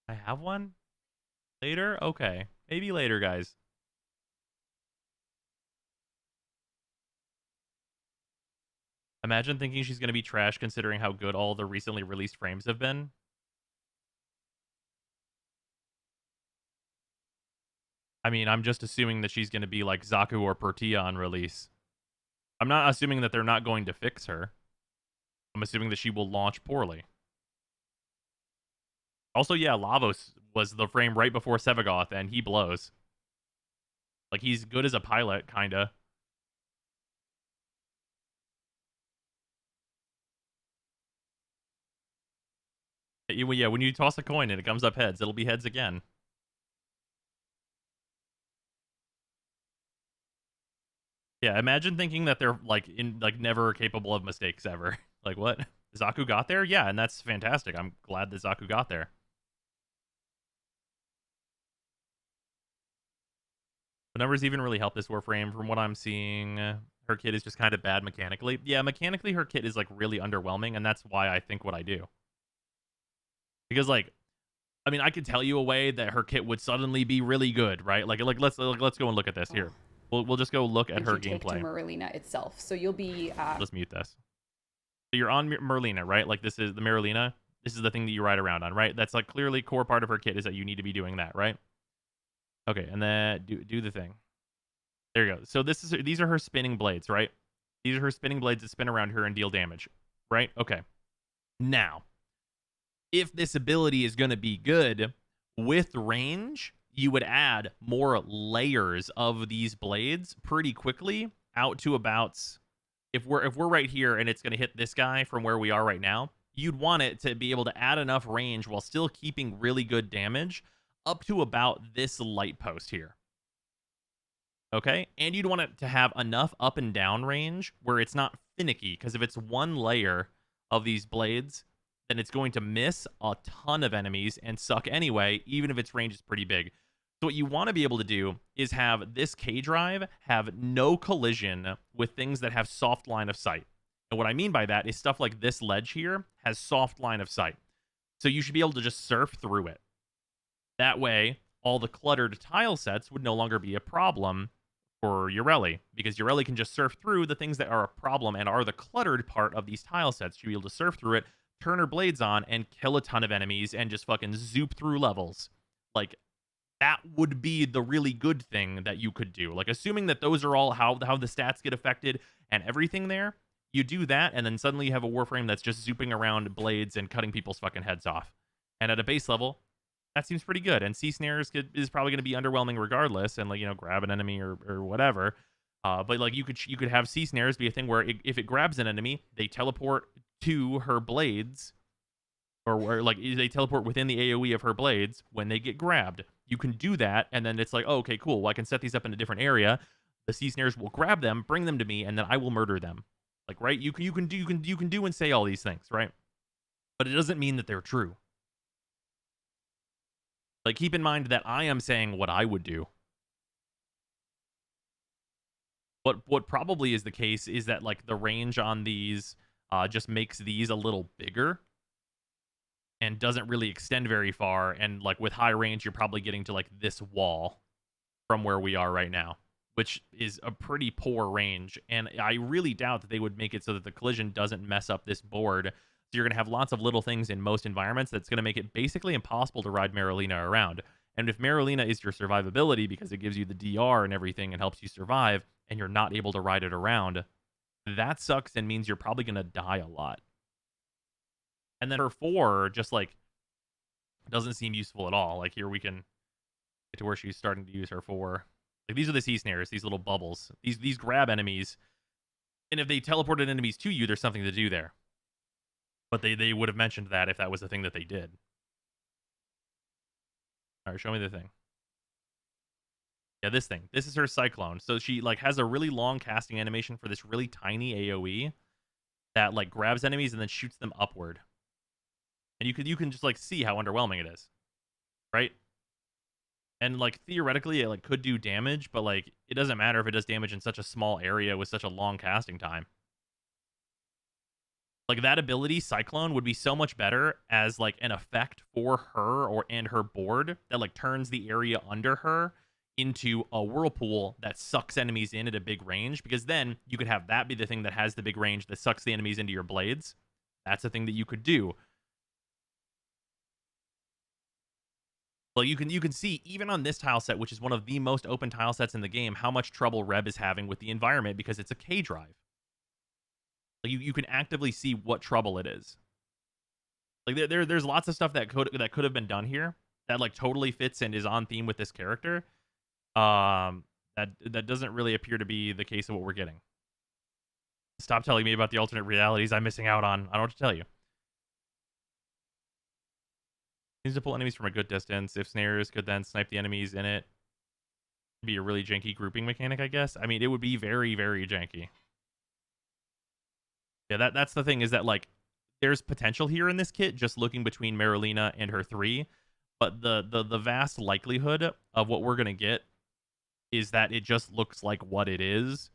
I have one? Later? Okay. Maybe later, guys. Imagine thinking she's going to be trash considering how good all the recently released frames have been. I mean, I'm just assuming that she's going to be like Zaku or Portia on release. I'm not assuming that they're not going to fix her. I'm assuming that she will launch poorly. Also, yeah, Lavos was the frame right before Sevigoth, and he blows. Like, he's good as a pilot, kinda. Yeah, when you toss a coin and it comes up heads, it'll be heads again. Yeah, imagine thinking that they're like never capable of mistakes ever. Like what? Zaku got there? Yeah, and that's fantastic. I'm glad that Zaku got there. But numbers even really help this Warframe. From what I'm seeing, her kit is just kind of bad mechanically. Yeah, mechanically her kit is like really underwhelming, and that's why I think what I do. Because like, I mean, I could tell you a way that her kit would suddenly be really good, right? Like let's go and look at this here. We'll just go look at her gameplay. To Merlina itself, so you'll be. Let's mute this. So you're on Merlina, right? Like this is the Merlina. This is the thing that you ride around on, right? That's like clearly core part of her kit is that you need to be doing that, right? Okay, and then do the thing. There you go. So these are her spinning blades, right? These are her spinning blades that spin around her and deal damage, right? Okay. Now, if this ability is going to be good with range, you would add more layers of these blades pretty quickly out to about, if we're right here and it's going to hit this guy from where we are right now, you'd want it to be able to add enough range while still keeping really good damage up to about this light post here. Okay? And you'd want it to have enough up and down range where it's not finicky, because if it's one layer of these blades, then it's going to miss a ton of enemies and suck anyway, even if its range is pretty big. So what you want to be able to do is have this K-Drive have no collision with things that have soft line of sight. And what I mean by that is stuff like this ledge here has soft line of sight. So you should be able to just surf through it. That way, all the cluttered tile sets would no longer be a problem for Ureli, because Ureli can just surf through the things that are a problem and are the cluttered part of these tile sets. She'll be able to surf through it, turn her blades on, and kill a ton of enemies and just fucking zoop through levels. Like, that would be the really good thing that you could do. Like, assuming that those are all how the stats get affected and everything there, you do that, and then suddenly you have a Warframe that's just zooping around blades and cutting people's fucking heads off. And at a base level, that seems pretty good. And C snares is probably going to be underwhelming regardless, and like, you know, grab an enemy or whatever. But like you could have C snares be a thing where if it grabs an enemy, they teleport to her blades, or where like they teleport within the AOE of her blades when they get grabbed. You can do that, and then it's like, oh, okay, cool. Well, I can set these up in a different area. The C snares will grab them, bring them to me, and then I will murder them. Like, right? You can do and say all these things, right? But it doesn't mean that they're true. Like, keep in mind that I am saying what I would do. What probably is the case is that, like, the range on these just makes these a little bigger and doesn't really extend very far. And, like, with high range, you're probably getting to, like, this wall from where we are right now, which is a pretty poor range. And I really doubt that they would make it so that the collision doesn't mess up this board. So you're going to have lots of little things in most environments that's going to make it basically impossible to ride Merlina around. And if Merlina is your survivability because it gives you the DR and everything and helps you survive, and you're not able to ride it around, that sucks and means you're probably going to die a lot. And then her 4 just, like, doesn't seem useful at all. Like, here we can get to where she's starting to use her 4. Like, these are the C snares, these little bubbles. These grab enemies. And if they teleported enemies to you, there's something to do there. But they would have mentioned that if that was the thing that they did. All right, show me the thing. Yeah, this thing. This is her Cyclone. So she, like, has a really long casting animation for this really tiny AoE that, like, grabs enemies and then shoots them upward. And you can just, like, see how underwhelming it is. Right? And, like, theoretically, it, like, could do damage, but, like, it doesn't matter if it does damage in such a small area with such a long casting time. Like, that ability, Cyclone, would be so much better as, like, an effect for her and her board that, like, turns the area under her into a whirlpool that sucks enemies in at a big range, because then you could have that be the thing that has the big range that sucks the enemies into your blades. That's a thing that you could do. Well, you can see, even on this tile set, which is one of the most open tile sets in the game, how much trouble Reb is having with the environment because it's a K drive. Like, you can actively see what trouble it is. Like, there's lots of stuff that could have been done here that, like, totally fits and is on theme with this character. That doesn't really appear to be the case of what we're getting. Stop telling me about the alternate realities I'm missing out on. I don't know what to tell you. Needs to pull enemies from a good distance. If snares could then snipe the enemies in it, it'd be a really janky grouping mechanic, I guess. I mean, it would be very, very janky. Yeah, that's the thing, is that, like, there's potential here in this kit just looking between Merlina and her 3, but the vast likelihood of what we're gonna get is that it just looks like what it is,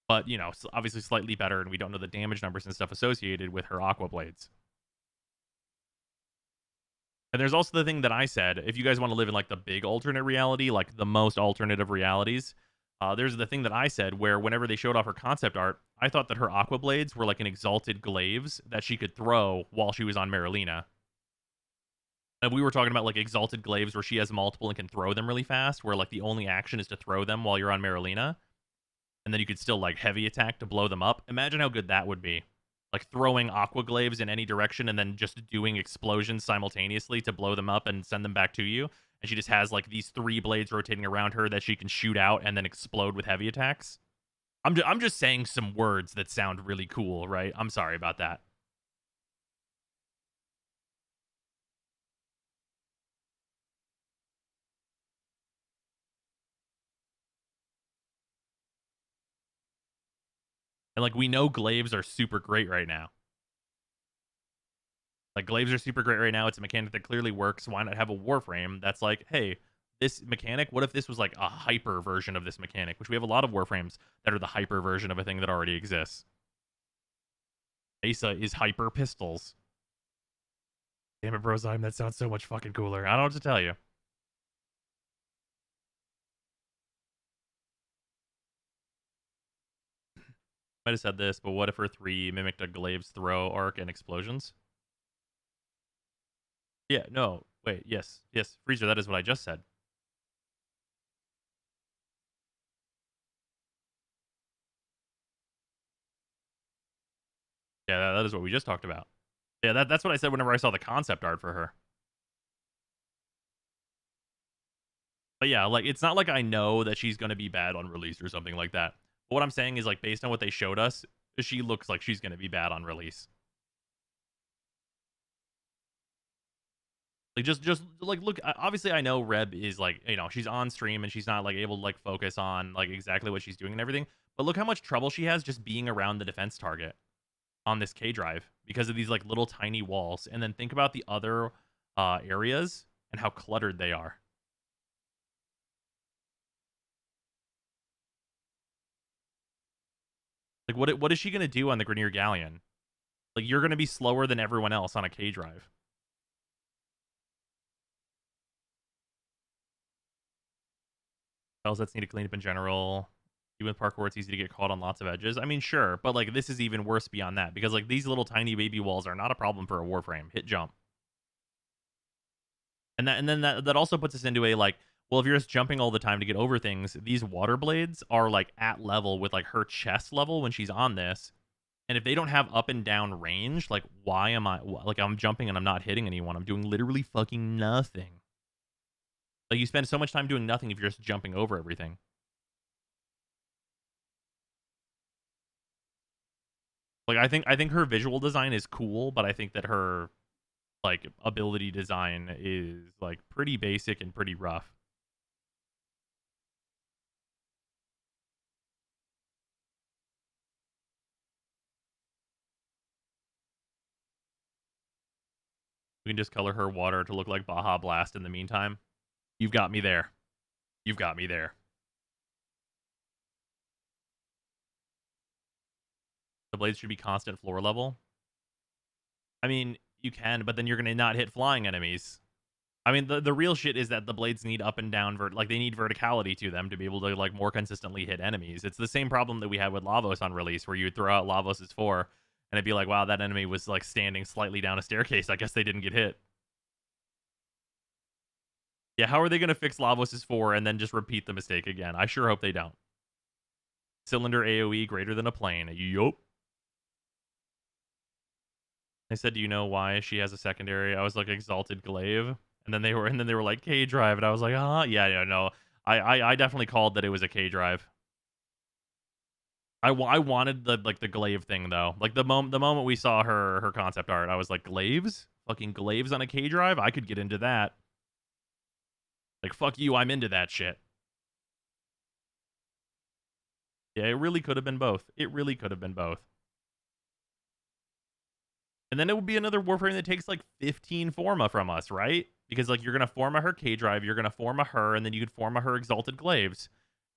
but, you know, obviously slightly better, and we don't know the damage numbers and stuff associated with her Aqua Blades. And there's also the thing that I said, if you guys want to live in, like, the big alternate reality, like the most alternative realities, there's the thing that I said where whenever they showed off her concept art, I thought that her Aqua Blades were like an exalted glaives that she could throw while she was on Merlina. And we were talking about, like, exalted glaives where she has multiple and can throw them really fast, where, like, the only action is to throw them while you're on Merlina. And then you could still, like, heavy attack to blow them up. Imagine how good that would be. Like, throwing Aqua Glaives in any direction and then just doing explosions simultaneously to blow them up and send them back to you. And she just has, like, these 3 blades rotating around her that she can shoot out and then explode with heavy attacks. I'm just saying some words that sound really cool, right? I'm sorry about that. And, like, we know glaives are super great right now. Like, glaives are super great right now. It's a mechanic that clearly works. Why not have a Warframe that's like, hey, this mechanic, what if this was, like, a hyper version of this mechanic? Which we have a lot of Warframes that are the hyper version of a thing that already exists. Asa is hyper pistols. Damn it, Brozyme, that sounds so much fucking cooler. I don't know what to tell you. Might have said this, but what if her 3 mimicked a Glaive's throw, arc, and explosions? Yeah, no, wait, yes, Freezer, that is what I just said. Yeah, that is what we just talked about. Yeah, that's what I said whenever I saw the concept art for her. But yeah, like, it's not like I know that she's going to be bad on release or something like that. But what I'm saying is, like, based on what they showed us, she looks like she's going to be bad on release. Like, just like, look, obviously I know Reb is, like, you know, she's on stream and she's not, like, able to, like, focus on, like, exactly what she's doing and everything. But look how much trouble she has just being around the defense target on this K drive because of these, like, little tiny walls. And then think about the other areas and how cluttered they are. Like, what is she going to do on the Grenier Galleon? Like, you're going to be slower than everyone else on a K drive. Spell sets need to clean up in general. Even with parkour, it's easy to get caught on lots of edges. I mean, sure, but, like, this is even worse beyond that because, like, these little tiny baby walls are not a problem for a Warframe. Hit jump. And then that also puts us into a, like, well, if you're just jumping all the time to get over things, these water blades are, like, at level with, like, her chest level when she's on this. And if they don't have up and down range, like, why am I, like, I'm jumping and I'm not hitting anyone. I'm doing literally fucking nothing. Like, you spend so much time doing nothing if you're just jumping over everything. Like, I think her visual design is cool, but I think that her, like, ability design is, like, pretty basic and pretty rough. We can just color her water to look like Baja Blast in the meantime. You've got me there. You've got me there. The blades should be constant floor level. I mean, you can, but then you're going to not hit flying enemies. I mean, the real shit is that the blades need up and down, like, they need verticality to them to be able to, like, more consistently hit enemies. It's the same problem that we had with Lavos on release, where you would throw out Lavos' 4, and it'd be like, wow, that enemy was, like, standing slightly down a staircase. I guess they didn't get hit. Yeah, how are they going to fix Lavos' 4 and then just repeat the mistake again? I sure hope they don't. Cylinder AoE greater than a plane. Yup. I said, do you know why she has a secondary? I was like, Exalted Glaive. And then they were like, K drive. And I was like, yeah, no. I definitely called that it was a K drive. I wanted the, like, the glaive thing though. Like, the moment we saw her concept art, I was like, glaives? Fucking glaives on a K drive? I could get into that. Like, fuck you, I'm into that shit. Yeah, it really could have been both. It really could have been both. And then it would be another Warframe that takes, like, 15 Forma from us, right? Because, like, you're going to Forma her K-Drive, you're going to Forma her, and then you could Forma her Exalted Glaives.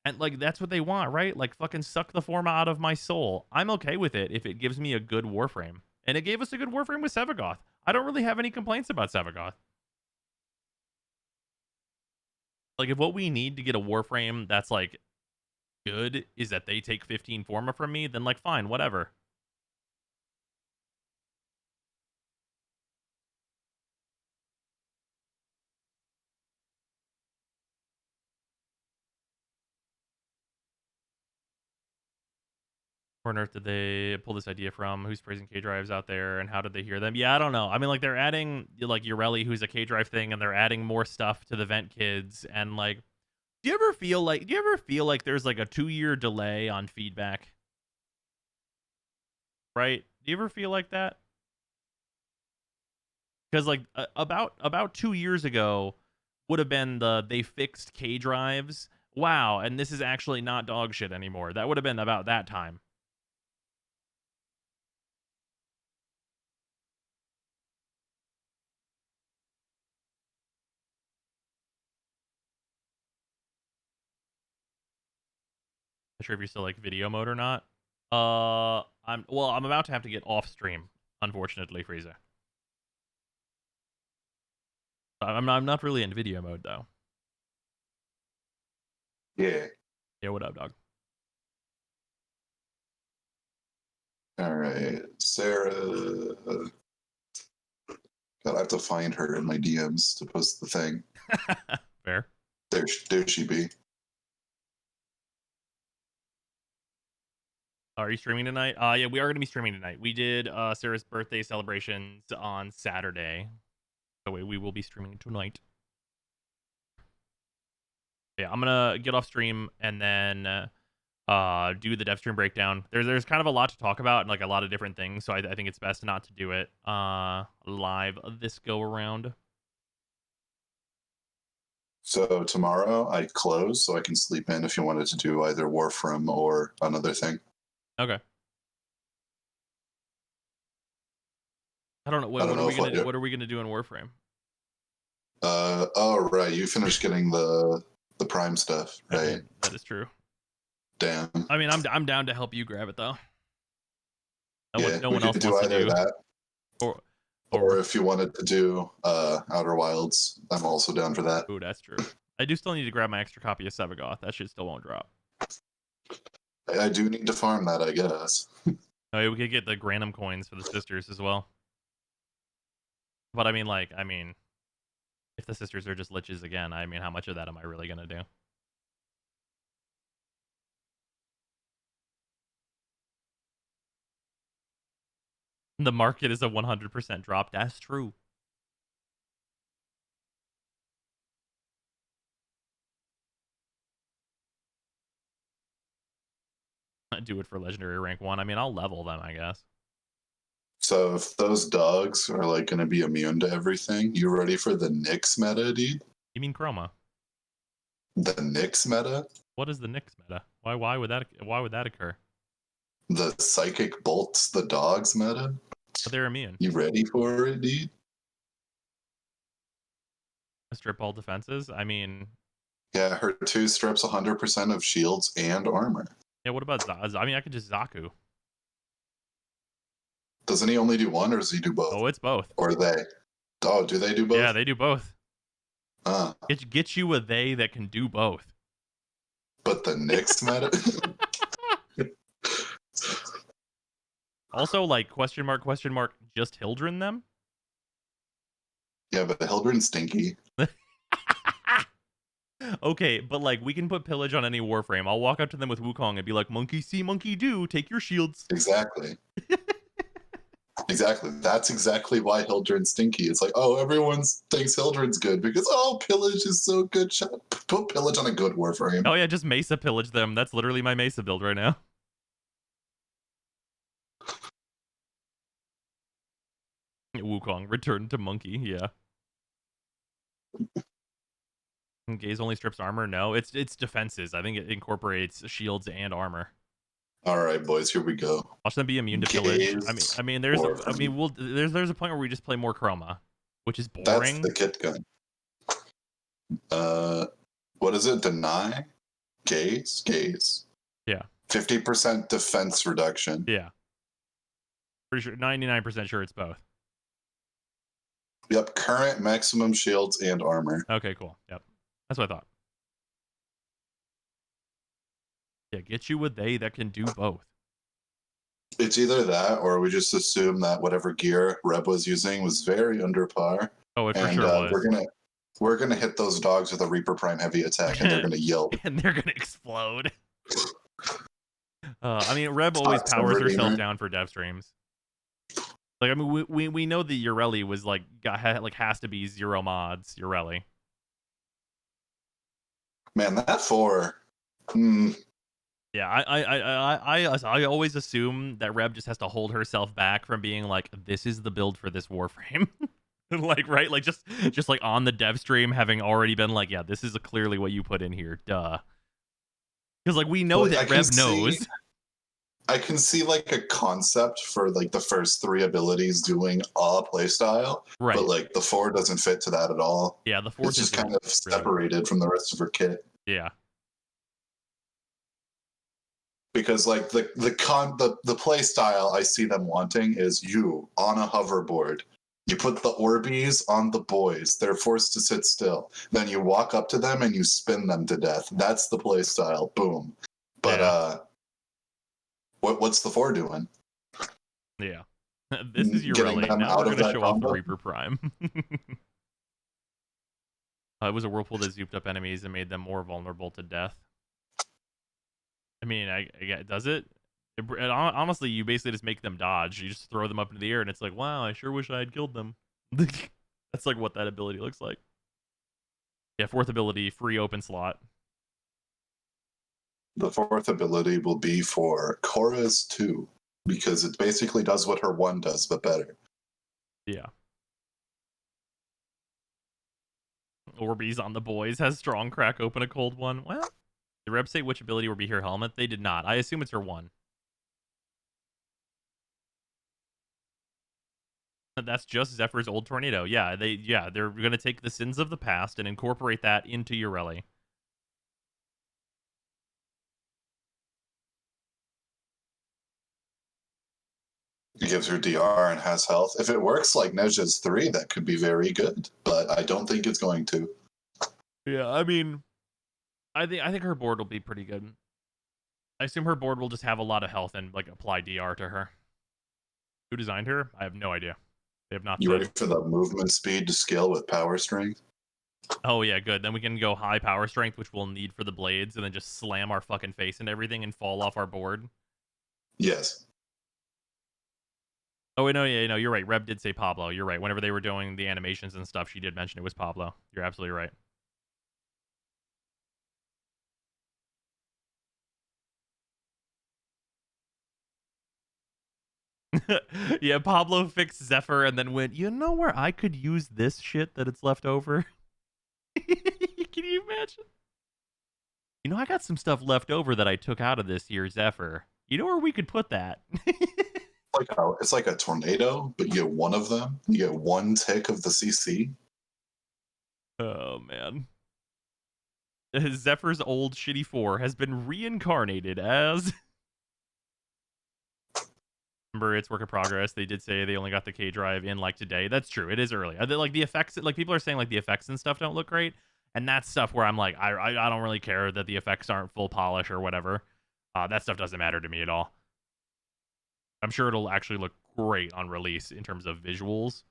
And, like, that's what they want, right? Like, fucking suck the Forma out of my soul. I'm okay with it if it gives me a good Warframe. And it gave us a good Warframe with Sevigoth. I don't really have any complaints about Sevigoth. Like, if what we need to get a Warframe that's, like, good is that they take 15 Forma from me, then, like, fine, whatever. Where on earth did they pull this idea from? Who's praising K drives out there, and how did they hear them? Yeah, I don't know. I mean, like, they're adding, like, Ureli, who's a K drive thing, and they're adding more stuff to the Vent Kids. And, like, do you ever feel like there's, like, a 2-year delay on feedback? Right? Do you ever feel like that? Because, like, about 2 years ago would have been they fixed K drives. Wow, and this is actually not dog shit anymore. That would have been about that time. Not sure if you're still, like, video mode or not. I'm about to have to get off stream, unfortunately, Frieza. I'm not really in video mode though. Yeah. Yeah, what up, dog? All right, Sarah. God, I have to find her in my DMs to post the thing. Fair. There she be. Are you streaming tonight? Yeah, we are gonna be streaming tonight. We did Sarah's birthday celebrations on Saturday, so we will be streaming tonight. Yeah, I'm gonna get off stream and then do the Devstream breakdown. There's kind of a lot to talk about and like a lot of different things, so I think it's best not to do it live this go around. So tomorrow I close, so I can sleep in if you wanted to do either Warframe or another thing. Okay. I don't know. What are we gonna do in Warframe? Oh right, you finished getting the Prime stuff, right? That is true. Damn. I mean, I'm down to help you grab it though. No we one else could do wants to either do that, or if you wanted to do Outer Wilds, I'm also down for that. Ooh, that's true. I do still need to grab my extra copy of Sevigoth. That shit still won't drop. I do need to farm that, I guess. Oh, yeah, we could get the Granum coins for the sisters as well. But I mean, if the sisters are just liches again, I mean, how much of that am I really gonna do? The market is a 100% drop. That's true. Do it for legendary rank 1. I mean, I'll level them, I guess. So if those dogs are like going to be immune to everything, you ready for the Nyx meta, dude? You mean Chroma? The Nyx meta? What is the Nyx meta? Why would that occur? The Psychic Bolts the dogs meta? But they're immune. You ready for it, dude? Strip all defenses? I mean... Yeah, her 2 strips 100% of shields and armor. Yeah, what about I mean, I could just Zaku. Doesn't he only do one, or does he do both? Oh, it's both. Or they? Oh, do they do both? Yeah, they do both. Get you a they that can do both. But the Nyx meta? Also, like, question mark, just Hildren them? Yeah, but Hildren's stinky. Okay, but like, we can put pillage on any Warframe. I'll walk up to them with Wukong and be like, monkey see, monkey do, take your shields. Exactly. Exactly. That's exactly why Hildren's stinky. It's like, oh, everyone thinks Hildren's good because, oh, pillage is so good. Put pillage on a good Warframe. Oh yeah, just Mesa pillage them. That's literally my Mesa build right now. Wukong, return to monkey, yeah. Gaze only strips armor? No, it's defenses. I think it incorporates shields and armor. All right, boys, here we go. Watch them be immune to pillage. There's a point where we just play more Chroma, which is boring. That's the kit gun. What is it? Deny? Gaze? Yeah. 50% defense reduction. Yeah. Pretty sure, 99% sure it's both. Yep, current maximum shields and armor. Okay, cool. Yep. That's what I thought. Yeah, get you a they that can do both. It's either that, or we just assume that whatever gear Reb was using was very under par. Oh, it for sure was. We're gonna hit those dogs with a Reaper Prime heavy attack, and they're gonna yell. And they're gonna explode. I mean, Reb always powers herself down for dev streams. Like, I mean, we know the Ureli was like has to be 0 mods. Ureli. Man, that 4. Yeah, I always assume that Reb just has to hold herself back from being like, this is the build for this Warframe. Like, right? Like, just like on the dev stream having already been like, yeah, this is clearly what you put in here. Duh. Because, like, we know that Reb knows. I can see, like, a concept for, like, the first 3 abilities doing a playstyle. Right. But, like, the 4 doesn't fit to that at all. Yeah, the 4 is just kind of separated from the rest of her kit. Yeah. Because, like, the play style I see them wanting is you on a hoverboard You put the Orbeez on the boys. They're forced to sit still. Then you walk up to them and you spin them to death. That's the play style. Boom. But what's the 4 doing? Yeah. This is your Getting rally. them Now out we're of going to that show off the combo? Reaper Prime. It was a whirlpool that zooped up enemies and made them more vulnerable to death. I mean, does it? Honestly, you basically just make them dodge. You just throw them up into the air, and it's like, wow, I sure wish I had killed them. That's like what that ability looks like. Yeah, 4th ability, free open slot. The 4th ability will be for Korra's 2, because it basically does what her 1 does, but better. Yeah. Orbeez on the boys has strong crack open a cold one. Well, the reps say which ability will be her helmet. They did not. I assume it's her 1. That's just Zephyr's old tornado. Yeah, they're gonna take the sins of the past and incorporate that into your rally. It gives her DR and has health. If it works like Neja's 3, that could be very good, but I don't think it's going to. Yeah, I mean, I think her board will be pretty good. I assume her board will just have a lot of health and like apply DR to her. Who designed her? I have no idea. They have not You said. ready for the movement speed to scale with power strength? Oh yeah, good. Then we can go high power strength, which we'll need for the blades, and then just slam our fucking face into everything and fall off our board. Yes. Oh wait, no, yeah, no, you're right. Reb did say Pablo. You're right. Whenever they were doing the animations and stuff, she did mention it was Pablo. You're absolutely right. Yeah, Pablo fixed Zephyr and then went, you know where I could use this shit that it's left over? Can you imagine? You know, I got some stuff left over that I took out of this year's Zephyr. You know where we could put that? It's like a tornado, but you get one of them. You get 1 tick of the CC. Oh, man. Zephyr's old shitty 4 has been reincarnated as... Remember, it's work in progress. They did say they only got the K drive in like today. That's true. It is early. Like the effects, like people are saying like the effects and stuff don't look great. And that's stuff where I'm like, I don't really care that the effects aren't full polish or whatever. That stuff doesn't matter to me at all. I'm sure it'll actually look great on release in terms of visuals.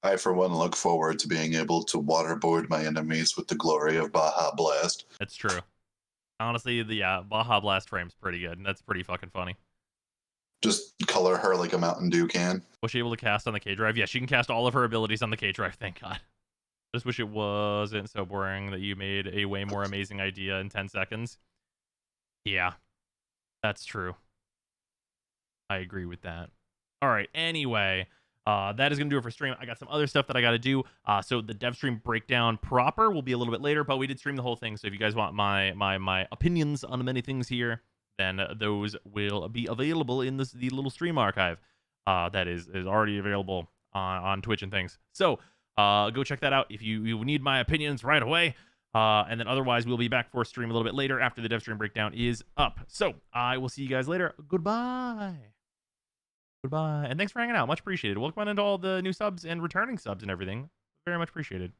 I, for one, look forward to being able to waterboard my enemies with the glory of Baja Blast. That's true. Honestly, the Baja Blast frame's pretty good. And that's pretty fucking funny. Just color her like a Mountain Dew can. Was she able to cast on the K drive? Yeah, she can cast all of her abilities on the K drive. Thank God. Just wish it wasn't so boring that you made a way more amazing idea in 10 seconds. Yeah, that's true. I agree with that. All right. Anyway, that is going to do it for stream. I got some other stuff that I got to do. So the Devstream breakdown proper will be a little bit later, but we did stream the whole thing. So if you guys want my opinions on many things here, then those will be available in the little stream archive that is already available on Twitch and things. So go check that out if you need my opinions right away. And then otherwise, we'll be back for a stream a little bit later after the Devstream breakdown is up. So I will see you guys later. Goodbye. Goodbye. And thanks for hanging out. Much appreciated. Welcome on into all the new subs and returning subs and everything. Very much appreciated.